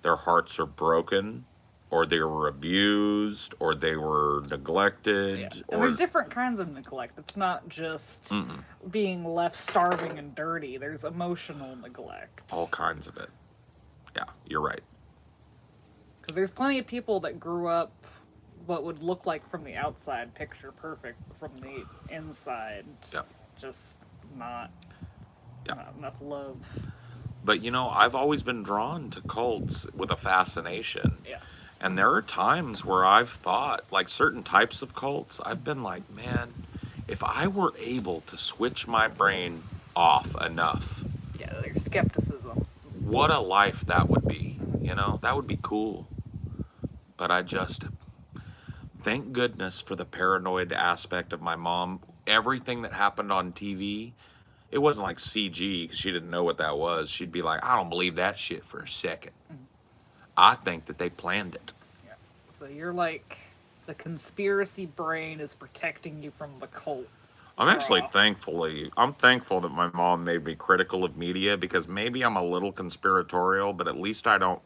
Their hearts are broken, or they were abused, or they were neglected. Yeah. Or, And there's different kinds of neglect. It's not just being left starving and dirty. There's emotional neglect. all kinds of it. Yeah, you're right. Because there's plenty of people that grew up what would look like from the outside picture perfect, but from the inside, Yep. just not, Yep. not enough love. But I've always been drawn to cults with a fascination. Yeah. And there are times where I've thought, like certain types of cults, I've been like, man, if I were able to switch my brain off enough, Yeah, there's skepticism. what a life that would be. That would be cool. But thank goodness for the paranoid aspect of my mom. Everything that happened on TV, it wasn't like CG because she didn't know what that was. She'd be like, I don't believe that shit for a second. I think that they planned it. Yeah. So you're like, the conspiracy brain is protecting you from the cult. I'm actually draw. I'm thankful that my mom made me critical of media, because maybe I'm a little conspiratorial, but at least I don't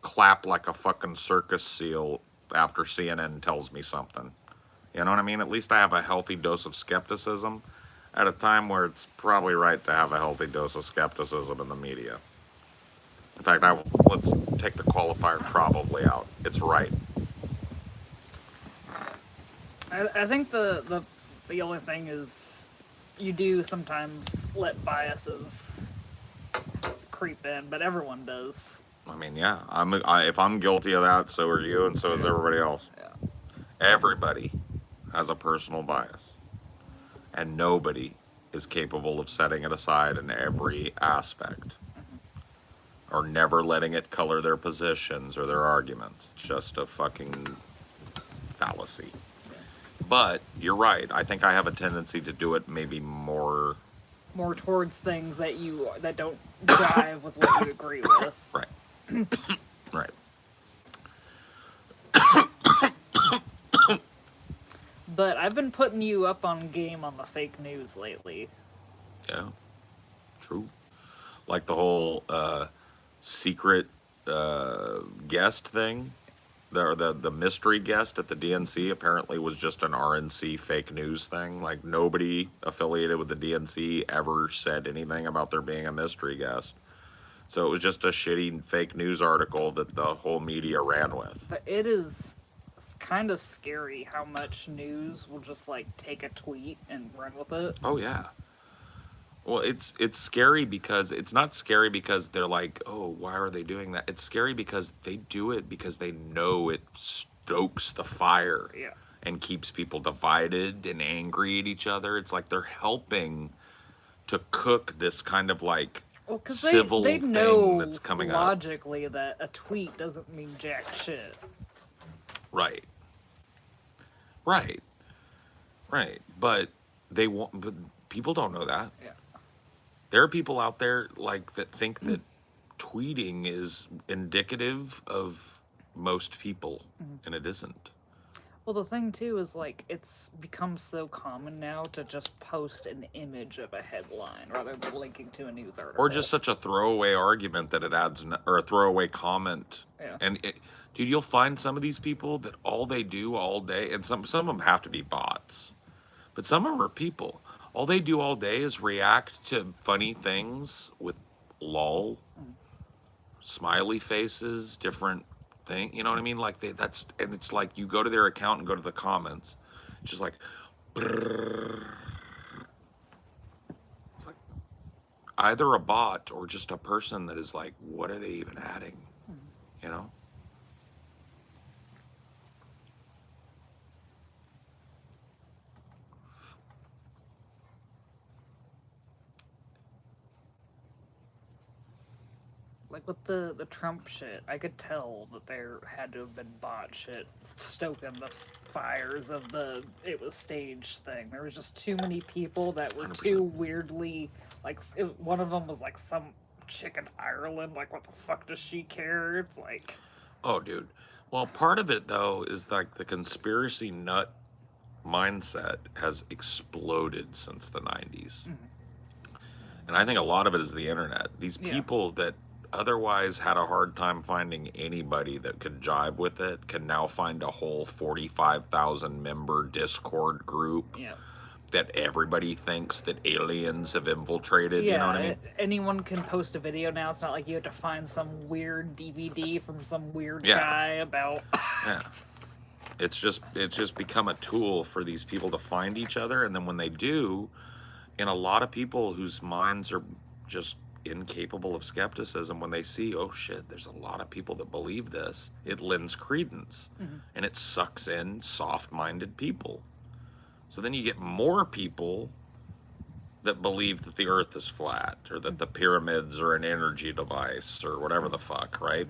clap like a fucking circus seal after CNN tells me something. You know what I mean? At least I have a healthy dose of skepticism at a time where it's probably right to have a healthy dose of skepticism in the media. In fact, let's take the qualifier probably out. It's right. I think the only thing is you do sometimes let biases creep in, but everyone does. I mean, yeah. If I'm guilty of that, so are you, and so is everybody else. Yeah. Everybody has a personal bias, and nobody is capable of setting it aside in every aspect, or never letting it color their positions or their arguments. It's just a fucking fallacy. But you're right. I think I have a tendency to do it maybe more Towards things that don't jive with what you agree with. right. Right. But I've been putting you up on game on the fake news lately. Yeah. True. Like the whole secret guest thing. The mystery guest at the DNC apparently was just an RNC fake news thing. Like, nobody affiliated with the DNC ever said anything about there being a mystery guest. So it was just a shitty fake news article that the whole media ran with. But it is kind of scary how much news will just like take a tweet and run with it. Oh yeah. Well, it's scary because it's not scary because they're like, "Oh, why are they doing that?" It's scary because they do it because they know it stokes the fire Yeah. and keeps people divided and angry at each other. It's like they're helping to cook this kind of like Well, because civil they thing know that's coming up. logically that a tweet doesn't mean jack shit. Right. Right. Right. But they want. But people don't know that. Yeah. There are people out there like that think that tweeting is indicative of most people, and it isn't. Well, the thing too is like it's become so common now to just post an image of a headline rather than linking to a news article. Or just such a throwaway argument that it adds, or a throwaway comment. Yeah. And dude, you'll find some of these people that all they do all day, and some of them have to be bots, but some of them are people. All they do all day is react to funny things with lol, smiley faces, different thing. You know what I mean? Like and it's like you go to their account and go to the comments, it's just like, brrr. It's like either a bot or just a person that is like, what are they even adding? You know? Like with the Trump shit, I could tell that there had to have been bot shit stoking the fires of the it was staged thing. There was just too many people that were 100%. too weirdly like one of them was like some chick in Ireland. Like, what the fuck does she care? It's like, Oh, dude. Well, part of it though is like the conspiracy nut mindset has exploded since the 90s. And I think a lot of it is the internet. These Yeah. people that otherwise had a hard time finding anybody that could jive with it can now find a whole 45,000 member Discord group yeah. that everybody thinks that aliens have infiltrated. You know what I mean? Anyone can post a video now. It's not like you have to find some weird DVD from some weird Yeah. guy about. Yeah. It's just become a tool for these people to find each other, and then when they do, and a lot of people whose minds are just incapable of skepticism, when they see, oh shit, there's a lot of people that believe this, it lends credence, and it sucks in soft-minded people. So then you get more people that believe that the earth is flat, or that the pyramids are an energy device, or whatever the fuck, right?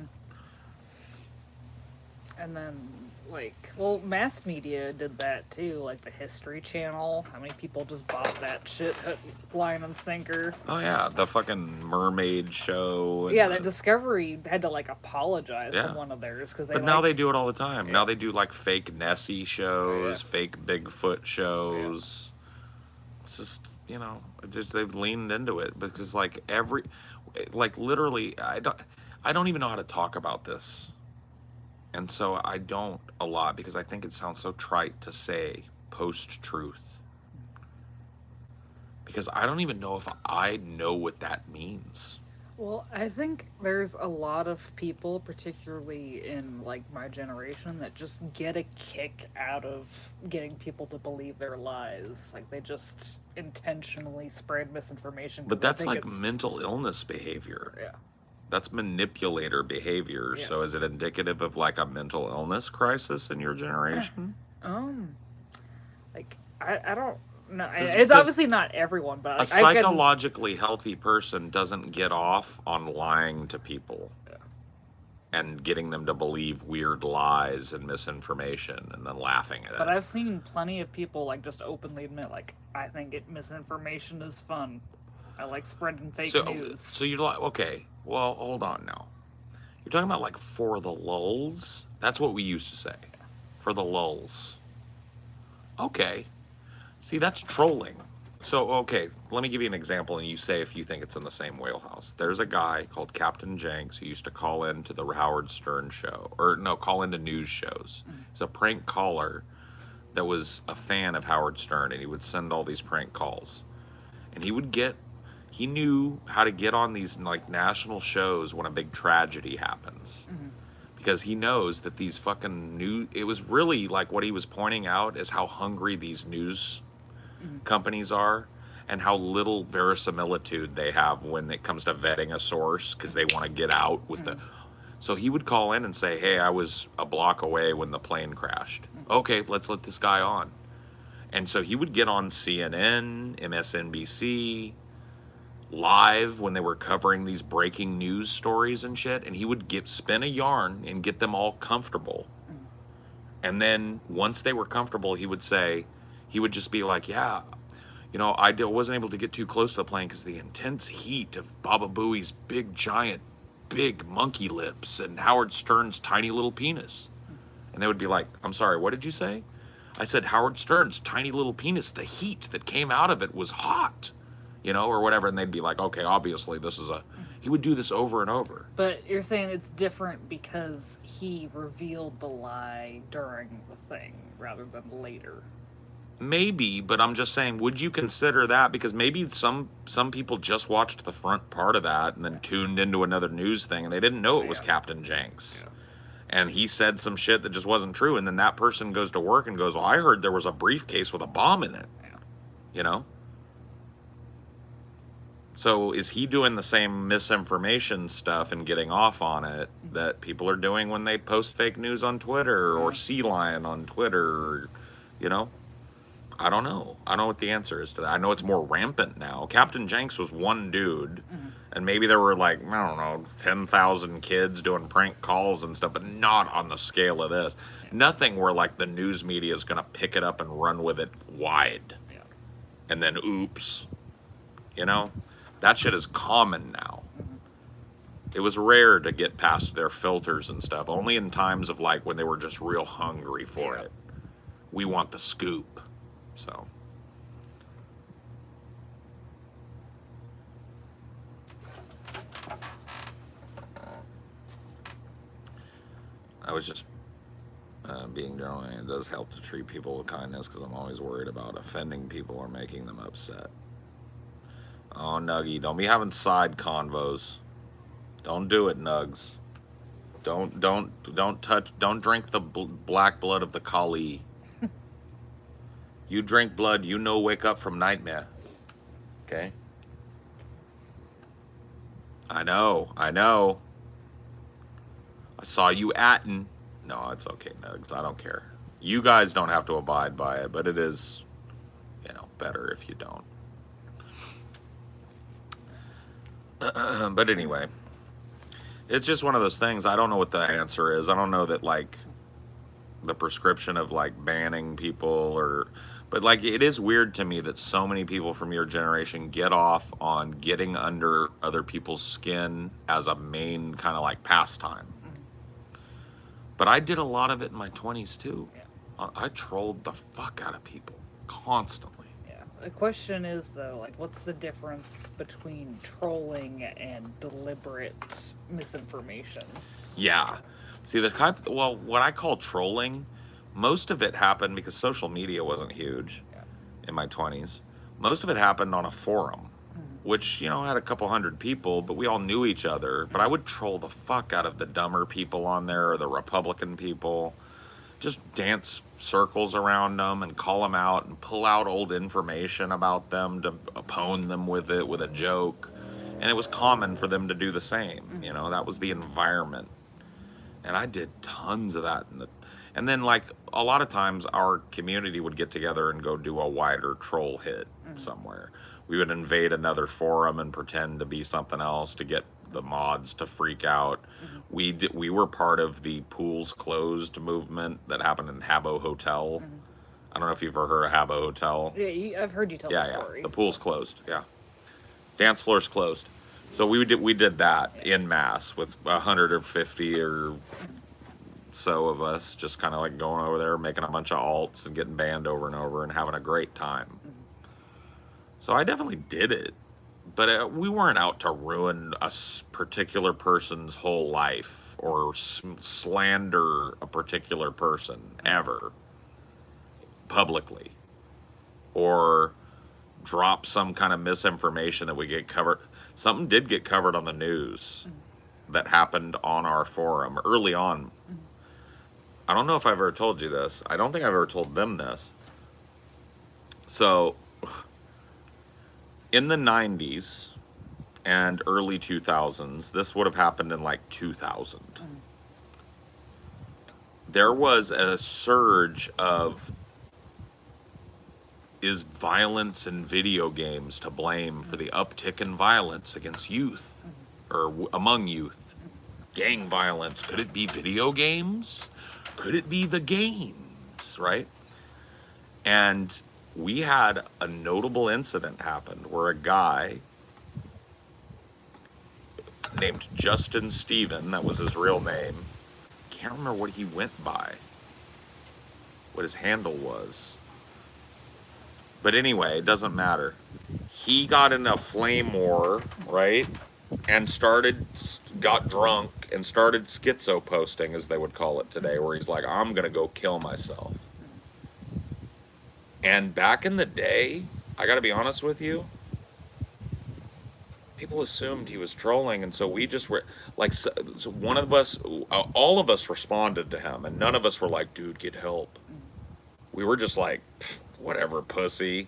And then, like, well, mass media did that too. Like the History Channel. How many people just bought that shit line and sinker? Oh yeah, the fucking mermaid show. And Yeah, that Discovery had to like apologize Yeah. for one of theirs because they. But now they do it all the time. Now they do like fake Nessie shows, Yeah. fake Bigfoot shows. It's just, you know, they've leaned into it because like literally, I don't even know how to talk about this. And so I don't a lot because I think it sounds so trite to say post-truth. Because I don't even know if I know what that means. Well, I think there's a lot of people, particularly in like my generation, that just get a kick out of getting people to believe their lies. Like they just intentionally spread misinformation. 'cause But they that's think like it's- mental illness behavior. yeah. That's manipulator behavior. Yeah. So is it indicative of like a mental illness crisis in your generation? Like I don't know. 'Cause- It's 'cause obviously not everyone, but A like, I can. psychologically healthy person doesn't get off on lying to people and getting them to believe weird lies and misinformation and then laughing at But it. I've seen plenty of people like just openly admit like I think misinformation is fun. I like spreading fake news. So you're like, okay, well, hold on now. You're talking about like for the lulls? That's what we used to say. For the lulls. Okay. See, that's trolling. So, okay, let me give you an example and you say if you think it's in the same wheelhouse. There's a guy called Captain Jenks who used to call in to the Howard Stern show, or no, call into news shows. He's a prank caller that was a fan of Howard Stern, and he would send all these prank calls. And he He knew how to get on these like national shows when a big tragedy happens. Because he knows that these fucking it was really like what he was pointing out is how hungry these news companies are and how little verisimilitude they have when it comes to vetting a source because they want to get out with the. So he would call in and say, "Hey, I was a block away when the plane crashed. Okay, let's let this guy on." And so he would get on CNN, MSNBC, live when they were covering these breaking news stories and shit, and he would spin a yarn and get them all comfortable. And then once they were comfortable, he would just be like, "Yeah, I wasn't able to get too close to the plane because the intense heat of Baba Booey's big monkey lips and Howard Stern's tiny little penis." And they would be like, "I'm sorry, what did you say?" I said, "Howard Stern's tiny little penis, the heat that came out of it was hot, or whatever." And they'd be like, "Okay, obviously this is he would do this over and over." But you're saying it's different because he revealed the lie during the thing rather than later. Maybe, but I'm just saying, would you consider that? Because maybe some people just watched the front part of that and then tuned into another news thing and they didn't know it was Captain Jenks. Yeah. And he said some shit that just wasn't true. And then that person goes to work and goes, "Well, I heard there was a briefcase with a bomb in it." Yeah. So is he doing the same misinformation stuff and getting off on it that people are doing when they post fake news on Twitter or Sea Lion on Twitter? Or, I don't know. I don't know what the answer is to that. I know it's more rampant now. Captain Jenks was one dude, and maybe there were like, I don't know, 10,000 kids doing prank calls and stuff, but not on the scale of this. Yeah. Nothing where like the news media is going to pick it up and run with it wide. Yeah. And then oops. That shit is common now. It was rare to get past their filters and stuff. Only in times of like when they were just real hungry for it. We want the scoop. So. I was just being general. It does help to treat people with kindness because I'm always worried about offending people or making them upset. Oh, Nuggy, don't be having side convos. Don't do it, Nugs. Don't drink the black blood of the Kali. You drink blood, wake up from nightmare. Okay? I know. I saw you atting. No, it's okay, Nugs. I don't care. You guys don't have to abide by it, but it is, better if you don't. But anyway, it's just one of those things. I don't know what the answer is. I don't know that like the prescription of like banning people but like it is weird to me that so many people from your generation get off on getting under other people's skin as a main kind of like pastime. But I did a lot of it in my 20s too. Yeah. I trolled the fuck out of people constantly. The question is, though, like, what's the difference between trolling and deliberate misinformation? Yeah. See, what I call trolling, most of it happened because social media wasn't huge in my 20s. Most of it happened on a forum, which, had a couple hundred people, but we all knew each other. But I would troll the fuck out of the dumber people on there or the Republican people. Just dance circles around them and call them out and pull out old information about them to oppone them with it with a joke. And it was common for them to do the same. That was the environment. And I did tons of that. And then like a lot of times our community would get together and go do a wider troll hit somewhere. We would invade another forum and pretend to be something else to get the mods to freak out. We were part of the Pools Closed movement that happened in Habbo Hotel. I don't know if you've ever heard of Habbo Hotel. Yeah, I've heard you tell the story. The pool's closed. Yeah, dance floor's closed. So we did that en masse with 150 or so of us, just kind of like going over there, making a bunch of alts and getting banned over and over and having a great time. So I definitely did it. But we weren't out to ruin a particular person's whole life or slander a particular person ever publicly or drop some kind of misinformation that we get covered. Something did get covered on the news that happened on our forum early on. I don't know if I've ever told you this. I don't think I've ever told them this. So, in the 90s and early 2000s, this would have happened in like 2000. There was a surge of, is violence in video games to blame for the uptick in violence against youth or among youth? Gang violence. Could it be video games? Could it be the games, right? And we had a notable incident happen where a guy named Justin Stephen, that was his real name, can't remember what he went by, what his handle was. But anyway, it doesn't matter. He got in a flame war, right? And got drunk and started schizo posting, as they would call it today, where he's like, I'm going to go kill myself. And back in the day, I got to be honest with you, people assumed he was trolling. And so we just were like, so one of us, all of us responded to him, and none of us were like, dude, get help. We were just like, whatever, pussy.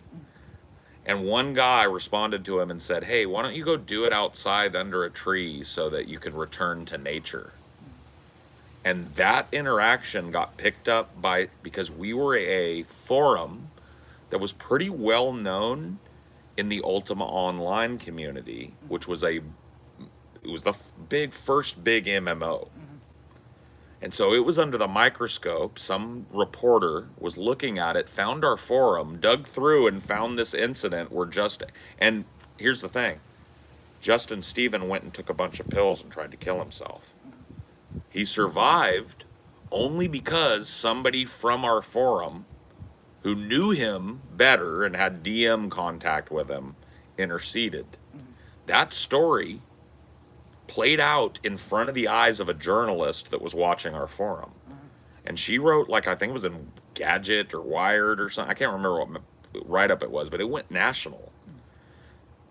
And one guy responded to him and said, hey, why don't you go do it outside under a tree so that you can return to nature? And that interaction got picked up because we were a forum that was pretty well known in the Ultima Online community, which was the first big MMO. And so it was under the microscope. Some reporter was looking at it, found our forum, dug through, and found this incident where and here's the thing, Justin Stephen went and took a bunch of pills and tried to kill himself. He survived only because somebody from our forum who knew him better and had DM contact with him interceded. That story played out in front of the eyes of a journalist that was watching our forum. And she wrote, like, I think it was in Gadget or Wired or something. I can't remember what write-up it was, but it went national.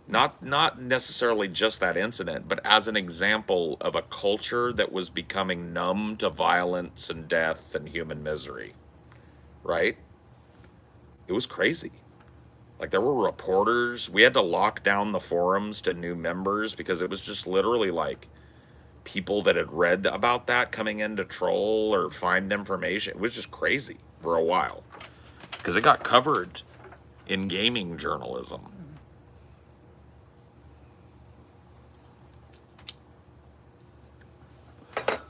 Not necessarily just that incident, but as an example of a culture that was becoming numb to violence and death and human misery. Right? It was crazy. Like, there were reporters. We had to lock down the forums to new members because it was just literally like people that had read about that coming in to troll or find information. It was just crazy for a while because it got covered in gaming journalism.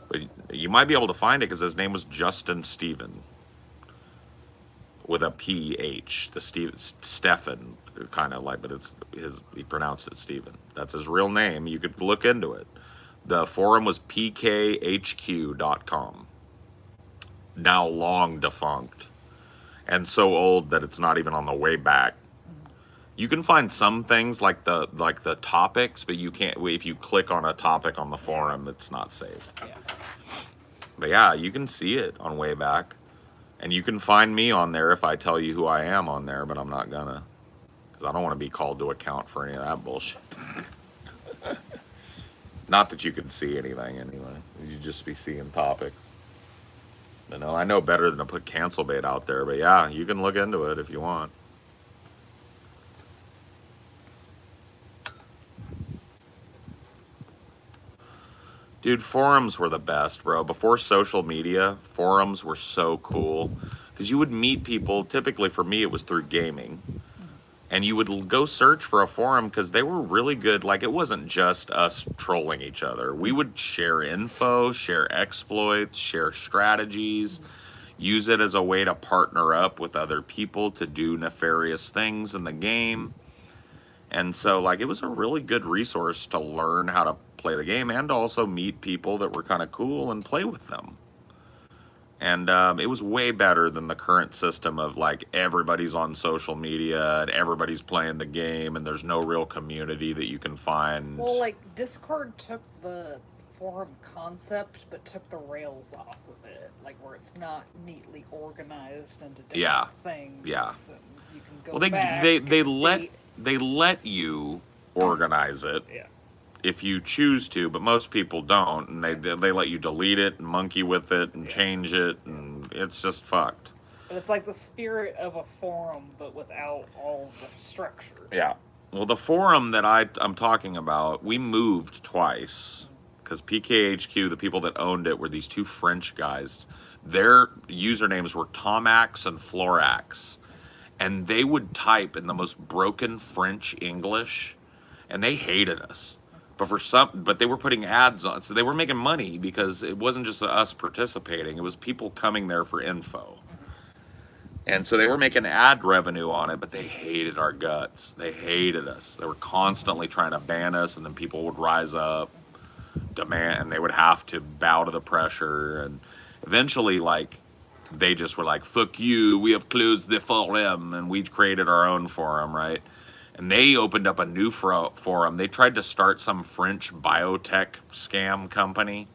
But you might be able to find it because his name was Justin Stephen. With a PH, Stefan, kind of like, but he pronounced it Stephen. That's his real name. You could look into it. The forum was pkhq.com. Now long defunct. And so old that it's not even on the way back. You can find some things like the topics, but you can't, if you click on a topic on the forum, it's not saved. Yeah. But yeah, you can see it on way back. And you can find me on there if I tell you who I am on there, but I'm not gonna. Because I don't want to be called to account for any of that bullshit. Not that you can see anything anyway. You'd just be seeing topics. You know, I know better than to put cancel bait out there, but yeah, you can look into it if you want. Dude, forums were the best, bro. Before social media, forums were so cool. Because you would meet people, typically for me it was through gaming. And you would go search for a forum because they were really good. Like, it wasn't just us trolling each other. We would share info, share exploits, share strategies, use it as a way to partner up with other people to do nefarious things in the game. And so, like, it was a really good resource to learn how to play the game and to also meet people that were kind of cool and play with them. And it was way better than the current system of, like, everybody's on social media and everybody's playing the game and there's no real community that you can find. Well, like, Discord took the forum concept but took the rails off of it, like, where it's not neatly organized into different things. Yeah. And you can go Well, they back they and let date they let you organize it Yeah. if you choose to, but most people don't, and they let you delete it and monkey with it and Yeah. change it, and it's just fucked. But it's like the spirit of a forum, but without all the structure. Yeah. Well, the forum that I'm talking about, we moved twice because PKHQ, the people that owned it, were these two French guys. Their usernames were Tomax and Florax, and they would type in the most broken French English, and they hated us. But they were putting ads on, so they were making money because it wasn't just us participating; it was people coming there for info. And so they were making ad revenue on it, but they hated our guts. They hated us. They were constantly trying to ban us, and then people would rise up, demand, and they would have to bow to the pressure. And eventually, like, they just were like, fuck you, we have closed the forum, and we created our own forum, right? And they opened up a new forum. They tried to start some French biotech scam company.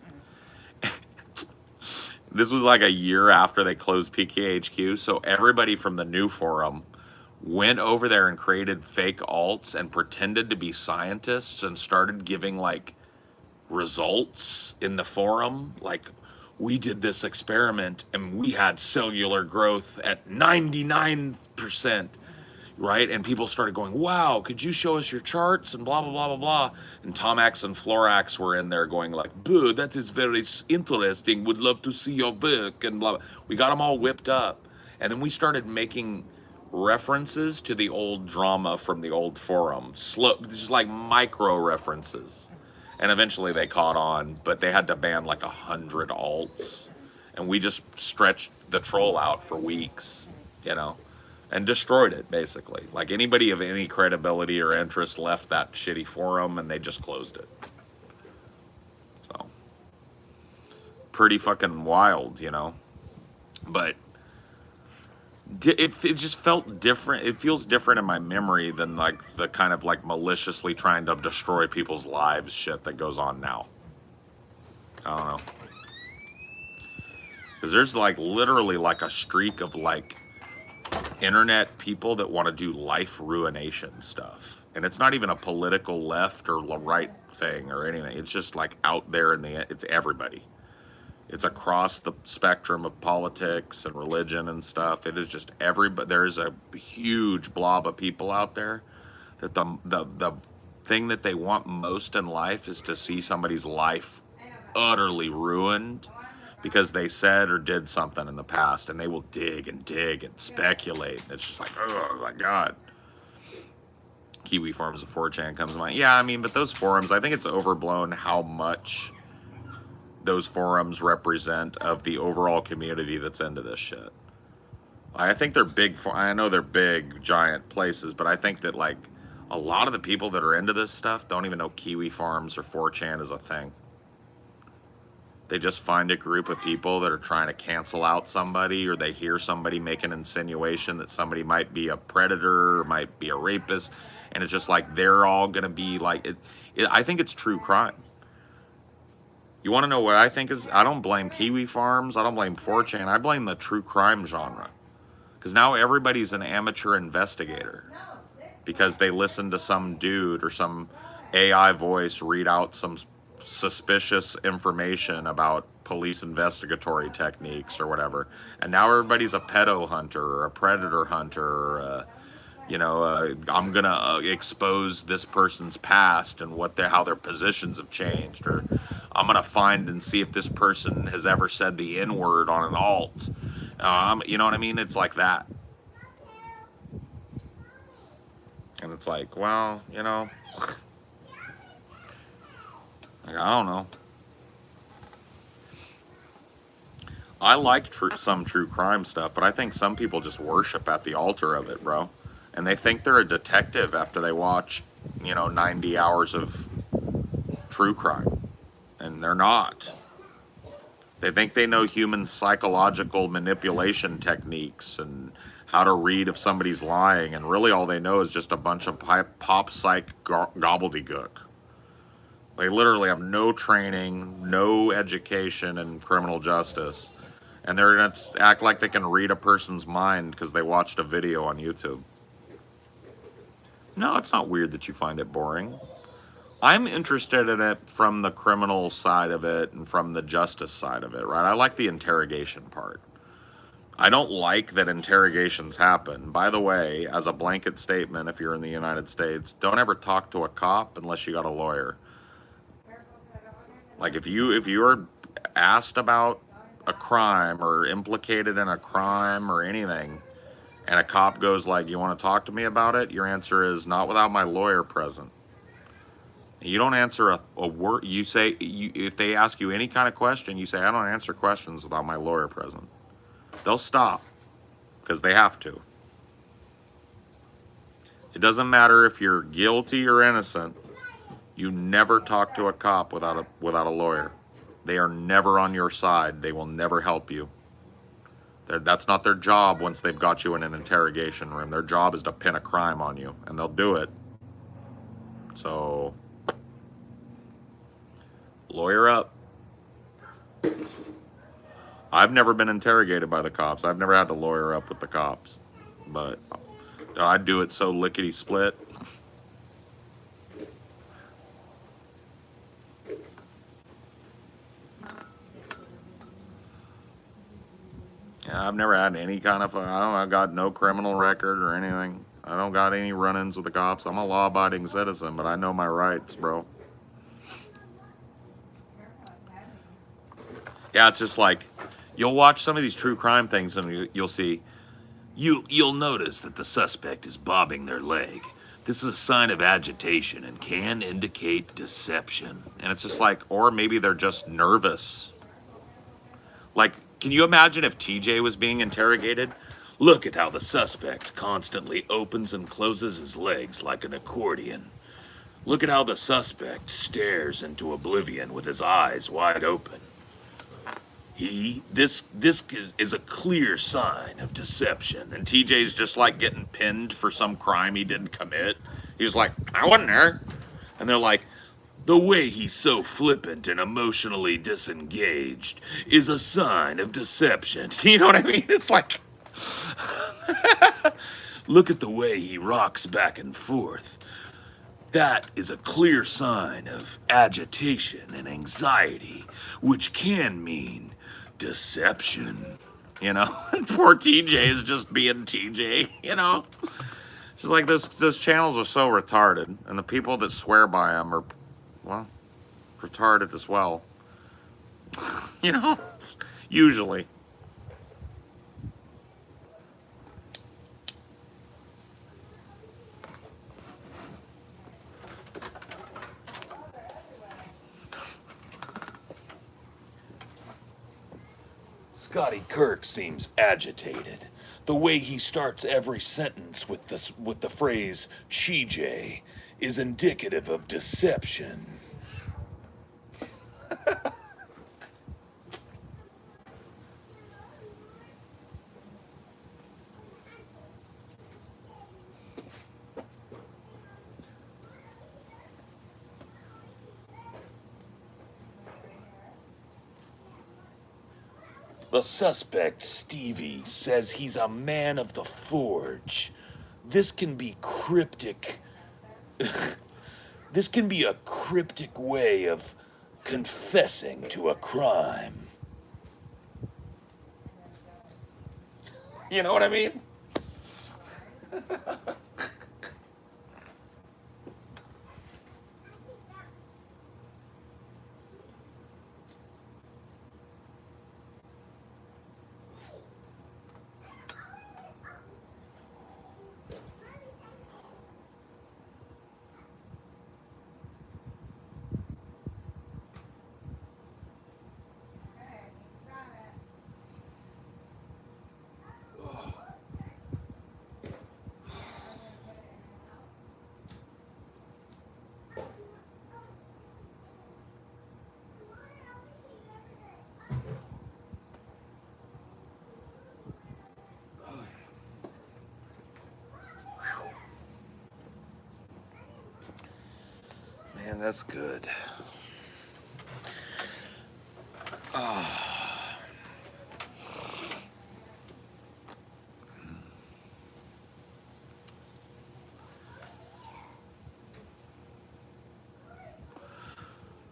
This was like a year after they closed PKHQ, so everybody from the new forum went over there and created fake alts and pretended to be scientists and started giving like results in the forum. Like, we did this experiment and we had cellular growth at 99%. Right? And people started going, wow, could you show us your charts and blah, blah, blah, blah, blah. And Tomax and Florax were in there going like, boo, that is very interesting. Would love to see your book and blah, blah. We got them all whipped up. And then we started making references to the old drama from the old forum. Just like micro references. And eventually they caught on, but they had to ban like 100 alts. And we just stretched the troll out for weeks, you know? And destroyed it, basically. Like, anybody of any credibility or interest left that shitty forum, and they just closed it. So, pretty fucking wild, you know? But it just felt different. It feels different in my memory than, like, the kind of, like, maliciously trying to destroy people's lives shit that goes on now. I don't know. Because there's, like, literally, like, a streak of, like, internet people that want to do life ruination stuff, and it's not even a political left or right thing or anything. It's just like out there it's everybody. It's across the spectrum of politics and religion and stuff. It is just everybody. There's a huge blob of people out there that the thing that they want most in life is to see somebody's life utterly ruined because they said or did something in the past, and they will dig and speculate. It's just like, oh my God. Kiwi forums of 4chan comes to mind. Yeah, I mean, but those forums, I think it's overblown how much those forums represent of the overall community that's into this shit. I think they're big, I know they're big, giant places, but I think that, like, a lot of the people that are into this stuff don't even know Kiwi forums or 4chan is a thing. They just find a group of people that are trying to cancel out somebody, or they hear somebody make an insinuation that somebody might be a predator or might be a rapist, and it's just like they're all going to be like it. I think it's true crime. You want to know what I think is? I don't blame Kiwi Farms. I don't blame 4chan. I blame the true crime genre. Because now everybody's an amateur investigator. Because they listen to some dude or some AI voice read out some suspicious information about police investigatory techniques or whatever, and now everybody's a pedo hunter or a predator hunter, or I'm gonna expose this person's past and how their positions have changed, or I'm gonna find and see if this person has ever said the N-word on an alt. You know what I mean? It's like that. And it's like, well, you know, like, I don't know. I like some true crime stuff, but I think some people just worship at the altar of it, bro. And they think they're a detective after they watch, 90 hours of true crime. And they're not. They think they know human psychological manipulation techniques and how to read if somebody's lying, and really all they know is just a bunch of pop psych gobbledygook. They literally have no training, no education in criminal justice, and they're going to act like they can read a person's mind because they watched a video on YouTube. No, it's not weird that you find it boring. I'm interested in it from the criminal side of it and from the justice side of it, right? I like the interrogation part. I don't like that interrogations happen. By the way, as a blanket statement, if you're in the United States, don't ever talk to a cop unless you got a lawyer. Like if you're asked about a crime or implicated in a crime or anything, and a cop goes like, "You want to talk to me about it?" Your answer is, "Not without my lawyer present." You don't answer a word. You say, if they ask you any kind of question, you say, "I don't answer questions without my lawyer present." They'll stop because they have to. It doesn't matter if you're guilty or innocent. You never talk to a cop without a lawyer. They are never on your side. They will never help you. That's not their job once they've got you in an interrogation room. Their job is to pin a crime on you, and they'll do it. So, lawyer up. I've never been interrogated by the cops. I've never had to lawyer up with the cops. But I'd do it so lickety split. Yeah, I've never had any kind of, I got no criminal record or anything. I don't got any run-ins with the cops. I'm a law-abiding citizen, but I know my rights, bro. Yeah, it's just like, you'll watch some of these true crime things and you'll see, you'll notice that the suspect is bobbing their leg. This is a sign of agitation and can indicate deception. And it's just like, or maybe they're just nervous. Like, can you imagine if TJ was being interrogated? Look at how the suspect constantly opens and closes his legs like an accordion. Look at how the suspect stares into oblivion with his eyes wide open. This is a clear sign of deception. And TJ's just like getting pinned for some crime he didn't commit. He's like, "I wasn't there." And they're like, "The way he's so flippant and emotionally disengaged is a sign of deception." You know what I mean? It's like, "Look at the way he rocks back and forth. That is a clear sign of agitation and anxiety, which can mean deception." You know? And poor TJ is just being TJ, you know? It's just like those channels are so retarded, and the people that swear by them are, well, retarded as well. You know? Usually. Scotty Kirk seems agitated. The way he starts every sentence with the phrase "CJ" is indicative of deception. The suspect, Stevie, says he's a man of the forge. This can be cryptic. This can be a cryptic way of confessing to a crime. You know what I mean? Man, that's good.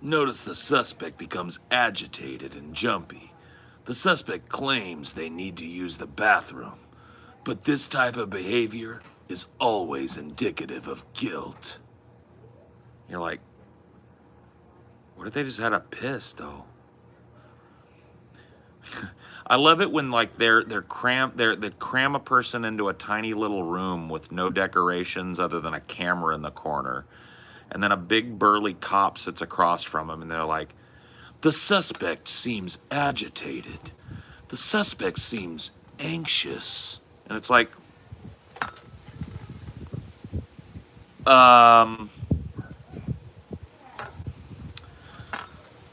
Notice the suspect becomes agitated and jumpy. The suspect claims they need to use the bathroom, but this type of behavior is always indicative of guilt. You're like, what if they just had a piss though? I love it when like they cram a person into a tiny little room with no decorations other than a camera in the corner, and then a big burly cop sits across from him, and they're like, The suspect seems agitated. The suspect seems anxious. and it's like, um,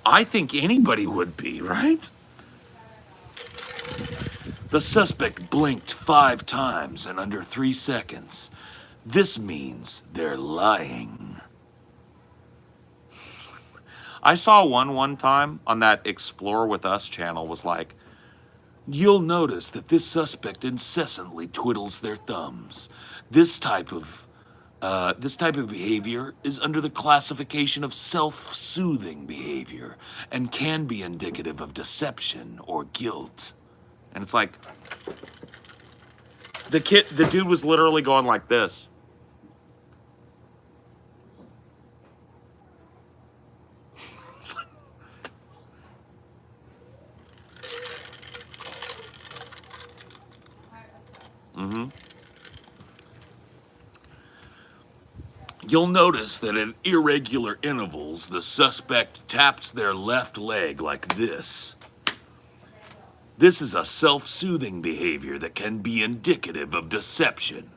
I think anybody would be, right? The suspect blinked 5 times in under 3 seconds. This means they're lying. I saw one time on that Explore With Us channel was like, You'll notice that this suspect incessantly twiddles their thumbs. This type of behavior is under the classification of self-soothing behavior and can be indicative of deception or guilt. and it's like, the dude was literally going like this. Mm-hmm. You'll notice that at irregular intervals, the suspect taps their left leg like this. This is a self-soothing behavior that can be indicative of deception.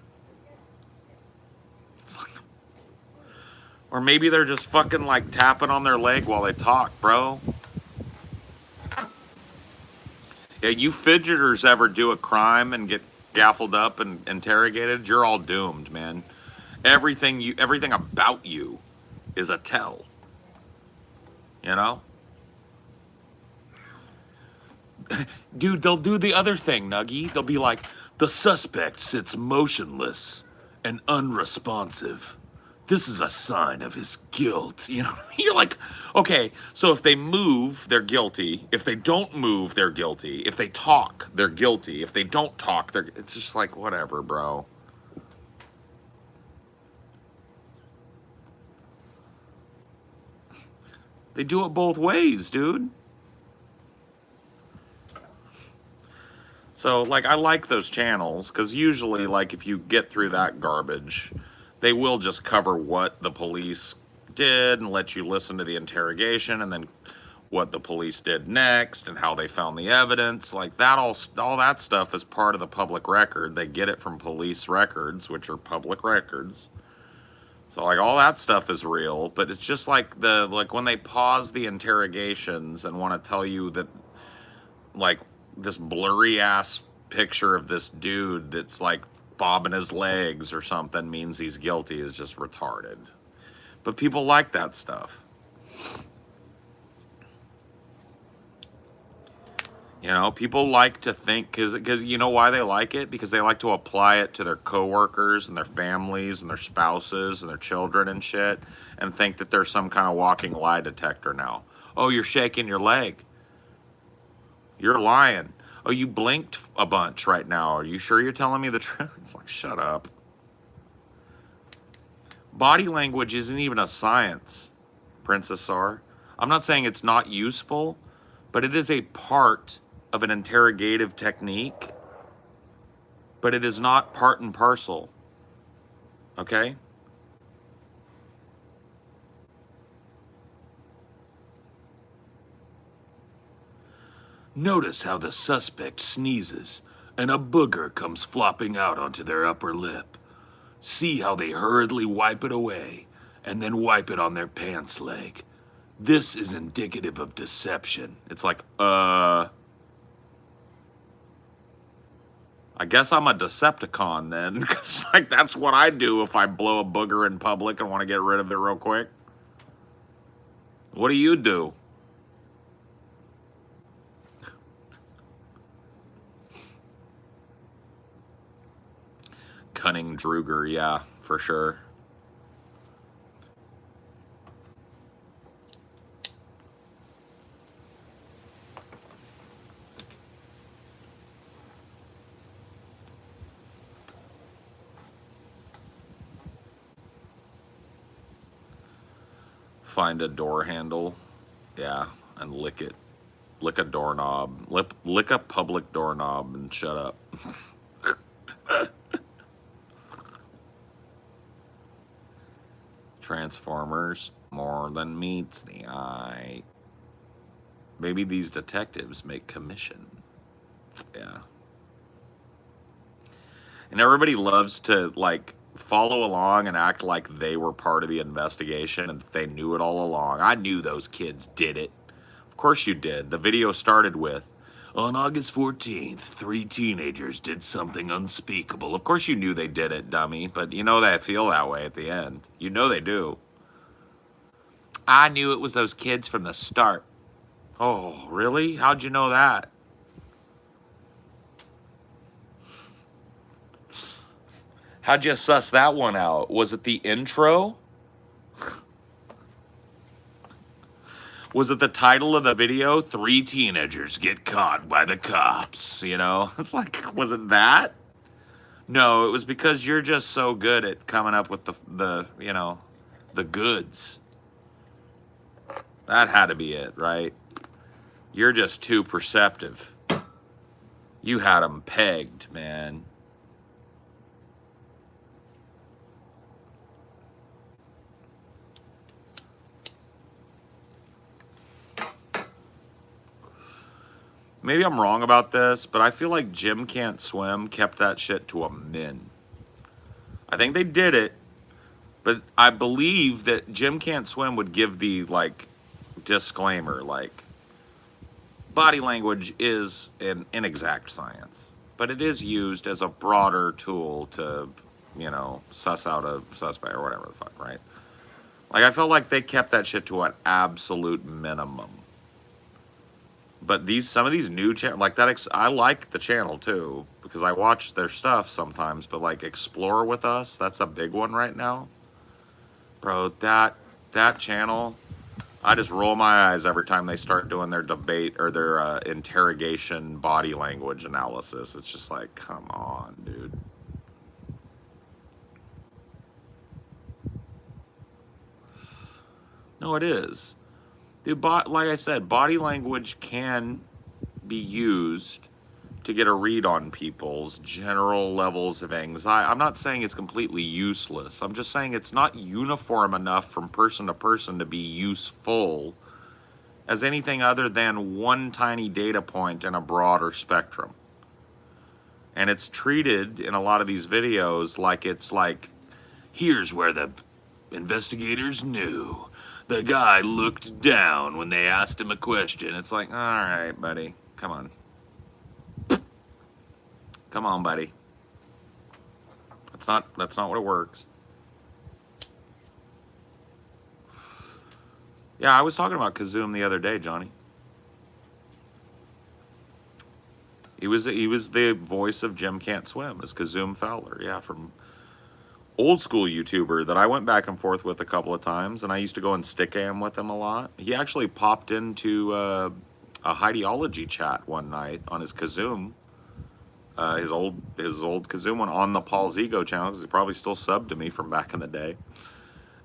Or maybe they're just fucking like tapping on their leg while they talk, bro. Yeah, you fidgeters ever do a crime and get gaffled up and interrogated, you're all doomed, man. Everything about you is a tell. You know? Dude, they'll do the other thing, Nuggy. They'll be like, the suspect sits motionless and unresponsive. This is a sign of his guilt. You know, you're like, okay, so if they move, they're guilty. If they don't move, they're guilty. If they talk, they're guilty. If they don't talk, it's just like, whatever, bro. They do it both ways, dude. So, like, I like those channels, because usually, like, if you get through that garbage, they will just cover what the police did and let you listen to the interrogation, and then what the police did next and how they found the evidence. Like, that all that stuff is part of the public record. They get it from police records, which are public records. So, like, all that stuff is real, but it's just like when they pause the interrogations and want to tell you that, like, this blurry ass picture of this dude that's like bobbing his legs or something means he's guilty is just retarded. But people like that stuff. You know, people like to think, because you know why they like it? Because they like to apply it to their coworkers and their families and their spouses and their children and shit, and think that they're some kind of walking lie detector now. Oh, you're shaking your leg. You're lying. Oh, you blinked a bunch right now. Are you sure you're telling me the truth? It's like, shut up. Body language isn't even a science, Princess Sar. I'm not saying it's not useful, but it is a part of an interrogative technique, but it is not part and parcel. Okay? Notice how the suspect sneezes and a booger comes flopping out onto their upper lip. See how they hurriedly wipe it away and then wipe it on their pants leg. This is indicative of deception. It's like, I guess I'm a Decepticon then, because like that's what I do if I blow a booger in public and want to get rid of it real quick. What do you do? Cunning Druger, yeah, for sure. Find a door handle, yeah, and lick it. Lick a doorknob. Lick a public doorknob and shut up. Transformers, more than meets the eye. Maybe these detectives make commission. Yeah. And everybody loves to, like, follow along and act like they were part of the investigation and they knew it all along. I knew those kids did it. Of course you did. The video started with, on August 14th, 3 teenagers did something unspeakable. Of course you knew they did it, dummy, but you know they feel that way at the end. You know they do. I knew it was those kids from the start. Oh, really? How'd you know that? How'd you suss that one out? Was it the intro? Was it the title of the video? 3 teenagers get caught by the cops, you know? It's like, was it that? No, it was because you're just so good at coming up with the you know, the goods. That had to be it, right? You're just too perceptive. You had them pegged, man. Maybe I'm wrong about this, but I feel like Jim Can't Swim kept that shit to a min. I think they did it, but I believe that Jim Can't Swim would give the, like, disclaimer, like, body language is an inexact science, but it is used as a broader tool to, you know, suss out a suspect or whatever the fuck, right? Like, I felt like they kept that shit to an absolute minimum. But some of these new channels, like that, I like the channel too, because I watch their stuff sometimes, but like Explore With Us, that's a big one right now. Bro, that channel, I just roll my eyes every time they start doing their debate or their interrogation body language analysis. It's just like, come on, dude. No, it is. Dude, like I said, body language can be used to get a read on people's general levels of anxiety. I'm not saying it's completely useless. I'm just saying it's not uniform enough from person to person to be useful as anything other than one tiny data point in a broader spectrum. And it's treated in a lot of these videos like it's like, here's where the investigators knew. The guy looked down when they asked him a question. It's like, all right, buddy, come on. Come on, buddy. That's not what it works. Yeah, I was talking about Kazoom the other day, Johnny. He was the voice of Jim Can't Swim as Kazoom Fowler, yeah, from old school YouTuber that I went back and forth with a couple of times, and I used to go and stick am with him a lot. He actually popped into a Heidiology chat one night on his Kazoom, his old Kazoom one on the Paul's Ego channel, because he probably still subbed to me from back in the day.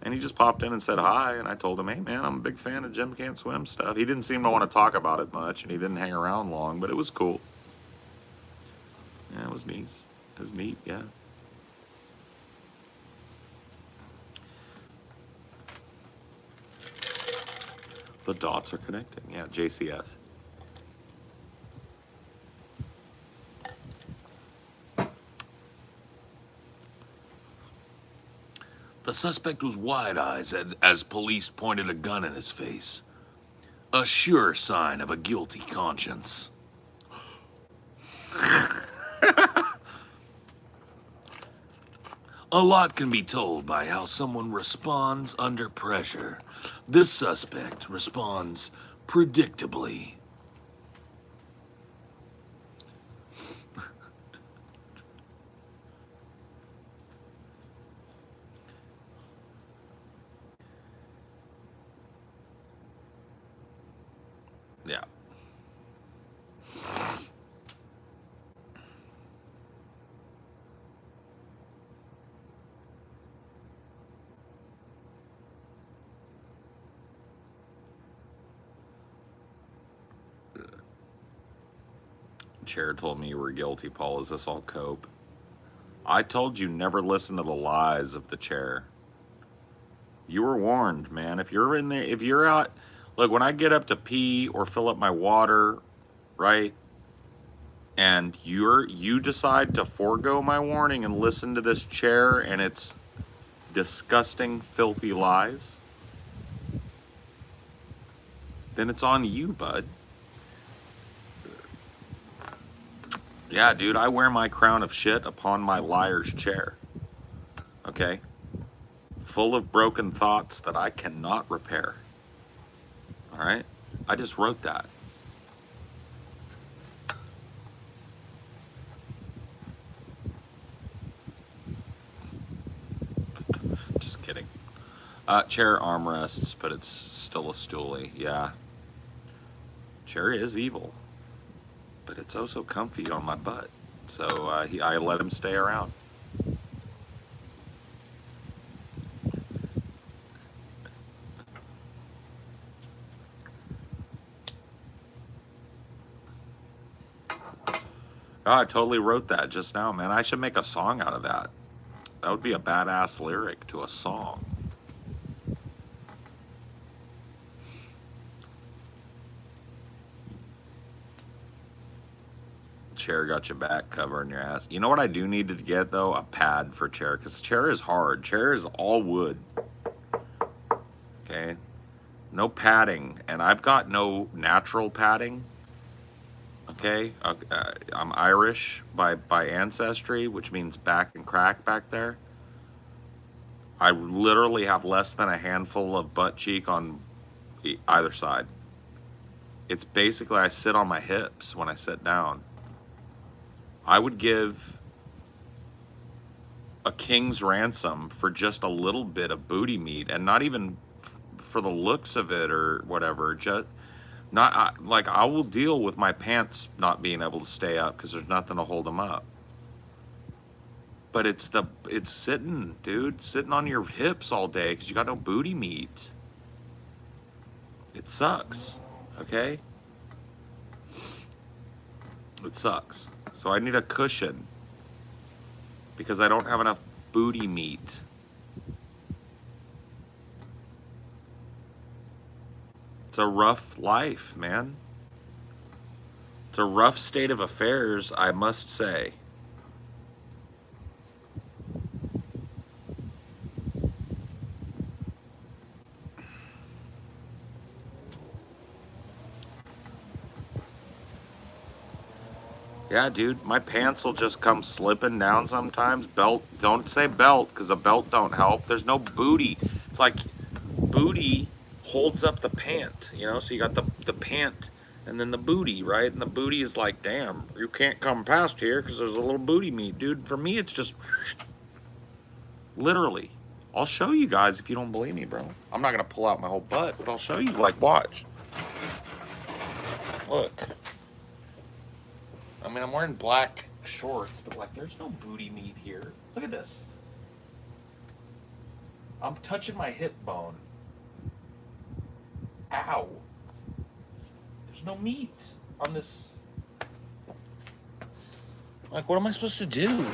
And he just popped in and said hi, and I told him, hey man, I'm a big fan of Jim Can't Swim stuff. He didn't seem to want to talk about it much, and he didn't hang around long, but it was cool. Yeah, it was neat. It was neat, yeah. The dots are connecting. Yeah, JCS. The suspect was wide-eyed as police pointed a gun in his face. A sure sign of a guilty conscience. A lot can be told by how someone responds under pressure. This suspect responds predictably. Yeah. Chair told me you were guilty, Paul. Is this all cope? I told you never listen to the lies of the Chair. You were warned, man. If you're in there, if you're out, look, when I get up to pee or fill up my water, right? And you decide to forego my warning and listen to this Chair and its disgusting, filthy lies, then it's on you, bud. Yeah, dude, I wear my crown of shit upon my liar's chair. Okay? Full of broken thoughts that I cannot repair. All right? I just wrote that. Just kidding. Chair armrests, but it's still a stoolie. Yeah. Chair is evil, but it's oh so comfy on my butt. So I let him stay around. Oh, I totally wrote that just now, man. I should make a song out of that. That would be a badass lyric to a song. Chair got your back covering your ass. You know what I do need to get though? A pad for chair, because chair is hard. Chair is all wood. Okay? No padding, and I've got no natural padding. Okay? I'm Irish by ancestry, which means back and crack back there. I literally have less than a handful of butt cheek on either side. It's basically I sit on my hips when I sit down. I would give a king's ransom for just a little bit of booty meat, and not even for the looks of it or whatever. Just not like I will deal with my pants not being able to stay up because there's nothing to hold them up. But it's sitting, dude, sitting on your hips all day because you got no booty meat. It sucks, okay? It sucks. So I need a cushion because I don't have enough booty meat. It's a rough life, man. It's a rough state of affairs, I must say. Yeah, dude, my pants will just come slipping down sometimes. Belt, don't say belt, because a belt don't help. There's no booty. It's like booty holds up the pant, you know? So you got the pant and then the booty, right? And the booty is like, damn, you can't come past here because there's a little booty meat. Dude, for me, it's just literally. I'll show you guys if you don't believe me, bro. I'm not going to pull out my whole butt, but I'll show you. Like, watch. Look. I mean, I'm wearing black shorts, but like, there's no booty meat here. Look at this. I'm touching my hip bone. Ow. There's no meat on this. Like, what am I supposed to do?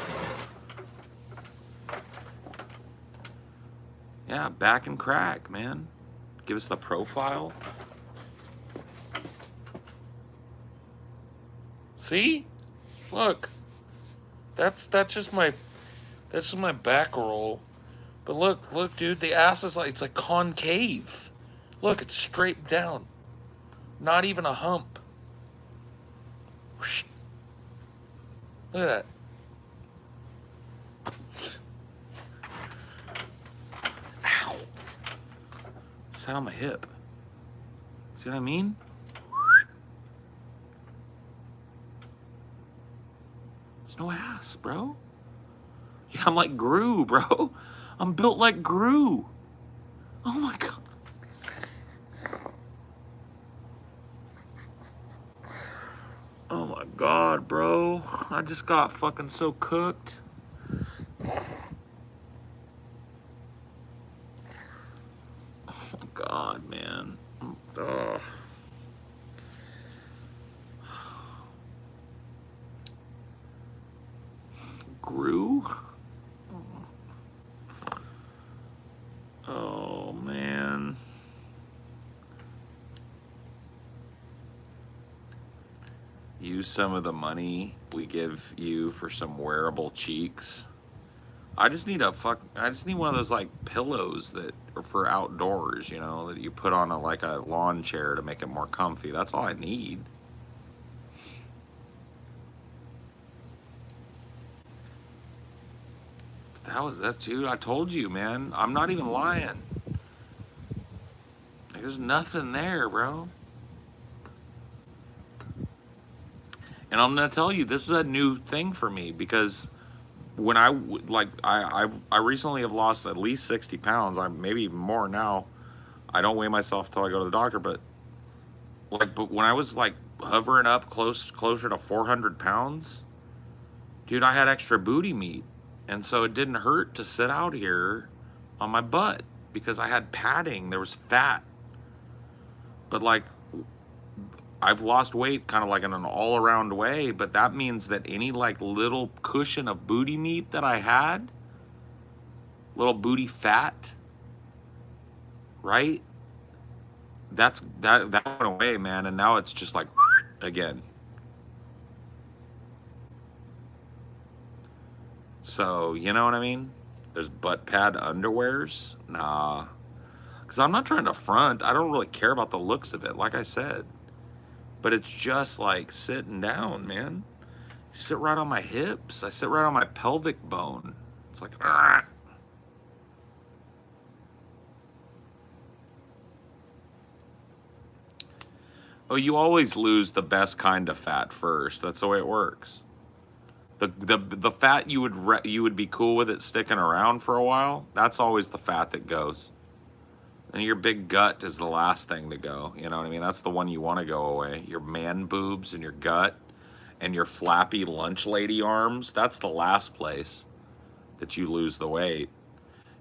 Yeah, back and crack, man. Give us the profile. See? Look. That's just my back roll. But look, dude, the ass is like, it's like concave. Look, it's straight down. Not even a hump. Look at that. Ow. Sat on my hip. See what I mean? There's no ass, bro. Yeah, I'm like Gru, bro. I'm built like Gru. Oh my god. Oh my god, bro. I just got fucking so cooked. Oh my god, man. Ugh. true? Oh, man. Use some of the money we give you for some wearable cheeks. I just need one of those like pillows that are for outdoors, you know, that you put on like a lawn chair to make it more comfy. That's all I need. That's dude, I told you, man. I'm not even lying. Like, there's nothing there, bro. And I'm gonna tell you, this is a new thing for me because when I recently have lost at least 60 pounds. I'm maybe even more now. I don't weigh myself until I go to the doctor, but when I was like hovering up closer to 400 pounds, dude, I had extra booty meat, and so it didn't hurt to sit out here on my butt because I had padding. There was fat, but like I've lost weight kind of like in an all-around way, but that means that any like little cushion of booty meat that I had, little booty fat, right? That went away, man, and now it's just like again. So, you know what I mean? There's butt pad underwears. Nah. Because I'm not trying to front. I don't really care about the looks of it, like I said. But it's just like sitting down, man. I sit right on my hips. I sit right on my pelvic bone. It's like, ah. Oh, you always lose the best kind of fat first. That's the way it works. The fat you would be cool with it sticking around for a while. That's always the fat that goes. And your big gut is the last thing to go. You know what I mean? That's the one you want to go away. Your man boobs and your gut and your flappy lunch lady arms. That's the last place that you lose the weight.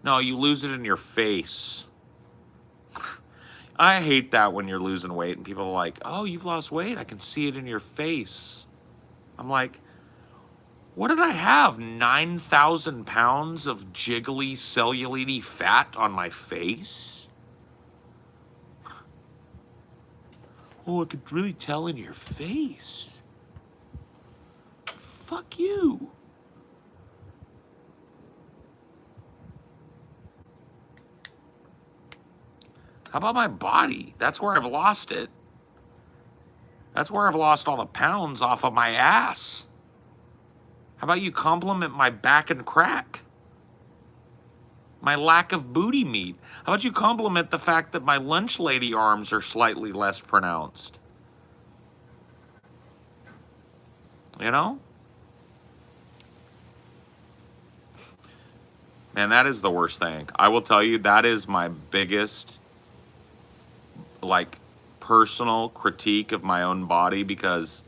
No, you lose it in your face. I hate that when you're losing weight and people are like, oh, you've lost weight. I can see it in your face. I'm like, what did I have? 9,000 pounds of jiggly cellulite fat on my face? Oh, I could really tell in your face. Fuck you. How about my body? That's where I've lost it. That's where I've lost all the pounds off of my ass. How about you compliment my back and crack? My lack of booty meat. How about you compliment the fact that my lunch lady arms are slightly less pronounced? You know? Man, that is the worst thing. I will tell you, that is my biggest, like, personal critique of my own body because,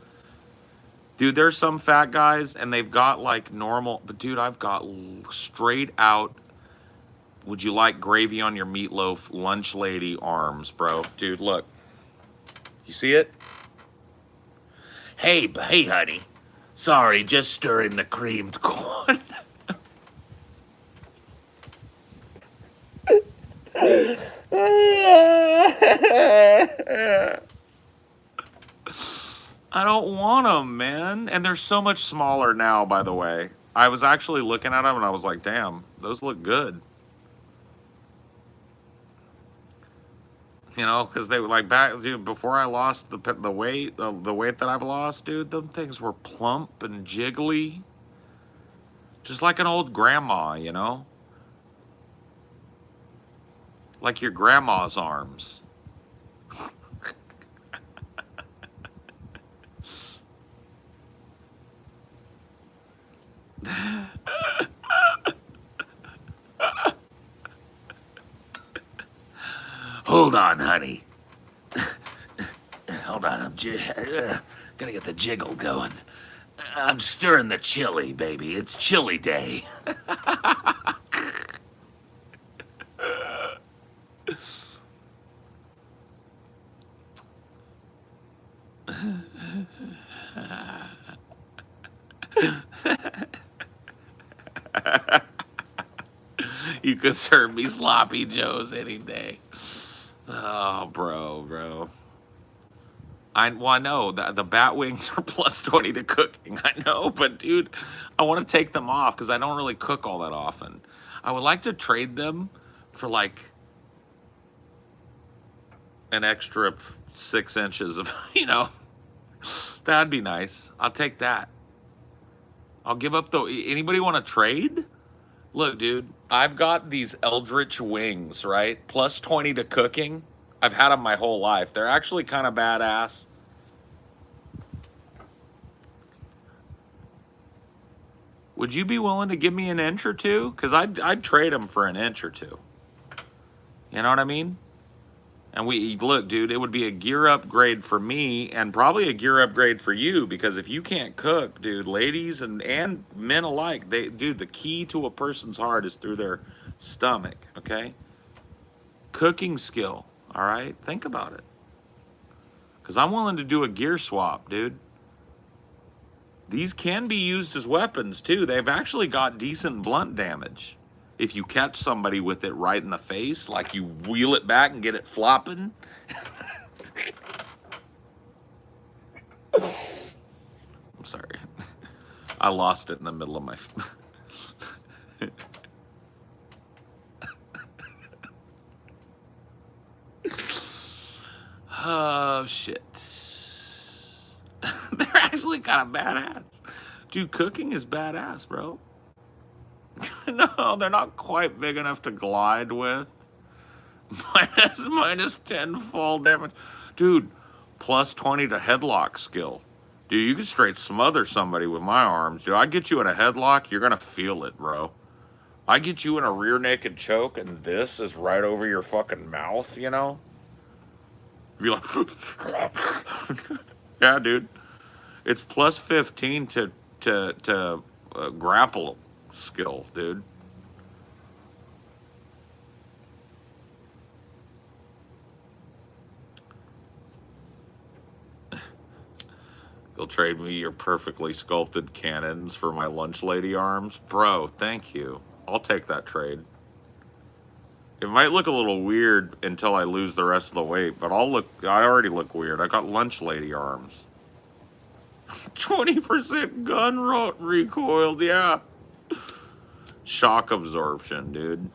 dude, there's some fat guys and they've got, like, normal, but, dude, I've got straight out, would you like gravy on your meatloaf lunch lady arms, bro? Dude, look. You see it? Hey, honey. Sorry, just stirring the creamed corn. I don't want them, man. And they're so much smaller now, by the way. I was actually looking at them and I was like, damn, those look good. You know, because they were like back, dude, before I lost the weight, the weight that I've lost, dude, them things were plump and jiggly. Just like an old grandma, you know? Like your grandma's arms. Hold on, honey. Hold on, I'm gonna get the jiggle going. I'm stirring the chili, baby. It's chili day. You could serve me sloppy joes any day. Oh, bro. I know the bat wings are plus 20 to cooking. I know, but dude, I want to take them off because I don't really cook all that often. I would like to trade them for like an extra 6 inches of, that'd be nice. I'll take that. I'll give up the. Anybody want to trade? Look, dude, I've got these eldritch wings, right? Plus 20 to cooking. I've had them my whole life. They're actually kind of badass. Would you be willing to give me an inch or two? Because I'd trade them for an inch or two. You know what I mean? And look, dude, it would be a gear upgrade for me and probably a gear upgrade for you because if you can't cook, dude, ladies and men alike, dude, the key to a person's heart is through their stomach, okay? Cooking skill, all right? Think about it. Because I'm willing to do a gear swap, dude. These can be used as weapons, too. They've actually got decent blunt damage. If you catch somebody with it right in the face, like you wheel it back and get it flopping. I'm sorry. I lost it in the middle of my... Oh, shit. They're actually kind of badass. Dude, cooking is badass, bro. No, they're not quite big enough to glide with. Minus 10 fall damage. Dude, plus 20 to headlock skill. Dude, you can straight smother somebody with my arms. Dude, I get you in a headlock, you're going to feel it, bro. I get you in a rear naked choke, and this is right over your fucking mouth, you know? You're like... Yeah, dude. It's plus 15 to grapple skill, dude. You'll trade me your perfectly sculpted cannons for my lunch lady arms? Bro, thank you. I'll take that trade. It might look a little weird until I lose the rest of the weight, but I already look weird. I got lunch lady arms. 20% gun recoiled, yeah. Shock absorption, dude.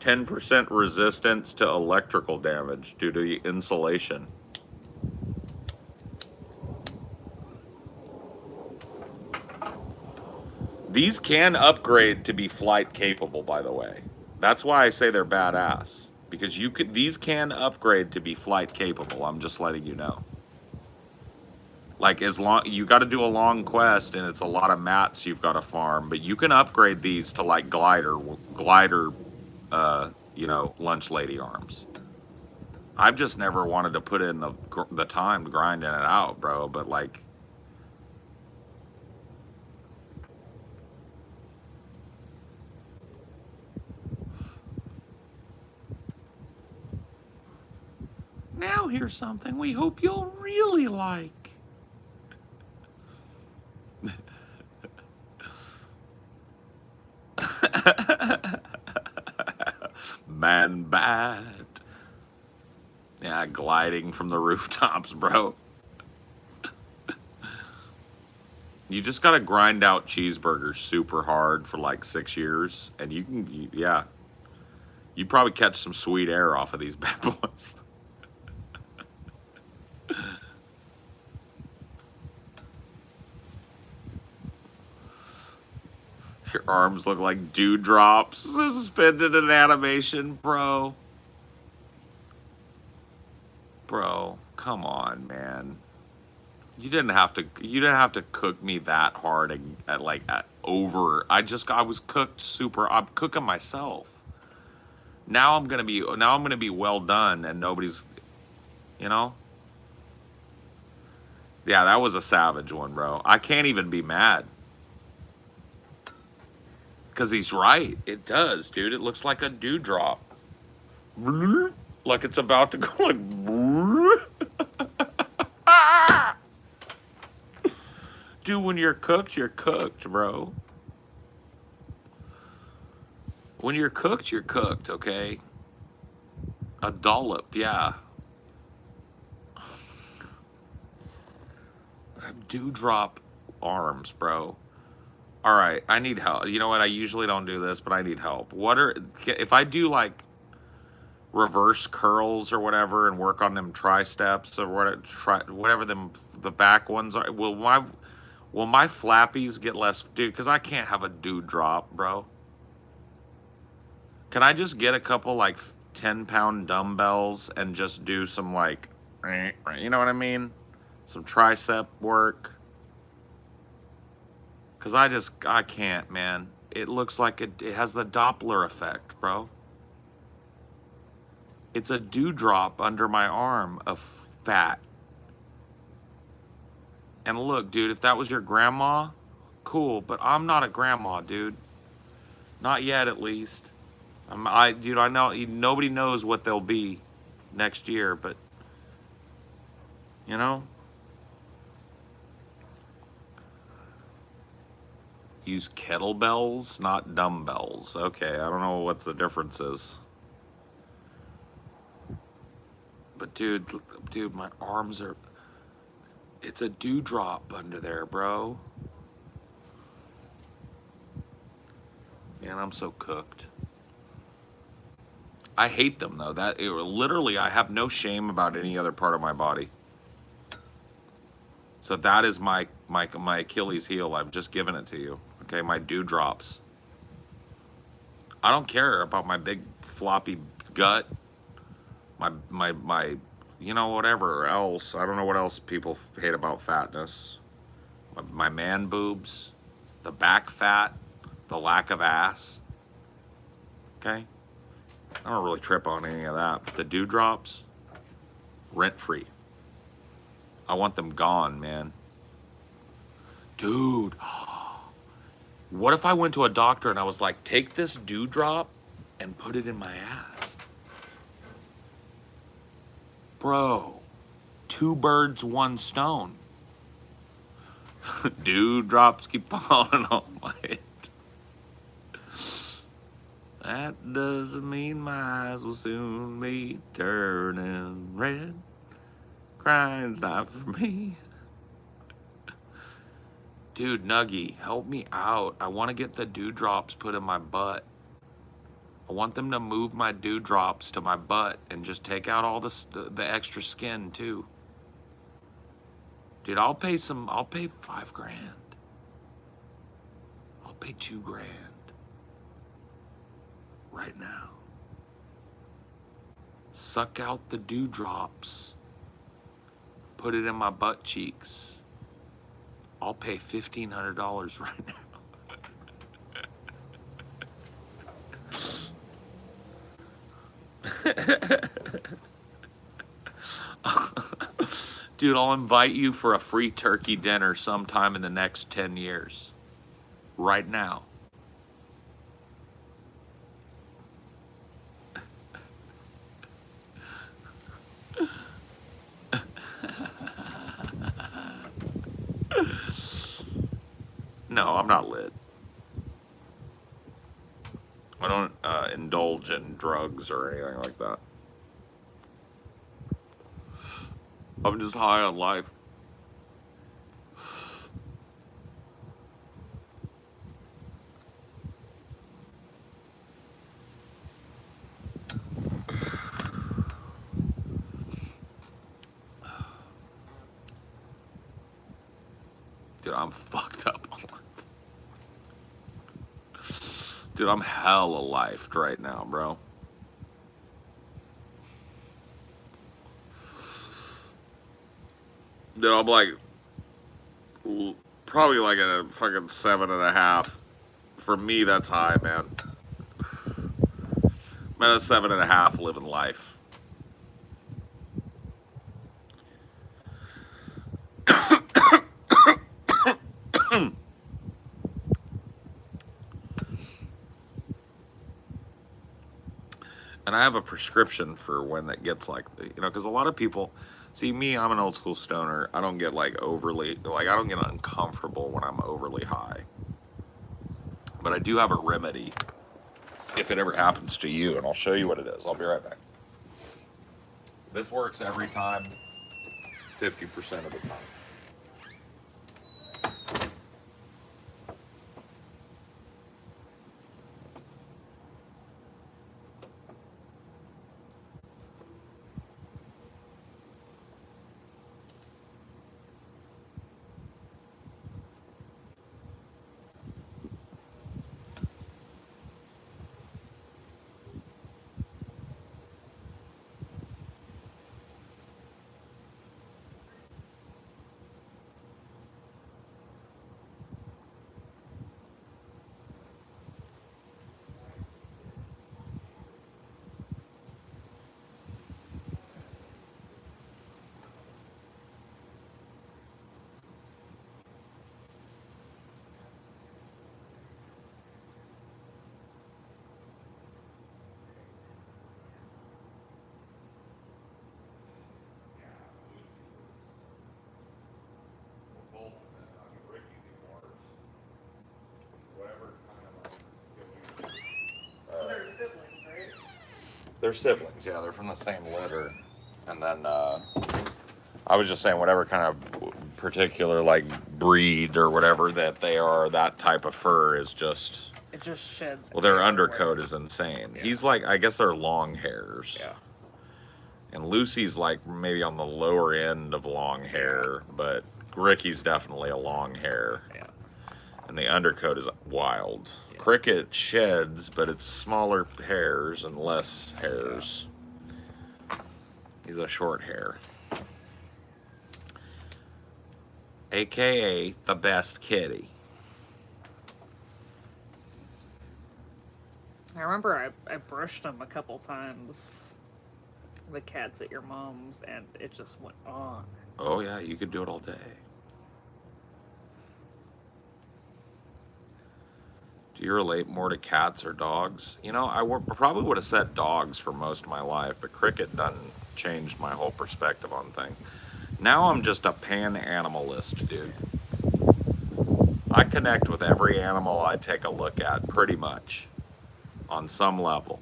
10% resistance to electrical damage due to the insulation. These can upgrade to be flight capable, by the way. That's why I say they're badass. Because these can upgrade to be flight capable. I'm just letting you know. Like, you got to do a long quest, and it's a lot of mats you've got to farm, but you can upgrade these to like glider, lunch lady arms. I've just never wanted to put in the time grinding it out, bro. But like, now here's something we hope you'll really like. Man bat. Yeah, gliding from the rooftops, bro. You just gotta grind out cheeseburgers super hard for like 6 years, and you probably catch some sweet air off of these bad boys. Your arms look like dewdrops suspended in animation, bro. Bro, come on, man. You didn't have to cook me that hard over. I was cooked super. I'm cooking myself. Now I'm gonna be well done, and nobody's, you know. Yeah, that was a savage one, bro. I can't even be mad. Because he's right. It does, dude. It looks like a dewdrop. Like it's about to go like... Dude, when you're cooked, bro. When you're cooked, okay? A dollop, yeah. Dewdrop arms, bro. All right, I need help. You know what? I usually don't do this, but I need help. If I do like reverse curls or whatever and work on them triceps or whatever the back ones are, will my flappies get less, dude? Because I can't have a dewdrop, bro. Can I just get a couple like 10-pound dumbbells and just do some like, you know what I mean? Some tricep work. Because I can't, man. It looks like it has the Doppler effect, bro. It's a dewdrop under my arm of fat. And look, dude, if that was your grandma, cool. But I'm not a grandma, dude. Not yet, at least. Dude, I know nobody knows what they'll be next year, but you know, use kettlebells, not dumbbells. Okay, I don't know what the difference is. But dude, my arms are. It's a dewdrop under there, bro. Man, I'm so cooked. I hate them though. Literally, I have no shame about any other part of my body. So that is my Achilles heel. I've just given it to you. Okay, my dewdrops. I don't care about my big floppy gut. My you know, whatever else. I don't know what else people hate about fatness. My man boobs, the back fat, the lack of ass. Okay? I don't really trip on any of that. But the dewdrops, rent free. I want them gone, man. Dude, what if I went to a doctor and I was like, take this dewdrop and put it in my ass? Bro, 2 birds, 1 stone. Dewdrops keep falling on my head. That doesn't mean my eyes will soon be turning red. Crying's not for me. Dude, Nuggy, help me out. I want to get the dewdrops put in my butt. I want them to move my dewdrops to my butt and just take out all the extra skin too. Dude, I'll pay 5 grand. I'll pay 2 grand. Right now. Suck out the dewdrops. Put it in my butt cheeks. I'll pay $1,500 right now. Dude, I'll invite you for a free turkey dinner sometime in the next 10 years. Right now. No, I'm not lit. I don't indulge in drugs or anything like that. I'm just high on life. Dude, I'm fucked up on life. Dude, I'm hella lifed right now, bro. Dude, I'm like, probably like a fucking 7.5. For me, that's high, man. I'm at a 7.5 living life. And I have a prescription for when that gets like, you know, because a lot of people, see me, I'm an old school stoner. I don't get like overly, like I don't get uncomfortable when I'm overly high. But I do have a remedy if it ever happens to you, and I'll show you what it is. I'll be right back. This works every time, 50% of the time. They're siblings, right? They're siblings, yeah. They're from the same litter. And then I was just saying, whatever kind of particular like breed or whatever that they are, that type of fur is just. It just sheds. Well, their everywhere. undercoat is insane. Yeah. He's like, I guess they're long hairs. Yeah. And Lucy's like maybe on the lower end of long hair, but Ricky's definitely a long hair. Yeah. And the undercoat is wild. Yeah. Cricket sheds, but it's smaller hairs and less hairs. He's a short hair. AKA the best kitty. I remember I brushed them a couple times, the cats at your mom's, and it just went on. Oh yeah, you could do it all day. Do you relate more to cats or dogs? You know, probably would have said dogs for most of my life, but Cricket done changed my whole perspective on things. Now I'm just a pan-animalist, dude. I connect with every animal I take a look at, pretty much, on some level.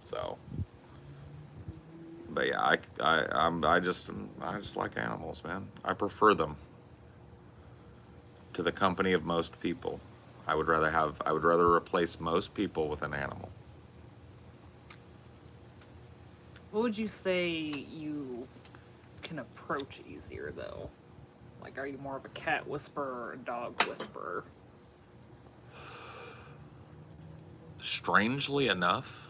So, but yeah, I just like animals, man. I prefer them to the company of most people. I would rather replace most people with an animal. What would you say you can approach easier, though? Like, are you more of a cat whisperer or a dog whisperer? Strangely enough,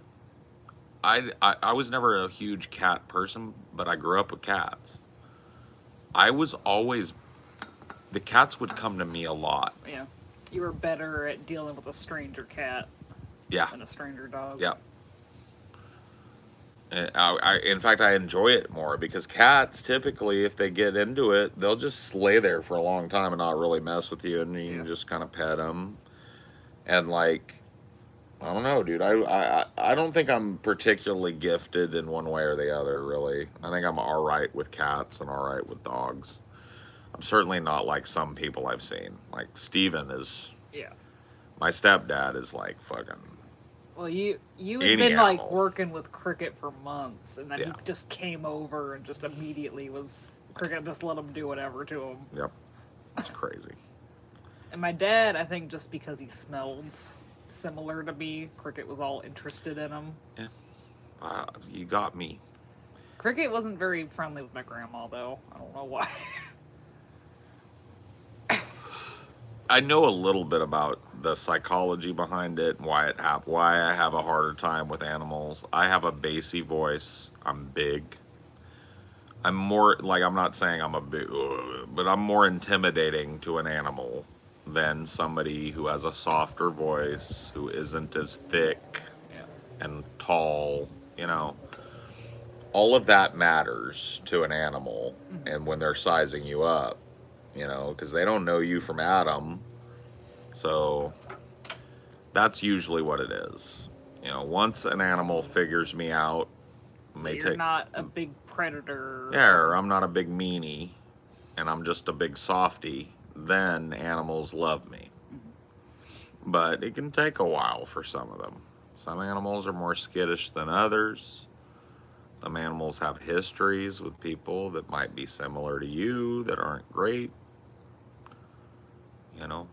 I was never a huge cat person, but I grew up with cats. I was always, the cats would come to me a lot. Yeah. You were better at dealing with a stranger cat Yeah, than a stranger dog. yeah. And in fact, I enjoy it more because cats typically, if they get into it, they'll just lay there for a long time and not really mess with you, and you can just kind of pet them. And like, I don't know, dude. I don't think I'm particularly gifted in one way or the other, really. I think I'm all right with cats and all right with dogs. I'm certainly not like some people I've seen. Like Steven is, Yeah. my stepdad is like fucking. Well, you had Any been like animal. working with Cricket for months, and then Yeah. he just came over and just immediately was Cricket just let him do whatever to him. Yep, it's crazy. And my dad, I think, just because he smelled similar to me, Cricket was all interested in him. Yeah, you got me. Cricket wasn't very friendly with my grandma, though. I don't know why. I know a little bit about the psychology behind it, why it happened, why I have a harder time with animals. I have a bassy voice. I'm big. I'm more like, I'm not saying I'm a big, but I'm more intimidating to an animal than somebody who has a softer voice, who isn't as thick Yeah. and tall. You know, all of that matters to an animal, and when they're sizing you up. You know, because they don't know you from Adam. So that's usually what it is. You know, once an animal figures me out, You're not a big predator. yeah, or I'm not a big meanie, and I'm just a big softy, then animals love me. but it can take a while for some of them. Some animals are more skittish than others. Some animals have histories with people that might be similar to you that aren't great. You know,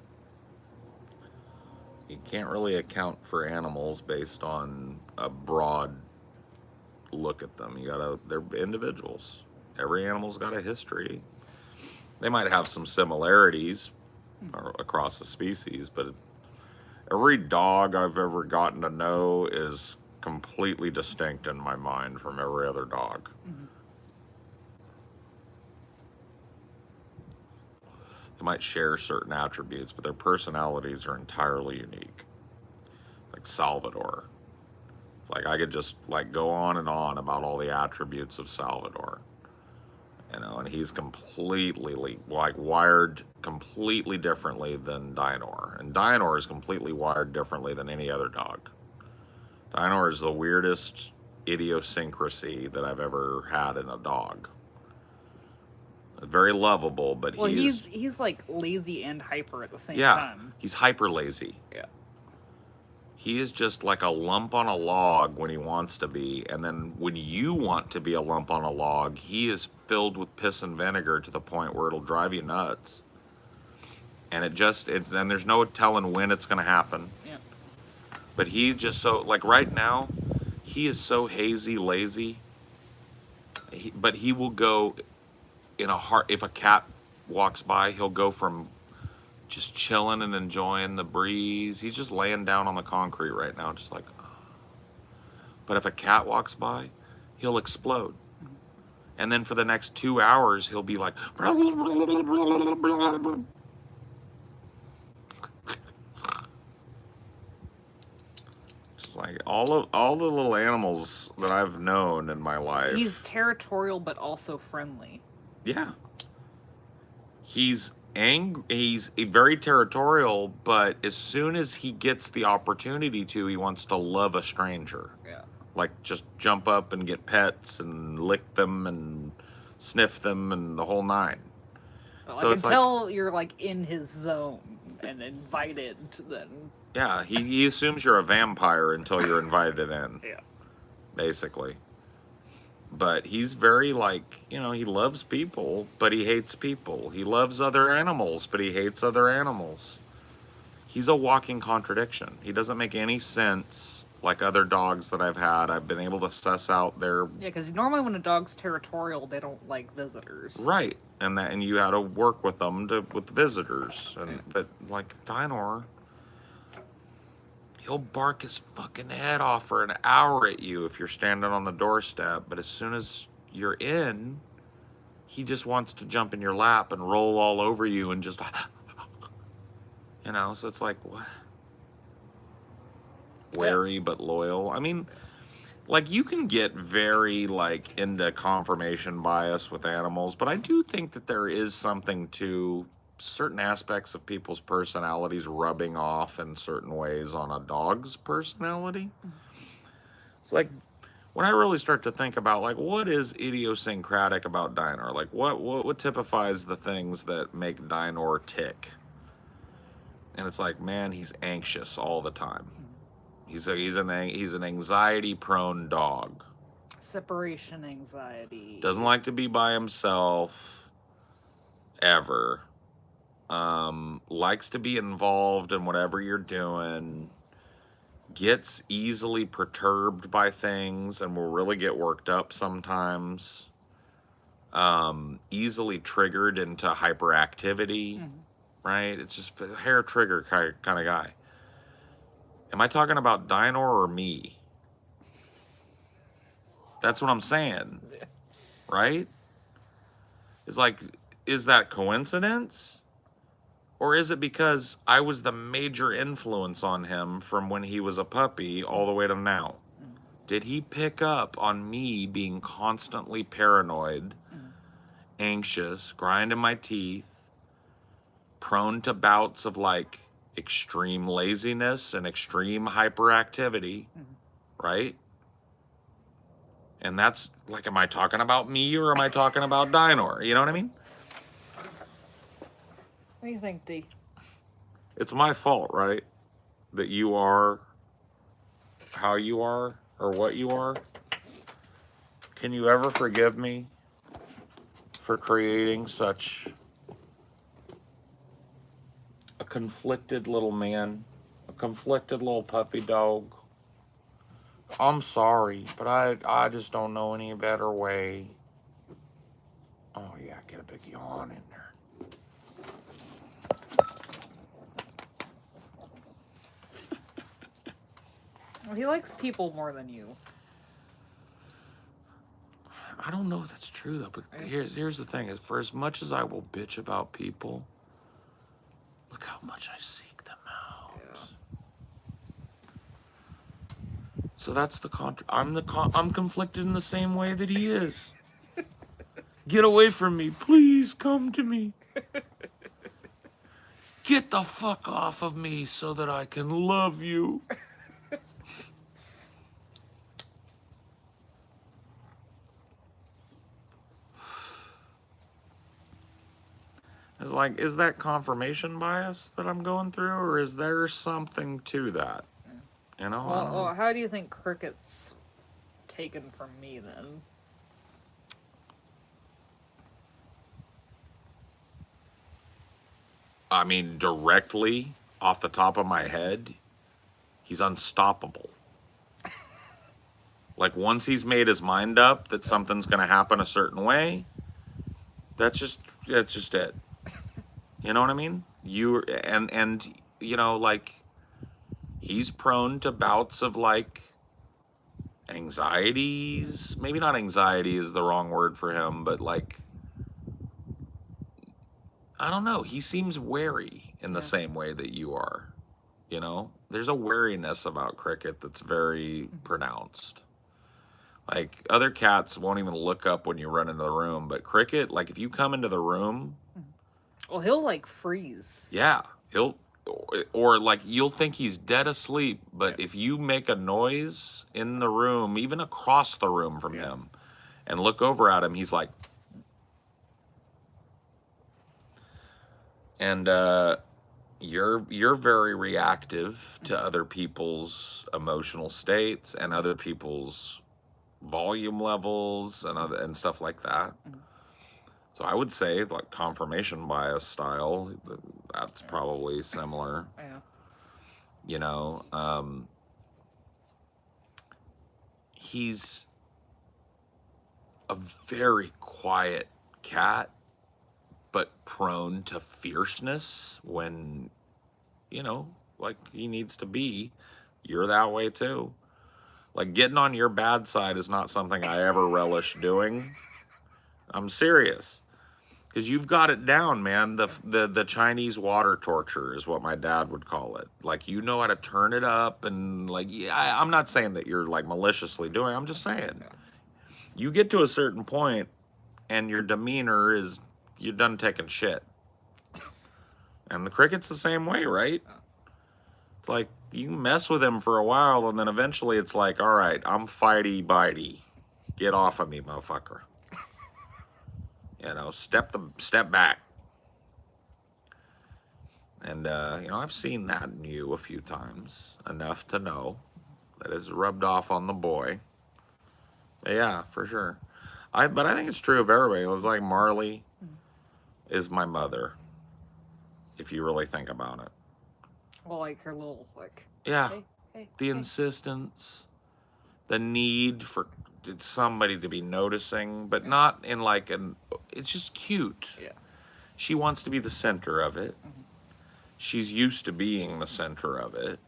you can't really account for animals based on a broad look at them. They're individuals. Every animal's got a history. They might have some similarities across the species, but every dog I've ever gotten to know is completely distinct in my mind from every other dog. They might share certain attributes, but their personalities are entirely unique. Like Salvador. It's like I could just like go on and on about all the attributes of Salvador. You know, and he's completely like wired completely differently than Dinor. And Dinor is completely wired differently than any other dog. Dinor is the weirdest idiosyncrasy that I've ever had in a dog. Very lovable, but well, he's like lazy and hyper at the same time. He's hyper lazy. Yeah. He is just like a lump on a log when he wants to be, and then when you want to be a lump on a log, he is filled with piss and vinegar to the point where it'll drive you nuts. And and there's no telling when it's going to happen. Yeah. But he just so, like right now, he is so hazy, lazy. But he will go if a cat walks by, he'll go from just chilling and enjoying the breeze. He's just laying down on the concrete right now, just like, oh. But if a cat walks by, he'll explode. And then for the next 2 hours, he'll be like, just like all the little animals that I've known in my life. He's territorial, but also friendly. Yeah. He's very territorial, but as soon as he gets the opportunity to, he wants to love a stranger. Yeah. Like just jump up and get pets and lick them and sniff them and the whole nine. But So like it's until you're like in his zone and invited, then Yeah, he assumes you're a vampire until you're invited in. yeah. Basically. But he's very he loves people, but he hates people. He loves other animals, but he hates other animals. He's a walking contradiction. He doesn't make any sense like other dogs that I've had. I've been able to suss out their... Yeah, because normally when a dog's territorial, they don't like visitors. Right. And you had to work with them with visitors. But like Dinor, he'll bark his fucking head off for an hour at you if you're standing on the doorstep. But as soon as you're in, he just wants to jump in your lap and roll all over you and just, so it's like, what? Wary but loyal. I mean, like you can get very into confirmation bias with animals, but I do think that there is something to certain aspects of people's personalities rubbing off in certain ways on a dog's personality. It's like when I really start to think about what is idiosyncratic about Dinor, like what typifies the things that make Dinor tick. And it's like, man, he's anxious all the time. He's an anxiety prone dog. Separation anxiety. Doesn't like to be by himself ever. Likes to be involved in whatever you're doing, gets easily perturbed by things and will really get worked up sometimes, easily triggered into hyperactivity, right? It's just a hair trigger kind of guy. Am I talking about Dinor or me? That's what I'm saying, right? It's like, is that coincidence? Or is it because I was the major influence on him from when he was a puppy all the way to now? Did he pick up on me being constantly paranoid, anxious, grinding my teeth, prone to bouts of extreme laziness and extreme hyperactivity, right? And that's am I talking about me or am I talking about Dinor? You know what I mean? What do you think, D? It's my fault, right? that you are how you are or what you are? Can you ever forgive me for creating such a conflicted little man, a conflicted little puppy dog? I'm sorry, but I just don't know any better way. Oh yeah, get a big yawn in there. Well, he likes people more than you. I don't know if that's true though, but here's the thing: is for as much as I will bitch about people, look how much I seek them out. Yeah. So that's I'm conflicted in the same way that he is. Get away from me, please come to me. Get the fuck off of me so that I can love you. It's like, is that confirmation bias that I'm going through, or is there something to that? You know? I don't know. Well, how do you think Cricket's taken from me then? I mean, directly off the top of my head, he's unstoppable. Like, once he's made his mind up that something's going to happen a certain way, that's just it. You know what I mean? And you know, like, he's prone to bouts of like anxieties. Maybe not anxiety is the wrong word for him, but like, I don't know. He seems wary in the same way that you are. You know, there's a wariness about Cricket that's very pronounced. Like, other cats won't even look up when you run into the room, but Cricket, like, if you come into the room, Well, he'll like freeze. yeah, he'll, or like, you'll think he's dead asleep, but if you make a noise in the room, even across the room from him, and look over at him, he's like, and you're very reactive to other people's emotional states and other people's volume levels and stuff like that. So I would say, like, confirmation bias style, that's probably similar. Yeah. You know, he's a very quiet cat, but prone to fierceness when, you know, like, he needs to be. You're that way too. Like, getting on your bad side is not something I ever relish doing. I'm serious. Because you've got it down, man. The Chinese water torture is what my dad would call it. Like, you know how to turn it up, and like, yeah, I'm not saying that you're like maliciously doing it. I'm just saying, you get to a certain point, and your demeanor is, you're done taking shit. And the Cricket's the same way, right? It's like, you mess with him for a while, and then eventually it's like, all right, I'm fighty bitey. Get off of me, motherfucker. You know, step back. And, you know, I've seen that in you a few times, enough to know that it's rubbed off on the boy. But yeah, for sure. But I think it's true of everybody. It was like Marley is my mother, if you really think about it. Well, like her little like. Yeah, Hey, the insistence, the need for somebody to be noticing, but not in like it's just cute. Yeah. She wants to be the center of it. She's used to being the center of it.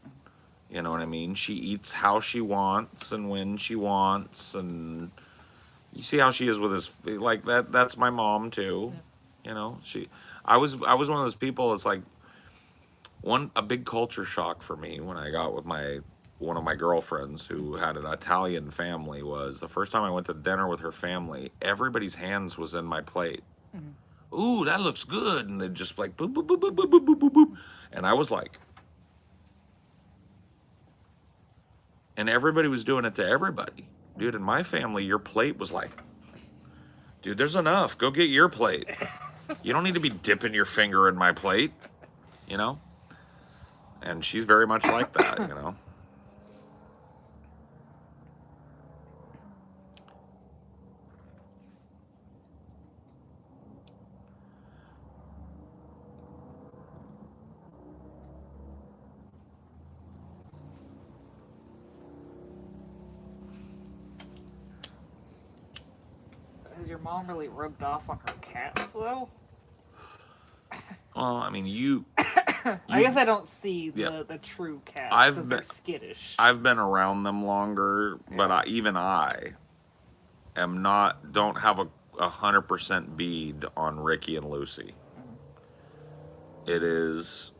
You know what I mean? She eats how she wants and when she wants, and you see how she is with his, like, that's my mom too. You know, I was one of those people. It's like a big culture shock for me when I got with one of my girlfriends who had an Italian family. Was the first time I went to dinner with her family, everybody's hands was in my plate. Ooh, that looks good. And they'd just like, boop, boop, boop, boop, boop, boop, boop, boop. And I was like, and everybody was doing it to everybody. Dude, in my family, your plate was like, dude, there's enough. Go get your plate. You don't need to be dipping your finger in my plate, you know? And she's very much like that, you know. Has your mom really rubbed off on her cats though? Well, I mean, I guess I don't see Yeah. the true cats I've because been they're skittish. I've been around them longer, but Yeah. even I don't have a 100% bead on Ricky and Lucy. It is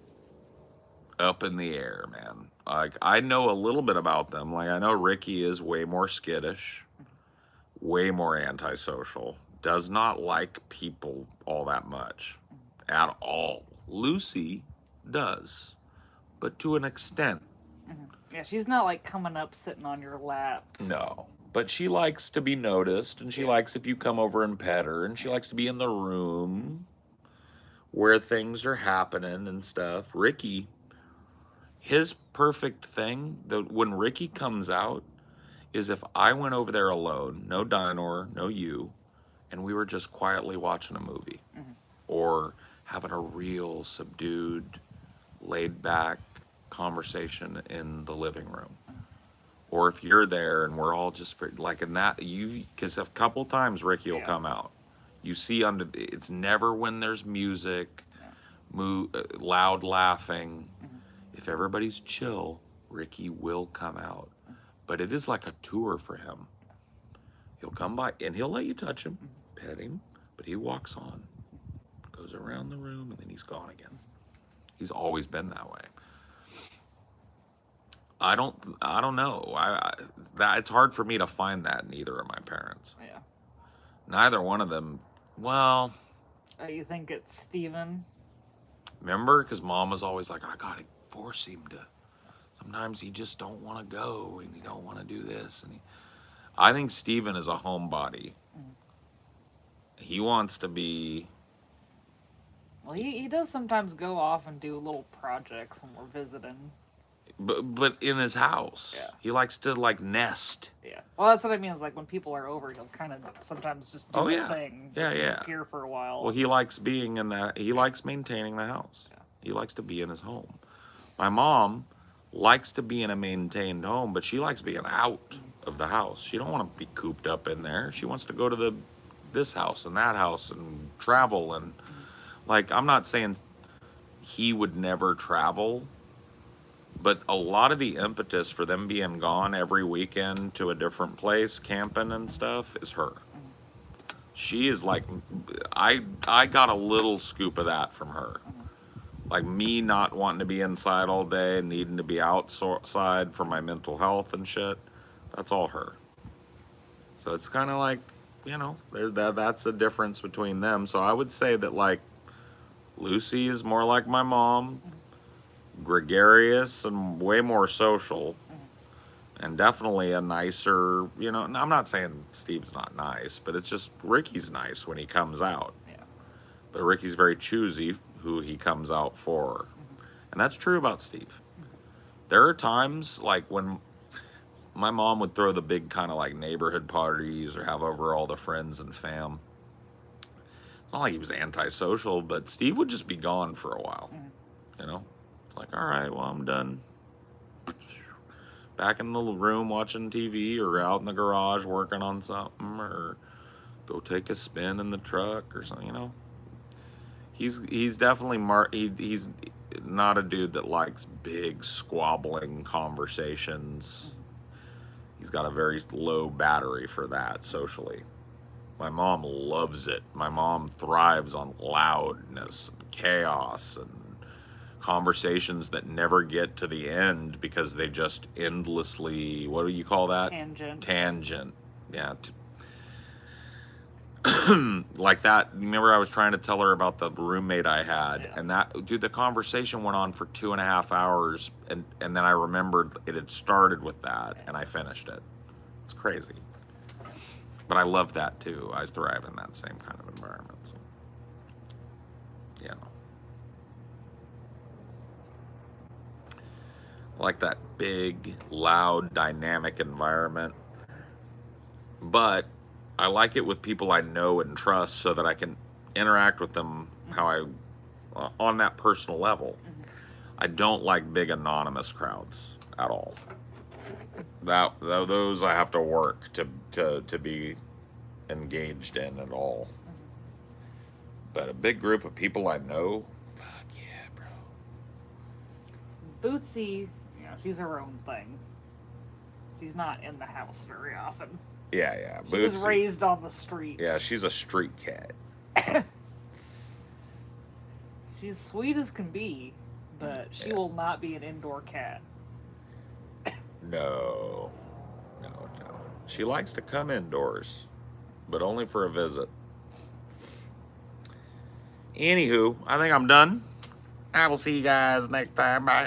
up in the air, man. Like, I know a little bit about them. Like, I know Ricky is way more skittish, way more antisocial, does not like people all that much at all. Lucy does, but to an extent. Yeah, she's not like coming up sitting on your lap. No. But she likes to be noticed, and she likes if you come over and pet her, and she likes to be in the room where things are happening and stuff. Ricky, his perfect thing, when Ricky comes out, is if I went over there alone, no Dinor, no you, and we were just quietly watching a movie or having a real subdued, laid back conversation in the living room. Or if you're there and we're all just like in that, because a couple times Ricky will come out. You see it's never when there's music, loud laughing. If everybody's chill, Ricky will come out. But it is like a tour for him. He'll come by and he'll let you touch him, pet him, but he walks on, goes around the room, and then he's gone again. He's always been that way. I don't know. It's hard for me to find that in either of my parents. Yeah. Neither one of them. Well, You think it's Steven? remember, because Mom was always like, I gotta force him to. Sometimes he just don't want to go, and he don't want to do this, and I think Steven is a homebody. He wants to be. Well, he does sometimes go off and do little projects when we're visiting. But in his house, he likes to like nest. Yeah. Well, that's what I mean. Is like when people are over, he'll kind of sometimes just do a thing. Disappear for a while. Well, he likes being in that. He likes maintaining the house. Yeah. He likes to be in his home. My mom likes to be in a maintained home, but she likes being out of the house. She don't want to be cooped up in there. She wants to go to this house and that house and travel and like I'm not saying he would never travel. But a lot of the impetus for them being gone every weekend to a different place, camping and stuff, is her. She is like, I got a little scoop of that from her. Like me not wanting to be inside all day and needing to be outside for my mental health and shit. That's all her. So it's kind of like, you know, that's a difference between them. So I would say that like Lucy is more like my mom. Gregarious and way more social, and definitely a nicer, you know, I'm not saying Steve's not nice, but it's just Ricky's nice when he comes out. Yeah. But Ricky's very choosy who he comes out for. And that's true about Steve. There are times like when my mom would throw the big kind of like neighborhood parties or have over all the friends and fam. It's not like he was antisocial, but Steve would just be gone for a while, you know? Like, all right, well, I'm done. Back in the room watching TV or out in the garage working on something or go take a spin in the truck or something, you know. He's definitely he's not a dude that likes big squabbling conversations. He's got a very low battery for that socially. My mom loves it. My mom thrives on loudness, and chaos, and conversations that never get to the end because they just endlessly, what do you call that? Tangent. Yeah. Like that. Remember I was trying to tell her about the roommate I had, and that, dude, the conversation went on for 2.5 hours, and then I remembered it had started with that, and I finished it. It's crazy. But I love that too. I thrive in that same kind of environment. So, you know. I like that big, loud, dynamic environment. But I like it with people I know and trust so that I can interact with them how on that personal level. I don't like big anonymous crowds at all. Those I have to work to be engaged in at all. But a big group of people I know, fuck yeah, bro. Bootsy, she's her own thing. She's not in the house very often. Yeah. She was raised on the streets. Yeah, she's a street cat. She's sweet as can be, but she will not be an indoor cat. No. She likes to come indoors, but only for a visit. Anywho, I think I'm done. I will see you guys next time. Bye.